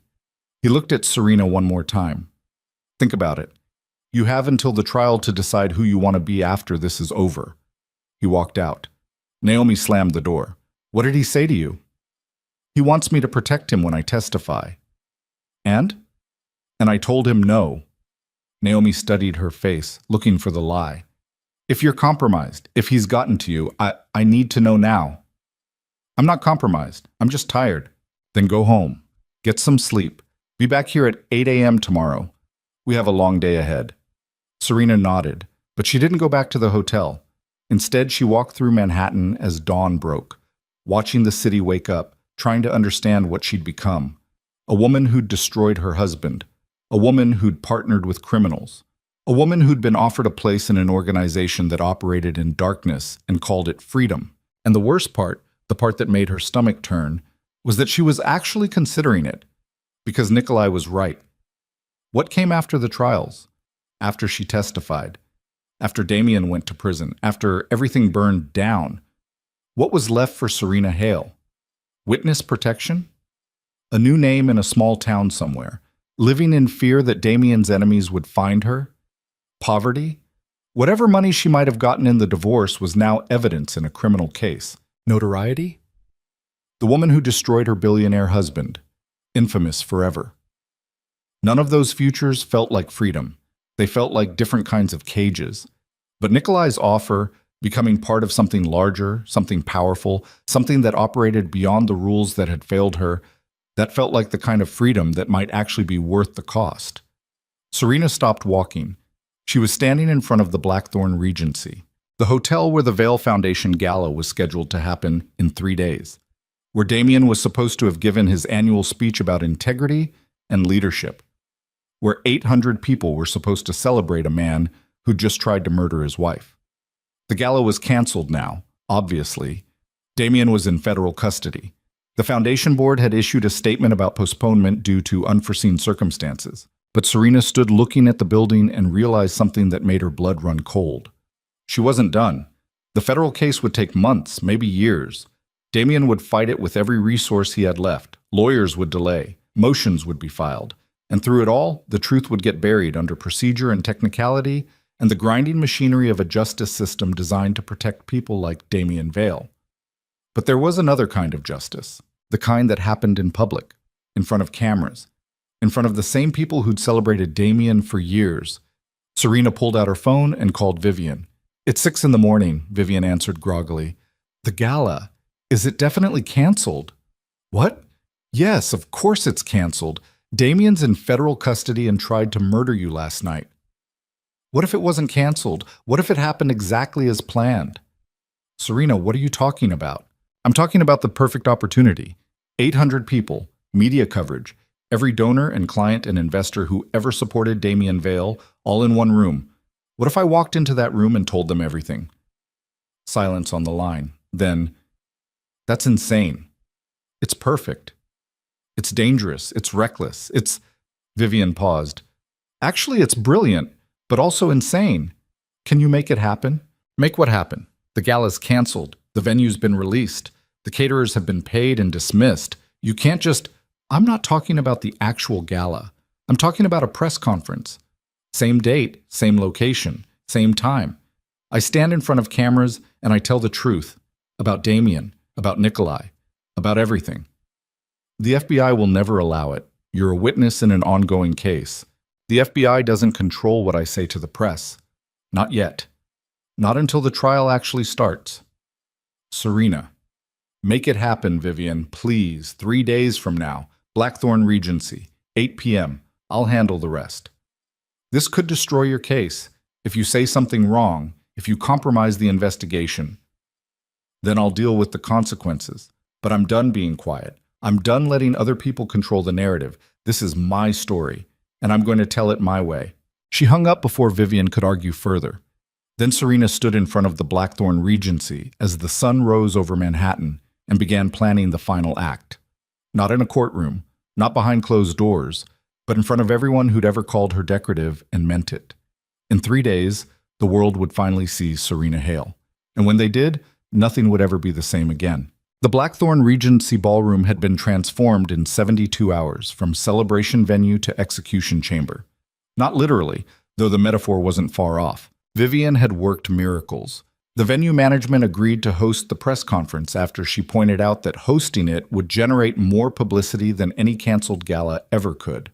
S1: He looked at Serena one more time. Think about it. You have until the trial to decide who you want to be after this is over. He walked out. Naomi slammed the door. What did he say to you? He wants me to protect him when I testify. And I told him no. Naomi studied her face, looking for the lie. If you're compromised, if he's gotten to you, I need to know now. I'm not compromised. I'm just tired. Then go home. Get some sleep. Be back here at 8 a.m. tomorrow. We have a long day ahead. Serena nodded, but she didn't go back to the hotel. Instead, she walked through Manhattan as dawn broke, watching the city wake up, trying to understand what she'd become. A woman who'd destroyed her husband. A woman who'd partnered with criminals. A woman who'd been offered a place in an organization that operated in darkness and called it freedom. And the worst part, the part that made her stomach turn, was that she was actually considering it. Because Nikolai was right. What came after the trials? After she testified? After Damien went to prison? After everything burned down? What was left for Serena Hale? Witness protection? A new name in a small town somewhere? Living in fear that Damien's enemies would find her? Poverty? Whatever money she might have gotten in the divorce was now evidence in a criminal case. Notoriety? The woman who destroyed her billionaire husband. Infamous forever. None of those futures felt like freedom. They felt like different kinds of cages. But Nikolai's offer, becoming part of something larger, something powerful, something that operated beyond the rules that had failed her, that felt like the kind of freedom that might actually be worth the cost. Serena stopped walking. She was standing in front of the Blackthorn Regency, the hotel where the Vail Foundation Gala was scheduled to happen in 3 days, where Damien was supposed to have given his annual speech about integrity and leadership, where 800 people were supposed to celebrate a man who just tried to murder his wife. The gala was canceled now, obviously. Damien was in federal custody. The foundation board had issued a statement about postponement due to unforeseen circumstances. But Serena stood looking at the building and realized something that made her blood run cold. She wasn't done. The federal case would take months, maybe years. Damien would fight it with every resource he had left. Lawyers would delay. Motions would be filed. And through it all, the truth would get buried under procedure and technicality and the grinding machinery of a justice system designed to protect people like Damien Vail. But there was another kind of justice, the kind that happened in public, in front of cameras, in front of the same people who'd celebrated Damien for years. Serena pulled out her phone and called Vivian. It's 6 a.m, Vivian answered groggily. The gala. Is it definitely canceled? What? Yes, of course it's canceled. Damien's in federal custody and tried to murder you last night. What if it wasn't canceled? What if it happened exactly as planned? Serena, what are you talking about? I'm talking about the perfect opportunity. 800 people, media coverage, every donor and client and investor who ever supported Damien Vail, all in one room. What if I walked into that room and told them everything? Silence on the line. Then, that's insane. It's perfect. It's dangerous. It's reckless. Vivian paused. Actually, it's brilliant, but also insane. Can you make it happen? Make what happen? The gala's canceled. The venue's been released. The caterers have been paid and dismissed. You can't just... I'm not talking about the actual gala. I'm talking about a press conference. Same date, same location, same time. I stand in front of cameras and I tell the truth about Damien, about Nikolai, about everything. The FBI will never allow it. You're a witness in an ongoing case. The FBI doesn't control what I say to the press. Not yet. Not until the trial actually starts. Serena. Make it happen, Vivian, please. 3 days from now. Blackthorn Regency. 8 p.m. I'll handle the rest. This could destroy your case. If you say something wrong, If you compromise the investigation, then I'll deal with the consequences. But I'm done being quiet. I'm done letting other people control the narrative. This is my story, and I'm going to tell it my way." She hung up before Vivian could argue further. Then Serena stood in front of the Blackthorn Regency as the sun rose over Manhattan and began planning the final act. Not in a courtroom, not behind closed doors, but in front of everyone who'd ever called her decorative and meant it. In 3 days, the world would finally see Serena Hale. And when they did, nothing would ever be the same again. The Blackthorn Regency Ballroom had been transformed in 72 hours, from celebration venue to execution chamber. Not literally, though the metaphor wasn't far off. Vivian had worked miracles. The venue management agreed to host the press conference after she pointed out that hosting it would generate more publicity than any canceled gala ever could.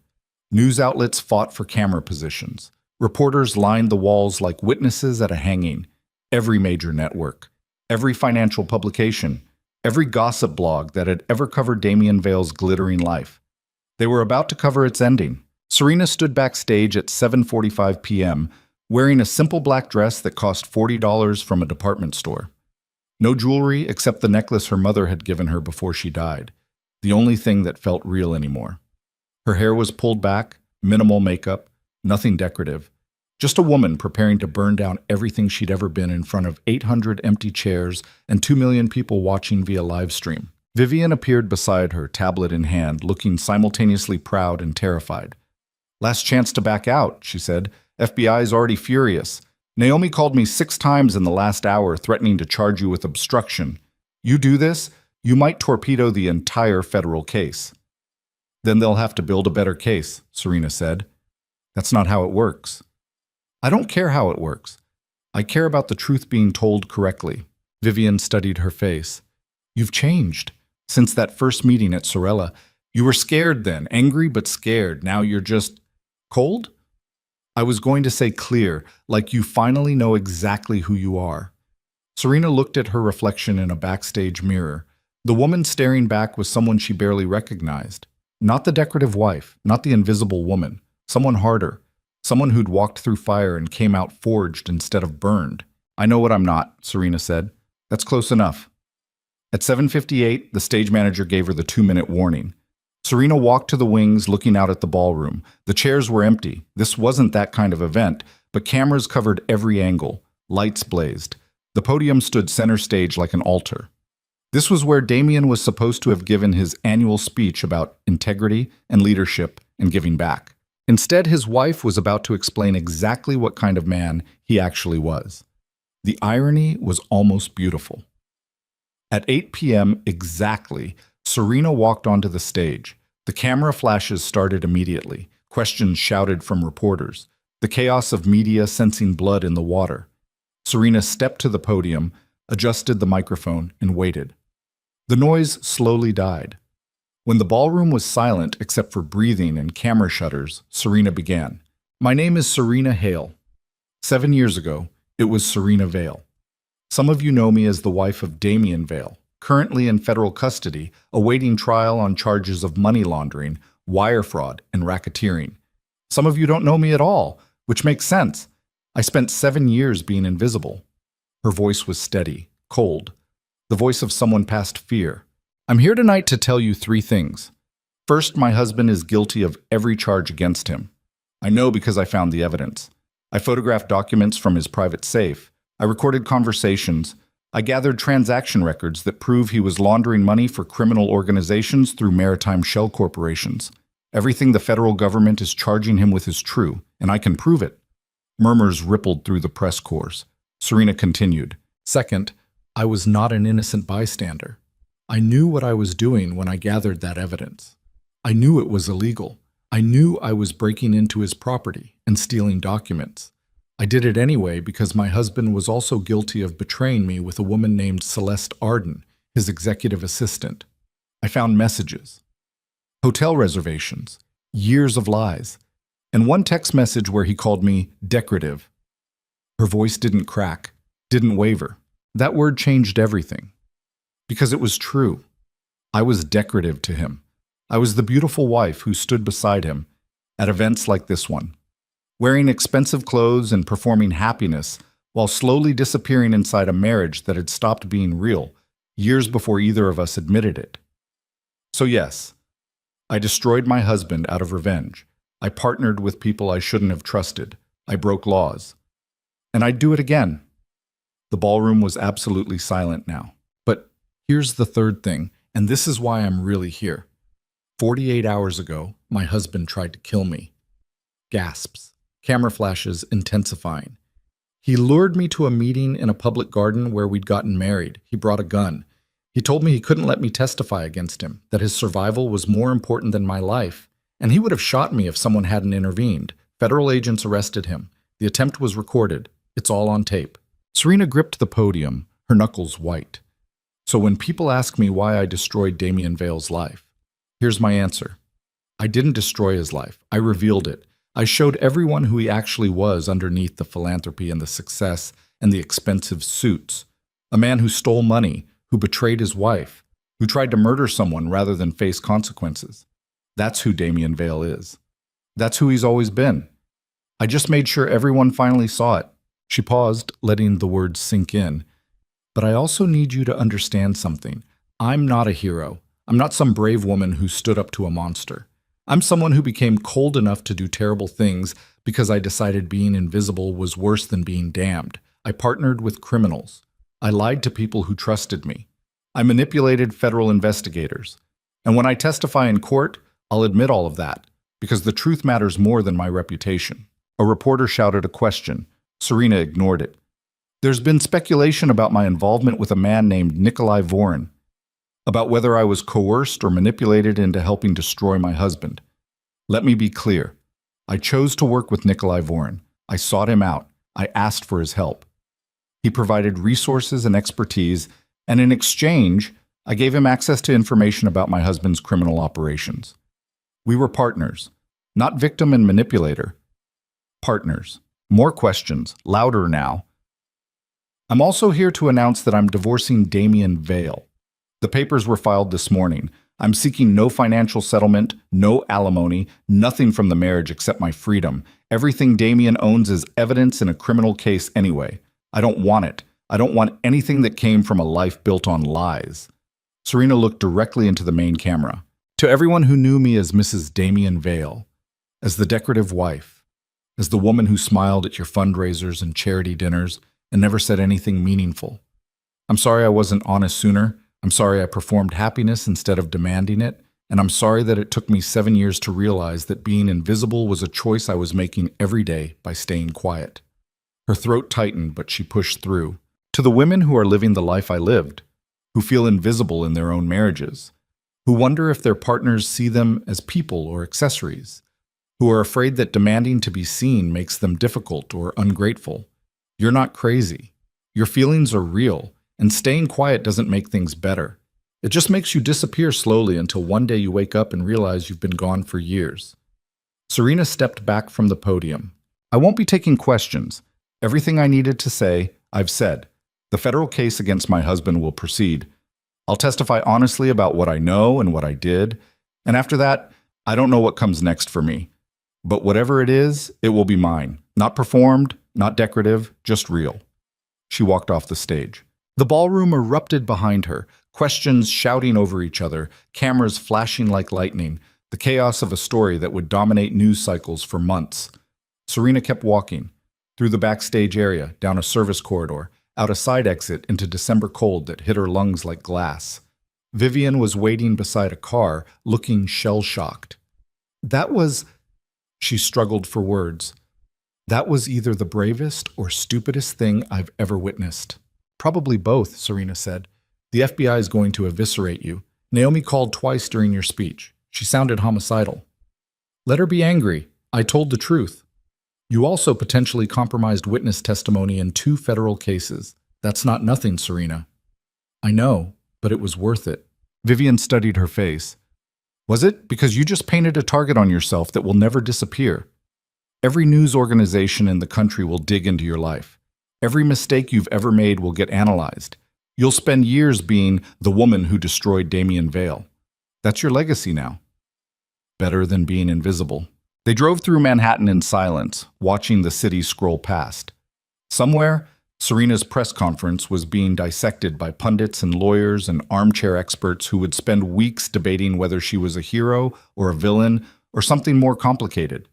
S1: News outlets fought for camera positions. Reporters lined the walls like witnesses at a hanging. Every major network, every financial publication, every gossip blog that had ever covered Damien Vale's glittering life. They were about to cover its ending. Serena stood backstage at 7:45 p.m., wearing a simple black dress that cost $40 from a department store. No jewelry except the necklace her mother had given her before she died, the only thing that felt real anymore. Her hair was pulled back, minimal makeup, nothing decorative. Just a woman preparing to burn down everything she'd ever been in front of 800 empty chairs and 2 million people watching via live stream. Vivian appeared beside her, tablet in hand, looking simultaneously proud and terrified. "Last chance to back out," she said. "FBI is already furious. Naomi called me 6 times in the last hour, threatening to charge you with obstruction. You do this, you might torpedo the entire federal case." "Then they'll have to build a better case," Serena said. "That's not how it works." "I don't care how it works. I care about the truth being told correctly." Vivian studied her face. "You've changed. Since that first meeting at Sorella, you were scared then, angry but scared. Now you're just cold?" "I was going to say clear, like you finally know exactly who you are." Serena looked at her reflection in a backstage mirror. The woman staring back was someone she barely recognized. Not the decorative wife, not the invisible woman. Someone harder. Someone who'd walked through fire and came out forged instead of burned. "I know what I'm not," Serena said. "That's close enough." At 7:58, the stage manager gave her the 2-minute warning. Serena walked to the wings, looking out at the ballroom. The chairs were empty. This wasn't that kind of event, but cameras covered every angle. Lights blazed. The podium stood center stage like an altar. This was where Damien was supposed to have given his annual speech about integrity and leadership and giving back. Instead, his wife was about to explain exactly what kind of man he actually was. The irony was almost beautiful. At 8 p.m. exactly, Serena walked onto the stage. The camera flashes started immediately. Questions shouted from reporters. The chaos of media sensing blood in the water. Serena stepped to the podium, adjusted the microphone, and waited. The noise slowly died. When the ballroom was silent except for breathing and camera shutters, Serena began. "My name is Serena Hale. 7 years ago, it was Serena Vale. Some of you know me as the wife of Damien Vale, currently in federal custody, awaiting trial on charges of money laundering, wire fraud, and racketeering. Some of you don't know me at all, which makes sense. I spent 7 years being invisible." Her voice was steady, cold, the voice of someone past fear. "I'm here tonight to tell you 3 things. First, my husband is guilty of every charge against him. I know because I found the evidence. I photographed documents from his private safe. I recorded conversations. I gathered transaction records that prove he was laundering money for criminal organizations through maritime shell corporations. Everything the federal government is charging him with is true, and I can prove it." Murmurs rippled through the press corps. Serena continued. "Second, I was not an innocent bystander. I knew what I was doing when I gathered that evidence. I knew it was illegal. I knew I was breaking into his property and stealing documents. I did it anyway because my husband was also guilty of betraying me with a woman named Celeste Arden, his executive assistant. I found messages, hotel reservations, years of lies, and one text message where he called me decorative." Her voice didn't crack, didn't waver. That word changed everything. Because it was true. I was decorative to him. I was the beautiful wife who stood beside him at events like this one, wearing expensive clothes and performing happiness while slowly disappearing inside a marriage that had stopped being real years before either of us admitted it. So yes, I destroyed my husband out of revenge. I partnered with people I shouldn't have trusted. I broke laws. And I'd do it again. The ballroom was absolutely silent now. But here's the third thing, and this is why I'm really here. 48 hours ago, my husband tried to kill me. Gasps. Camera flashes intensifying. He lured me to a meeting in a public garden where we'd gotten married. He brought a gun. He told me he couldn't let me testify against him, that his survival was more important than my life, and he would have shot me if someone hadn't intervened. Federal agents arrested him. The attempt was recorded. It's all on tape. Serena gripped the podium, her knuckles white. So when people ask me why I destroyed Damien Vale's life, here's my answer. I didn't destroy his life. I revealed it. I showed everyone who he actually was underneath the philanthropy and the success and the expensive suits. A man who stole money, who betrayed his wife, who tried to murder someone rather than face consequences. That's who Damien Vale is. That's who he's always been. I just made sure everyone finally saw it. She paused, letting the words sink in. But I also need you to understand something. I'm not a hero. I'm not some brave woman who stood up to a monster. I'm someone who became cold enough to do terrible things because I decided being invisible was worse than being damned. I partnered with criminals. I lied to people who trusted me. I manipulated federal investigators. And when I testify in court, I'll admit all of that, because the truth matters more than my reputation. A reporter shouted a question. Serena ignored it. There's been speculation about my involvement with a man named Nikolai Vorin, about whether I was coerced or manipulated into helping destroy my husband. Let me be clear. I chose to work with Nikolai Vorin. I sought him out. I asked for his help. He provided resources and expertise, and in exchange, I gave him access to information about my husband's criminal operations. We were partners, not victim and manipulator. Partners. More questions, louder now. I'm also here to announce that I'm divorcing Damien Vale. The papers were filed this morning. I'm seeking no financial settlement, no alimony, nothing from the marriage except my freedom. Everything Damien owns is evidence in a criminal case anyway. I don't want it. I don't want anything that came from a life built on lies. Serena looked directly into the main camera. To everyone who knew me as Mrs. Damien Vale, as the decorative wife, as the woman who smiled at your fundraisers and charity dinners and never said anything meaningful. I'm sorry I wasn't honest sooner. I'm sorry I performed happiness instead of demanding it, and I'm sorry that it took me 7 years to realize that being invisible was a choice I was making every day by staying quiet. Her throat tightened, but she pushed through. To the women who are living the life I lived, who feel invisible in their own marriages, who wonder if their partners see them as people or accessories, who are afraid that demanding to be seen makes them difficult or ungrateful. You're not crazy. Your feelings are real. And staying quiet doesn't make things better. It just makes you disappear slowly until one day you wake up and realize you've been gone for years. Serena stepped back from the podium. I won't be taking questions. Everything I needed to say, I've said. The federal case against my husband will proceed. I'll testify honestly about what I know and what I did. And after that, I don't know what comes next for me. But whatever it is, it will be mine. Not performed, not decorative, just real. She walked off the stage. The ballroom erupted behind her, questions shouting over each other, cameras flashing like lightning, the chaos of a story that would dominate news cycles for months. Serena kept walking, through the backstage area, down a service corridor, out a side exit into December cold that hit her lungs like glass. Vivian was waiting beside a car, looking shell-shocked. That was... She struggled for words. That was either the bravest or stupidest thing I've ever witnessed. Probably both, Serena said. The FBI is going to eviscerate you. Naomi called twice during your speech. She sounded homicidal. Let her be angry. I told the truth. You also potentially compromised witness testimony in 2 federal cases. That's not nothing, Serena. I know, but it was worth it. Vivian studied her face. Was it? Because you just painted a target on yourself that will never disappear. Every news organization in the country will dig into your life. Every mistake you've ever made will get analyzed. You'll spend years being the woman who destroyed Damien Vale. That's your legacy now. Better than being invisible. They drove through Manhattan in silence, watching the city scroll past. Somewhere, Serena's press conference was being dissected by pundits and lawyers and armchair experts who would spend weeks debating whether she was a hero or a villain or something more complicated.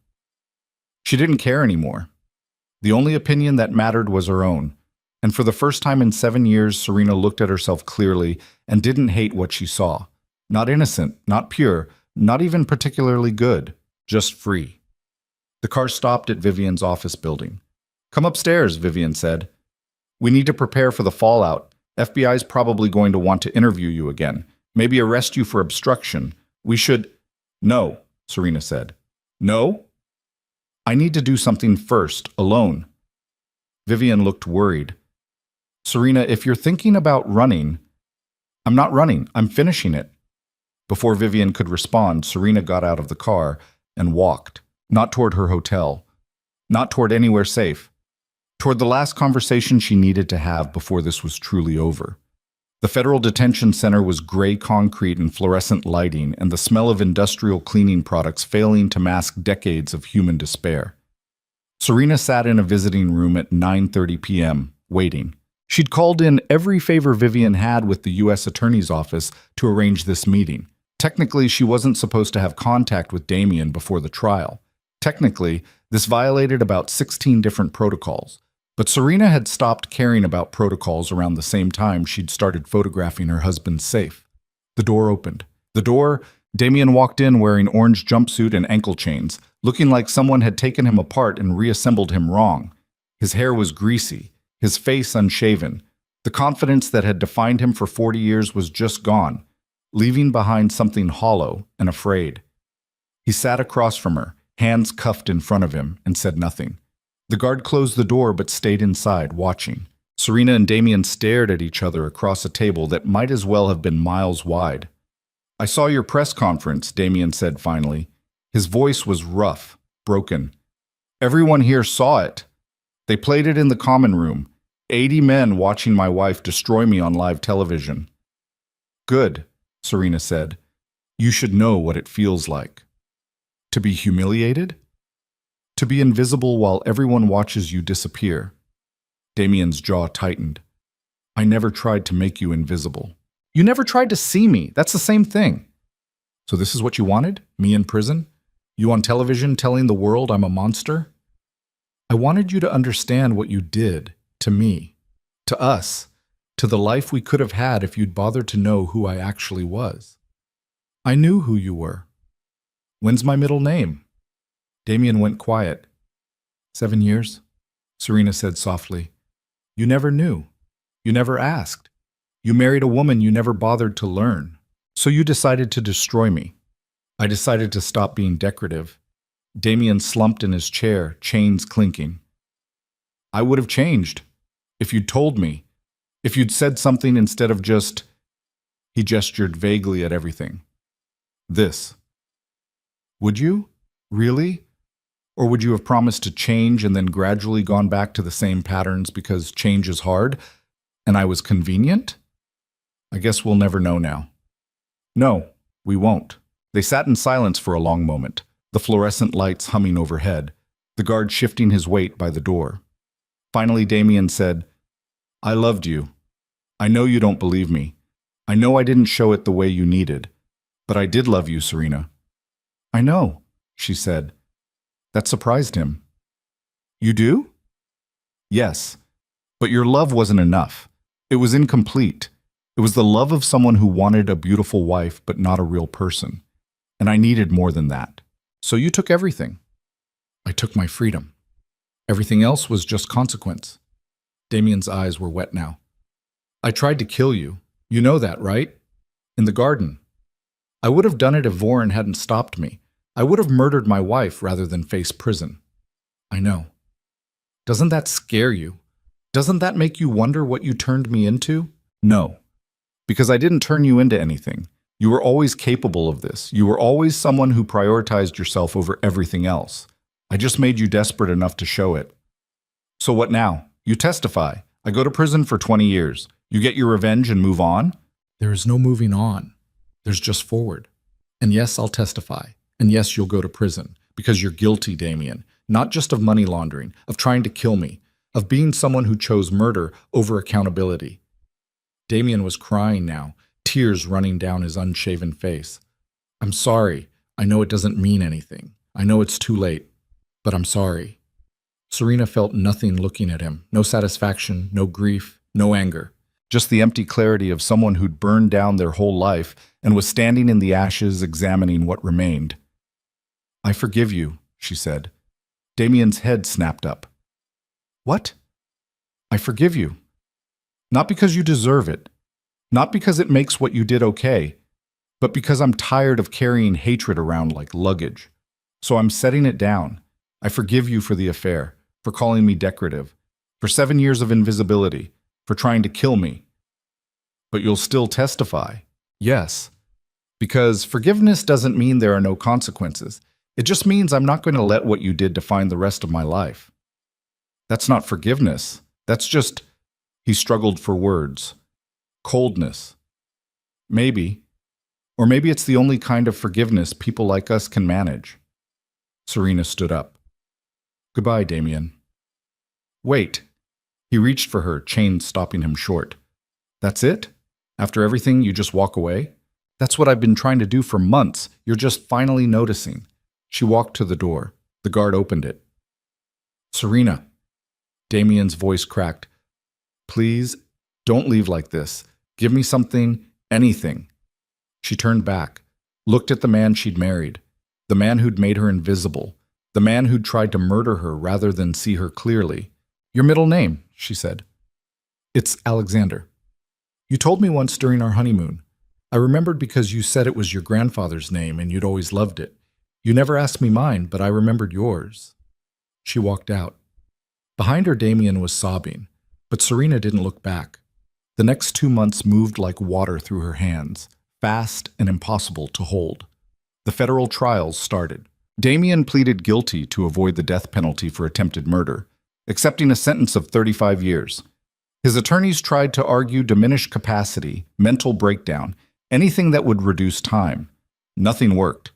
S1: She didn't care anymore. The only opinion that mattered was her own, and for the first time in 7 years, Serena looked at herself clearly and didn't hate what she saw. Not innocent, not pure, not even particularly good, just free. The car stopped at Vivian's office building. "Come upstairs," Vivian said. "We need to prepare for the fallout. FBI's probably going to want to interview you again, maybe arrest you for obstruction. We should—" "No," Serena said. "No? I need to do something first, alone." Vivian looked worried. "Serena, if you're thinking about running—" "I'm not running, I'm finishing it." Before Vivian could respond, Serena got out of the car and walked, not toward her hotel, not toward anywhere safe, toward the last conversation she needed to have before this was truly over. The federal detention center was gray concrete and fluorescent lighting, and the smell of industrial cleaning products failing to mask decades of human despair. Serena sat in a visiting room at 9:30 p.m., waiting. She'd called in every favor Vivian had with the U.S. Attorney's Office to arrange this meeting. Technically, she wasn't supposed to have contact with Damien before the trial. Technically, this violated about 16 different protocols. But Serena had stopped caring about protocols around the same time she'd started photographing her husband's safe. The door opened. Damien walked in wearing orange jumpsuit and ankle chains, looking like someone had taken him apart and reassembled him wrong. His hair was greasy, his face unshaven. The confidence that had defined him for 40 years was just gone, leaving behind something hollow and afraid. He sat across from her, hands cuffed in front of him, and said nothing. The guard closed the door but stayed inside, watching. Serena and Damien stared at each other across a table that might as well have been miles wide. "I saw your press conference," Damien said finally. His voice was rough, broken. "Everyone here saw it. They played it in the common room. 80 men watching my wife destroy me on live television." "Good," Serena said. "You should know what it feels like. To be humiliated? To be invisible while everyone watches you disappear." Damien's jaw tightened. "I never tried to make you invisible." "You never tried to see me. That's the same thing." "So this is what you wanted? Me in prison? You on television telling the world I'm a monster?" "I wanted you to understand what you did to me, to us, to the life we could have had if you'd bothered to know who I actually was. I knew who you were. When's my middle name?" Damien went quiet. 7 years, Serena said softly. "You never knew. You never asked. You married a woman you never bothered to learn. So you decided to destroy me. I decided to stop being decorative." Damien slumped in his chair, chains clinking. "I would have changed. If you'd told me. If you'd said something instead of just—" He gestured vaguely at everything. "This. Would you? Really? Or would you have promised to change and then gradually gone back to the same patterns because change is hard, and I was convenient? I guess we'll never know now." "No, we won't." They sat in silence for a long moment, the fluorescent lights humming overhead, the guard shifting his weight by the door. Finally, Damien said, "I loved you. I know you don't believe me. I know I didn't show it the way you needed. But I did love you, Serena." "I know," she said. That surprised him. "You do?" "Yes. But your love wasn't enough. It was incomplete. It was the love of someone who wanted a beautiful wife but not a real person. And I needed more than that. So you took everything." "I took my freedom. Everything else was just consequence." Damien's eyes were wet now. "I tried to kill you. You know that, right? In the garden. I would have done it if Voren hadn't stopped me. I would have murdered my wife rather than face prison." "I know. Doesn't that scare you? Doesn't that make you wonder what you turned me into?" "No. Because I didn't turn you into anything. You were always capable of this. You were always someone who prioritized yourself over everything else. I just made you desperate enough to show it." "So what now? You testify. I go to prison for 20 years. You get your revenge and move on?" "There is no moving on. There's just forward. And yes, I'll testify. And yes, you'll go to prison. Because you're guilty, Damien. Not just of money laundering, of trying to kill me, of being someone who chose murder over accountability. Damien was crying now, tears running down his unshaven face. I'm sorry. I know it doesn't mean anything. I know it's too late, but I'm sorry. Serena felt nothing looking at him, no satisfaction, no grief, no anger. Just the empty clarity of someone who'd burned down their whole life and was standing in the ashes examining what remained. I forgive you, she said. Damien's head snapped up. What? I forgive you. Not because you deserve it, not because it makes what you did okay, but because I'm tired of carrying hatred around like luggage. So I'm setting it down. I forgive you for the affair, for calling me decorative, for 7 years of invisibility, for trying to kill me. But you'll still testify. Yes. Because forgiveness doesn't mean there are no consequences. It just means I'm not going to let what you did define the rest of my life. That's not forgiveness. That's just, he struggled for words, coldness. Maybe. Or maybe it's the only kind of forgiveness people like us can manage. Serena stood up. Goodbye, Damien. Wait. He reached for her, chains stopping him short. That's it? After everything, you just walk away? That's what I've been trying to do for months. You're just finally noticing. She walked to the door. The guard opened it. Serena. Damien's voice cracked. Please, don't leave like this. Give me something, anything. She turned back, looked at the man she'd married, the man who'd made her invisible, the man who'd tried to murder her rather than see her clearly. Your middle name, she said. It's Alexander. You told me once during our honeymoon. I remembered because you said it was your grandfather's name and you'd always loved it. You never asked me mine, but I remembered yours. She walked out. Behind her, Damien was sobbing, but Serena didn't look back. The next 2 months moved like water through her hands, fast and impossible to hold. The federal trials started. Damien pleaded guilty to avoid the death penalty for attempted murder, accepting a sentence of 35 years. His attorneys tried to argue diminished capacity, mental breakdown, anything that would reduce time. Nothing worked.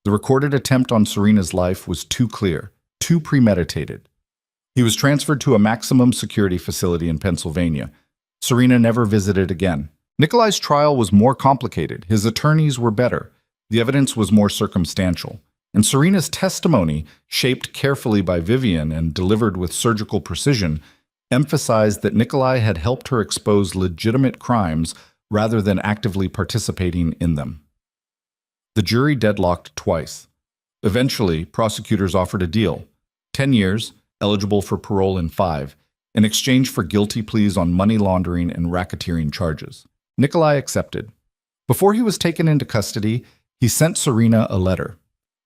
S1: The recorded attempt on Serena's life was too clear, too premeditated. He was transferred to a maximum security facility in Pennsylvania. Serena never visited again. Nikolai's trial was more complicated. His attorneys were better. The evidence was more circumstantial. And Serena's testimony, shaped carefully by Vivian and delivered with surgical precision, emphasized that Nikolai had helped her expose legitimate crimes rather than actively participating in them. The jury deadlocked twice. Eventually, prosecutors offered a deal. 10 years, eligible for parole in 5, in exchange for guilty pleas on money laundering and racketeering charges. Nikolai accepted. Before he was taken into custody, he sent Serena a letter.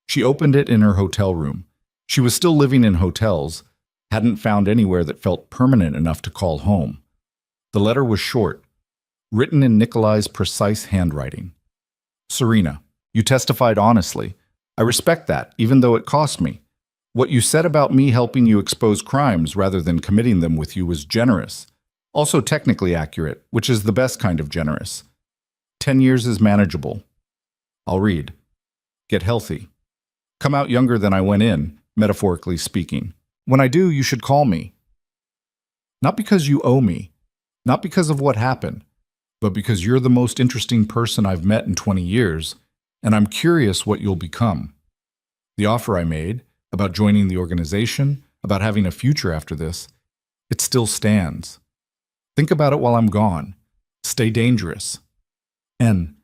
S1: She opened it in her hotel room. She was still living in hotels, hadn't found anywhere that felt permanent enough to call home. The letter was short, written in Nikolai's precise handwriting. Serena, you testified honestly. I respect that, even though it cost me. What you said about me helping you expose crimes rather than committing them with you was generous. Also technically accurate, which is the best kind of generous. 10 years is manageable. I'll read. Get healthy. Come out younger than I went in, metaphorically speaking. When I do, you should call me. Not because you owe me, not because of what happened, but because you're the most interesting person I've met in 20 years, and I'm curious what you'll become. The offer I made, about joining the organization, about having a future after this, it still stands. Think about it while I'm gone. Stay dangerous. N.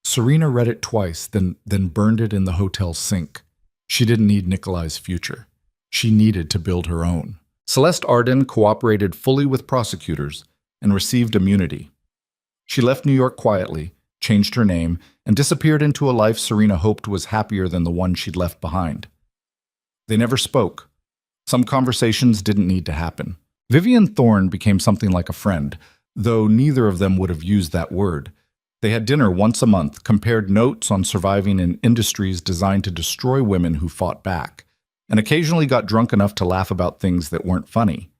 S1: Serena read it twice, then burned it in the hotel sink. She didn't need Nikolai's future. She needed to build her own. Celeste Arden cooperated fully with prosecutors and received immunity. She left New York quietly, changed her name, and disappeared into a life Serena hoped was happier than the one she'd left behind. They never spoke. Some conversations didn't need to happen. Vivian Thorne became something like a friend, though neither of them would have used that word. They had dinner once a month, compared notes on surviving in industries designed to destroy women who fought back, and occasionally got drunk enough to laugh about things that weren't funny.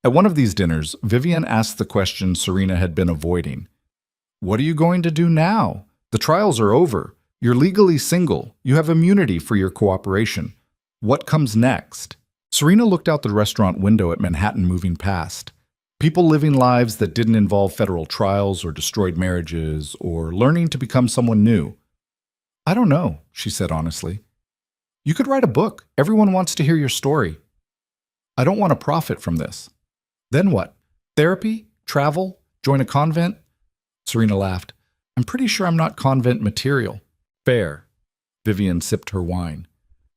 S1: At one of these dinners, Vivian asked the question Serena had been avoiding. What are you going to do now? The trials are over. You're legally single. You have immunity for your cooperation. What comes next? Serena looked out the restaurant window at Manhattan moving past. People living lives that didn't involve federal trials or destroyed marriages or learning to become someone new. I don't know, she said honestly. You could write a book. Everyone wants to hear your story. I don't want to profit from this. Then what? Therapy? Travel? Join a convent? Serena laughed. I'm pretty sure I'm not convent material. Fair. Vivian sipped her wine.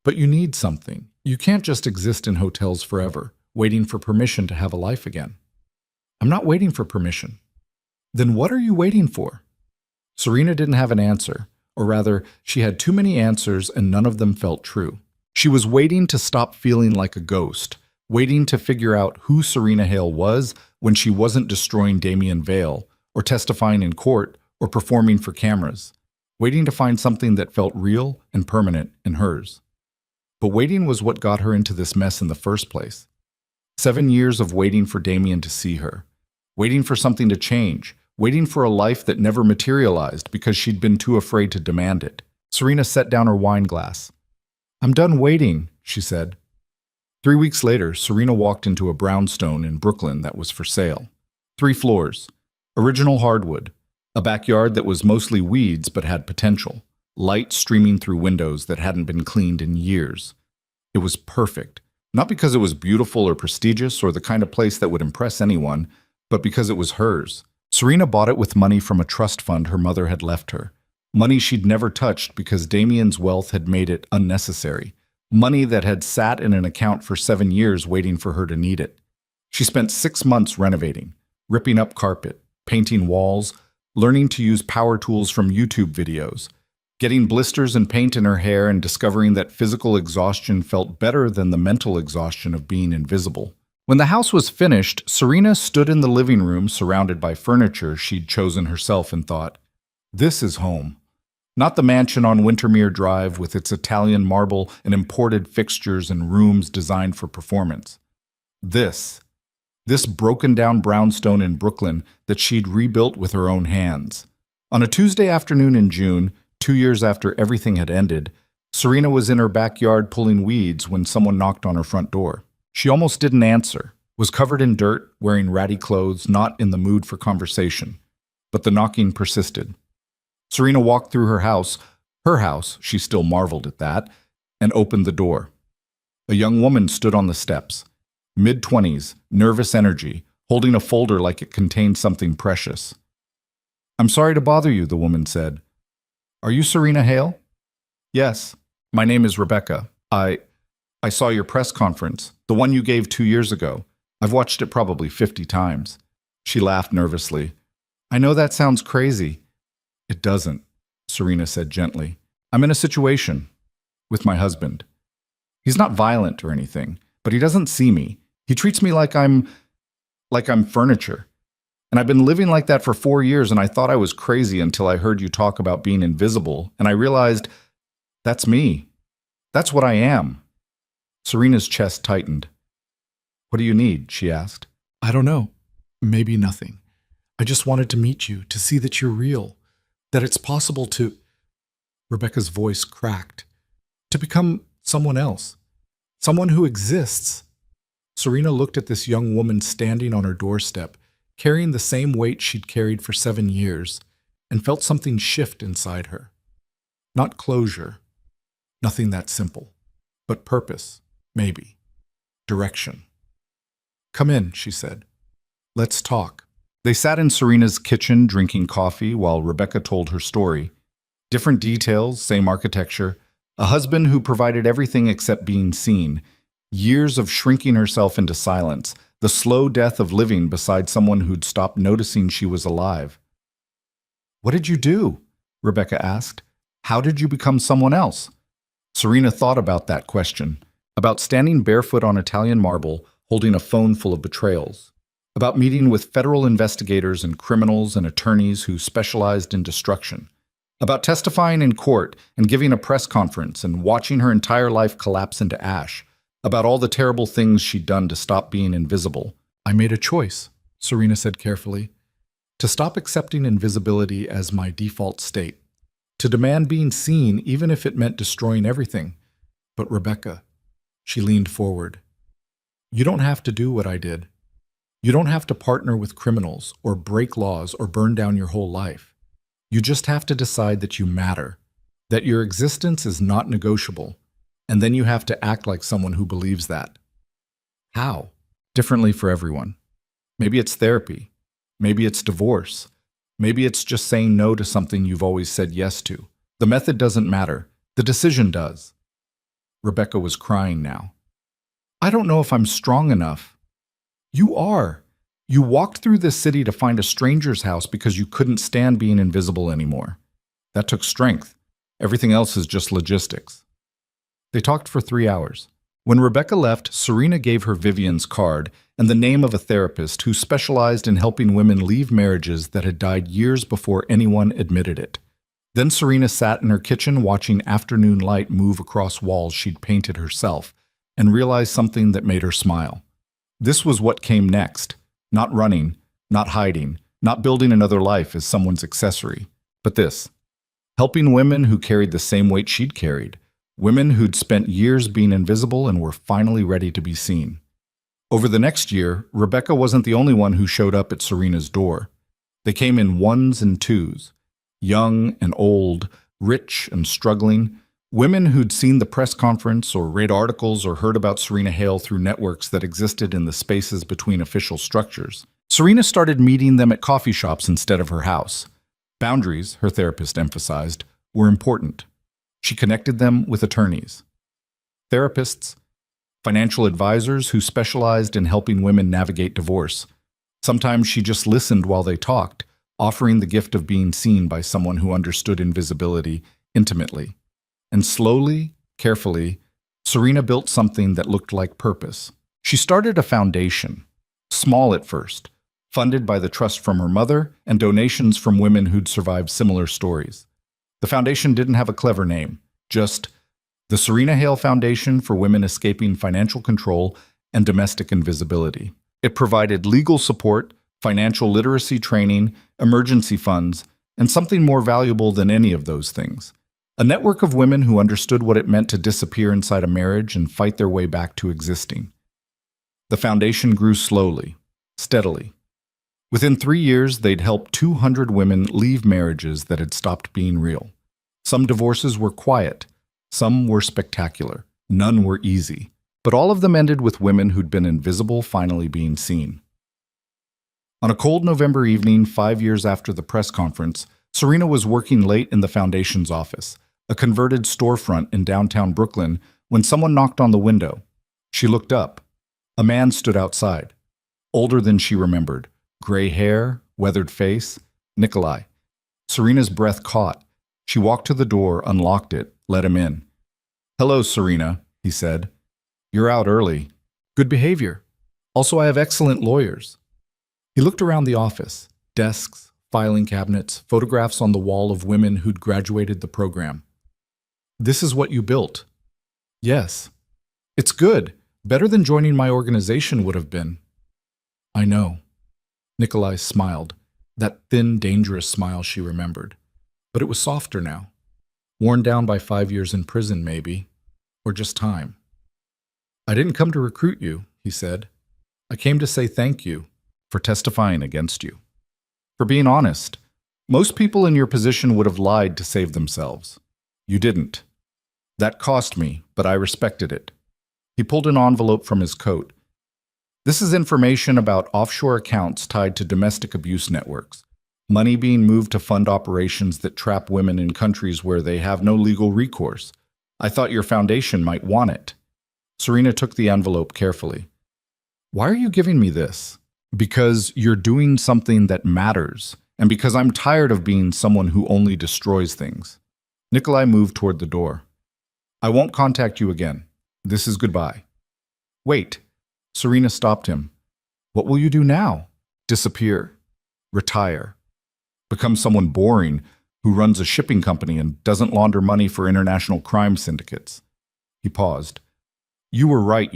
S1: But you need something. You can't just exist in hotels forever, waiting for permission to have a life again. I'm not waiting for permission. Then what are you waiting for? Serena didn't have an answer, or rather, she had too many answers and none of them felt true. She was waiting to stop feeling like a ghost, waiting to figure out who Serena Hale was when she wasn't destroying Damian Vale, or testifying in court, or performing for cameras, waiting to find something that felt real and permanent in hers. But waiting was what got her into this mess in the first place. 7 years of waiting for Damian to see her, waiting for something to change, waiting for a life that never materialized because she'd been too afraid to demand it. Serena set down her wine glass. I'm done waiting, she said. 3 weeks later, Serena walked into a brownstone in Brooklyn that was for sale. 3 floors, original hardwood, a backyard that was mostly weeds but had potential, light streaming through windows that hadn't been cleaned in years. It was perfect, not because it was beautiful or prestigious or the kind of place that would impress anyone, but because it was hers. Serena bought it with money from a trust fund her mother had left her. Money she'd never touched because Damian's wealth had made it unnecessary. Money that had sat in an account for 7 years waiting for her to need it. She spent 6 months renovating, ripping up carpet, painting walls, learning to use power tools from YouTube videos, getting blisters and paint in her hair and discovering that physical exhaustion felt better than the mental exhaustion of being invisible. When the house was finished, Serena stood in the living room surrounded by furniture she'd chosen herself and thought, this is home. Not the mansion on Wintermere Drive with its Italian marble and imported fixtures and rooms designed for performance. This broken-down brownstone in Brooklyn that she'd rebuilt with her own hands. On a Tuesday afternoon in June, 2 years after everything had ended, Serena was in her backyard pulling weeds when someone knocked on her front door. She almost didn't answer, was covered in dirt, wearing ratty clothes, not in the mood for conversation. But the knocking persisted. Serena walked through her house, she still marveled at that, and opened the door. A young woman stood on the steps. Mid-20s, nervous energy, holding a folder like it contained something precious. I'm sorry to bother you, the woman said. Are you Serena Hale? Yes. My name is Rebecca. I saw your press conference, the one you gave 2 years ago. I've watched it probably 50 times. She laughed nervously. I know that sounds crazy. It doesn't, Serena said gently. I'm in a situation with my husband. He's not violent or anything, but he doesn't see me. He treats me like I'm furniture. And I've been living like that for 4 years, and I thought I was crazy until I heard you talk about being invisible, and I realized that's me. That's what I am. Serena's chest tightened. What do you need? She asked. I don't know. Maybe nothing. I just wanted to meet you, to see that you're real, that it's possible to... Rebecca's voice cracked. To become someone else. Someone who exists. Serena looked at this young woman standing on her doorstep, carrying the same weight she'd carried for 7 years, and felt something shift inside her. Not closure. Nothing that simple. But purpose, maybe. Direction. Come in, she said. Let's talk. They sat in Serena's kitchen drinking coffee while Rebecca told her story. Different details, same architecture. A husband who provided everything except being seen. Years of shrinking herself into silence. The slow death of living beside someone who'd stopped noticing she was alive. What did you do? Rebecca asked. How did you become someone else? Serena thought about that question. About standing barefoot on Italian marble, holding a phone full of betrayals. About meeting with federal investigators and criminals and attorneys who specialized in destruction. About testifying in court and giving a press conference and watching her entire life collapse into ash. About all the terrible things she'd done to stop being invisible. I made a choice, Serena said carefully, to stop accepting invisibility as my default state. To demand being seen even if it meant destroying everything. But Rebecca, she leaned forward. You don't have to do what I did. You don't have to partner with criminals or break laws or burn down your whole life. You just have to decide that you matter, that your existence is not negotiable, and then you have to act like someone who believes that. How? Differently for everyone. Maybe it's therapy. Maybe it's divorce. Maybe it's just saying no to something you've always said yes to. The method doesn't matter. The decision does. Rebecca was crying now. I don't know if I'm strong enough. You are. You walked through this city to find a stranger's house because you couldn't stand being invisible anymore. That took strength. Everything else is just logistics. They talked for 3 hours. When Rebecca left, Serena gave her Vivian's card and the name of a therapist who specialized in helping women leave marriages that had died years before anyone admitted it. Then Serena sat in her kitchen watching afternoon light move across walls she'd painted herself and realized something that made her smile. This was what came next. Not running, not hiding, not building another life as someone's accessory, but this. Helping women who carried the same weight she'd carried. Women who'd spent years being invisible and were finally ready to be seen. Over the next year, Rebecca wasn't the only one who showed up at Serena's door. They came in ones and twos. Young and old, rich and struggling, women who'd seen the press conference or read articles or heard about Serena Hale through networks that existed in the spaces between official structures. Serena started meeting them at coffee shops instead of her house. Boundaries, her therapist emphasized, were important. She connected them with attorneys, therapists, financial advisors who specialized in helping women navigate divorce. Sometimes she just listened while they talked, offering the gift of being seen by someone who understood invisibility intimately. And slowly, carefully, Serena built something that looked like purpose. She started a foundation, small at first, funded by the trust from her mother and donations from women who'd survived similar stories. The foundation didn't have a clever name, just the Serena Hale Foundation for Women Escaping Financial Control and Domestic Invisibility. It provided legal support, financial literacy training, emergency funds, and something more valuable than any of those things. A network of women who understood what it meant to disappear inside a marriage and fight their way back to existing. The foundation grew slowly, steadily. Within 3 years, they'd helped 200 women leave marriages that had stopped being real. Some divorces were quiet, some were spectacular, none were easy, but all of them ended with women who'd been invisible finally being seen. On a cold November evening, 5 years after the press conference, Serena was working late in the foundation's office, a converted storefront in downtown Brooklyn, when someone knocked on the window. She looked up. A man stood outside, older than she remembered, gray hair, weathered face, Nikolai. Serena's breath caught. She walked to the door, unlocked it, let him in. "Hello, Serena," he said. "You're out early. Good behavior. Also, I have excellent lawyers." He looked around the office, desks, filing cabinets, photographs on the wall of women who'd graduated the program. "This is what you built." "Yes." "It's good. Better than joining my organization would have been." "I know." Nikolai smiled, that thin, dangerous smile she remembered. But it was softer now. Worn down by 5 years in prison, maybe. Or just time. "I didn't come to recruit you," he said. "I came to say thank you for testifying against you. For being honest. Most people in your position would have lied to save themselves. You didn't. That cost me, but I respected it." He pulled an envelope from his coat. "This is information about offshore accounts tied to domestic abuse networks. Money being moved to fund operations that trap women in countries where they have no legal recourse. I thought your foundation might want it." Serena took the envelope carefully. "Why are you giving me this?" "Because you're doing something that matters, and because I'm tired of being someone who only destroys things." Nikolai moved toward the door. "I won't contact you again. This is goodbye." "Wait." Serena stopped him. "What will you do now?" "Disappear. Retire. Become someone boring who runs a shipping company and doesn't launder money for international crime syndicates." He paused. "You were right,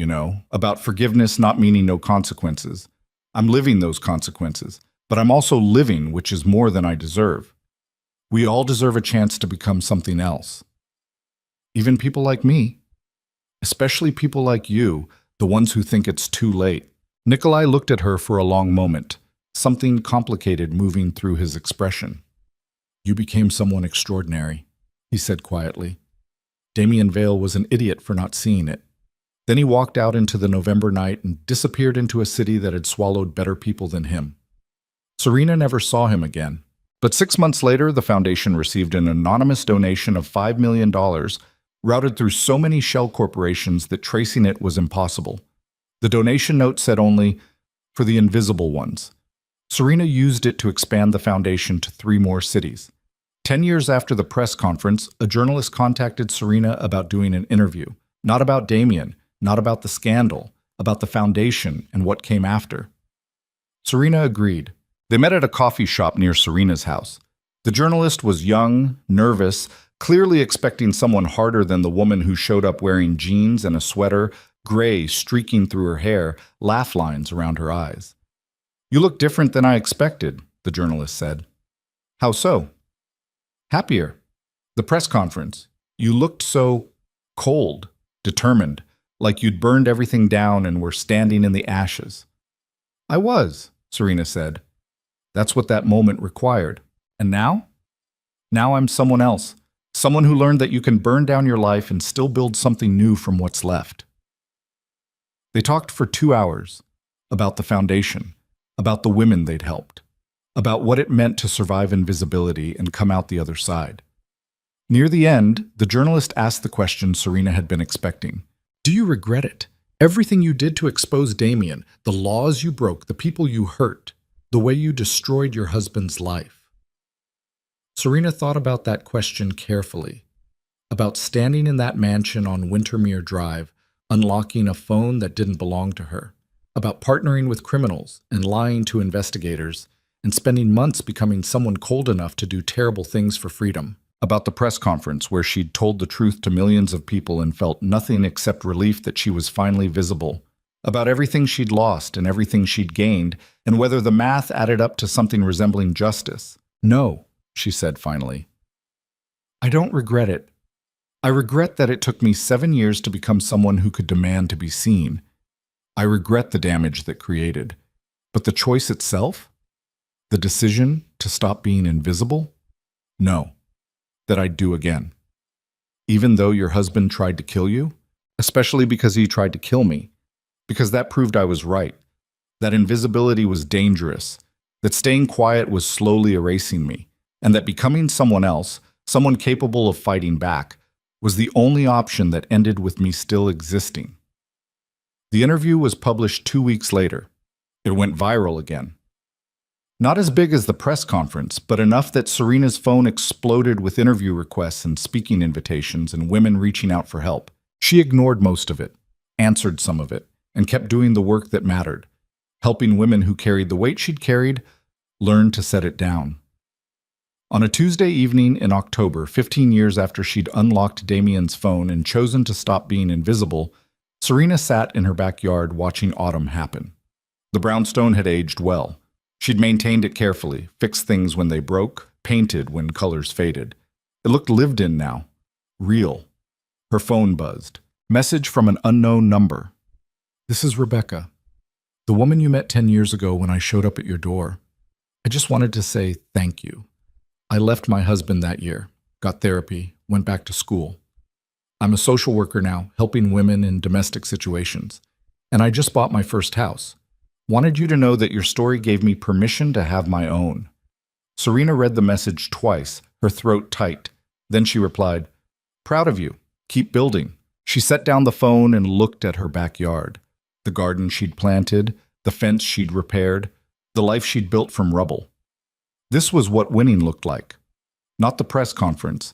S1: about forgiveness not meaning no consequences. I'm living those consequences, but I'm also living, which is more than I deserve. We all deserve a chance to become something else. Even people like me. Especially people like you, the ones who think it's too late. Nikolai looked at her for a long moment, something complicated moving through his expression. You became someone extraordinary, he said quietly. Damien Vale was an idiot for not seeing it. Then he walked out into the November night and disappeared into a city that had swallowed better people than him. Serena never saw him again. But 6 months later, the foundation received an anonymous donation of $5 million, routed through so many shell corporations that tracing it was impossible. The donation note said only, "For the invisible ones." Serena used it to expand the foundation to 3 more cities. 10 years after the press conference, a journalist contacted Serena about doing an interview. Not about Damien, not about the scandal, about the foundation and what came after. Serena agreed. They met at a coffee shop near Serena's house. The journalist was young, nervous, clearly expecting someone harder than the woman who showed up wearing jeans and a sweater, gray streaking through her hair, laugh lines around her eyes. You look different than I expected, the journalist said. How so? Happier. The press conference. You looked so cold, determined, like you'd burned everything down and were standing in the ashes. I was, Serena said. That's what that moment required. And now? Now I'm someone else. Someone who learned that you can burn down your life and still build something new from what's left. They talked for 2 hours about the foundation, about the women they'd helped, about what it meant to survive invisibility and come out the other side. Near the end, the journalist asked the question Serena had been expecting. Do you regret it? Everything you did to expose Damien, the laws you broke, the people you hurt, the way you destroyed your husband's life. Serena thought about that question carefully, about standing in that mansion on Wintermere Drive, unlocking a phone that didn't belong to her, about partnering with criminals and lying to investigators, and spending months becoming someone cold enough to do terrible things for freedom, about the press conference where she'd told the truth to millions of people and felt nothing except relief that she was finally visible, about everything she'd lost and everything she'd gained, and whether the math added up to something resembling justice. No, she said finally. I don't regret it. I regret that it took me 7 years to become someone who could demand to be seen. I regret the damage that created. But the choice itself? The decision to stop being invisible? No, that I'd do again. Even though your husband tried to kill you? Especially because he tried to kill me. Because that proved I was right. That invisibility was dangerous. That staying quiet was slowly erasing me. And that becoming someone else, someone capable of fighting back, was the only option that ended with me still existing. The interview was published 2 weeks later. It went viral again. Not as big as the press conference, but enough that Serena's phone exploded with interview requests and speaking invitations and women reaching out for help. She ignored most of it, answered some of it, and kept doing the work that mattered, helping women who carried the weight she'd carried learn to set it down. On a Tuesday evening in October, 15 years after she'd unlocked Damien's phone and chosen to stop being invisible, Serena sat in her backyard watching autumn happen. The brownstone had aged well. She'd maintained it carefully, fixed things when they broke, painted when colors faded. It looked lived in now, real. Her phone buzzed. Message from an unknown number. This is Rebecca, the woman you met 10 years ago when I showed up at your door. I just wanted to say thank you. I left my husband that year, got therapy, went back to school. I'm a social worker now, helping women in domestic situations. And I just bought my first house. Wanted you to know that your story gave me permission to have my own. Serena read the message twice, her throat tight. Then she replied, Proud of you. Keep building. She set down the phone and looked at her backyard. The garden she'd planted, the fence she'd repaired, the life she'd built from rubble. This was what winning looked like. Not the press conference,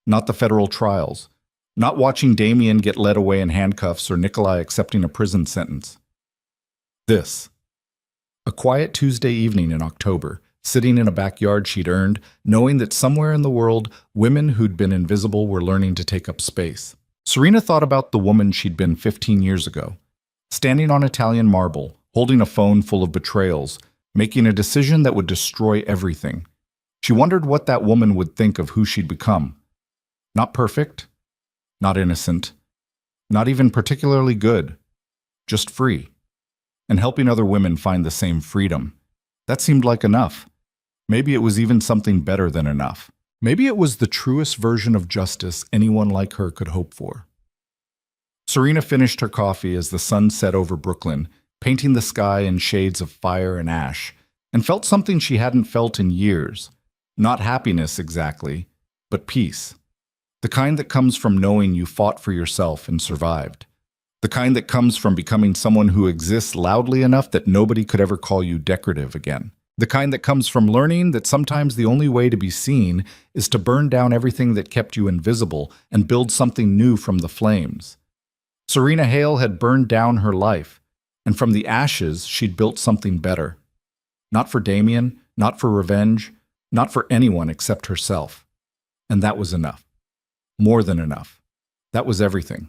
S1: not the federal trials, not watching Damien get led away in handcuffs or Nikolai accepting a prison sentence. This. A quiet Tuesday evening in October, sitting in a backyard she'd earned, knowing that somewhere in the world, women who'd been invisible were learning to take up space. Serena thought about the woman she'd been 15 years ago, standing on Italian marble, holding a phone full of betrayals, making a decision that would destroy everything. She wondered what that woman would think of who she'd become. Not perfect, not innocent, not even particularly good, just free. And helping other women find the same freedom. That seemed like enough. Maybe it was even something better than enough. Maybe it was the truest version of justice anyone like her could hope for. Serena finished her coffee as the sun set over Brooklyn, painting the sky in shades of fire and ash, and felt something she hadn't felt in years. Not happiness exactly, but peace. The kind that comes from knowing you fought for yourself and survived. The kind that comes from becoming someone who exists loudly enough that nobody could ever call you decorative again. The kind that comes from learning that sometimes the only way to be seen is to burn down everything that kept you invisible and build something new from the flames. Serena Hale had burned down her life, and from the ashes she'd built something better. Not for Damien, not for revenge, not for anyone except herself. And that was enough. More than enough. That was everything.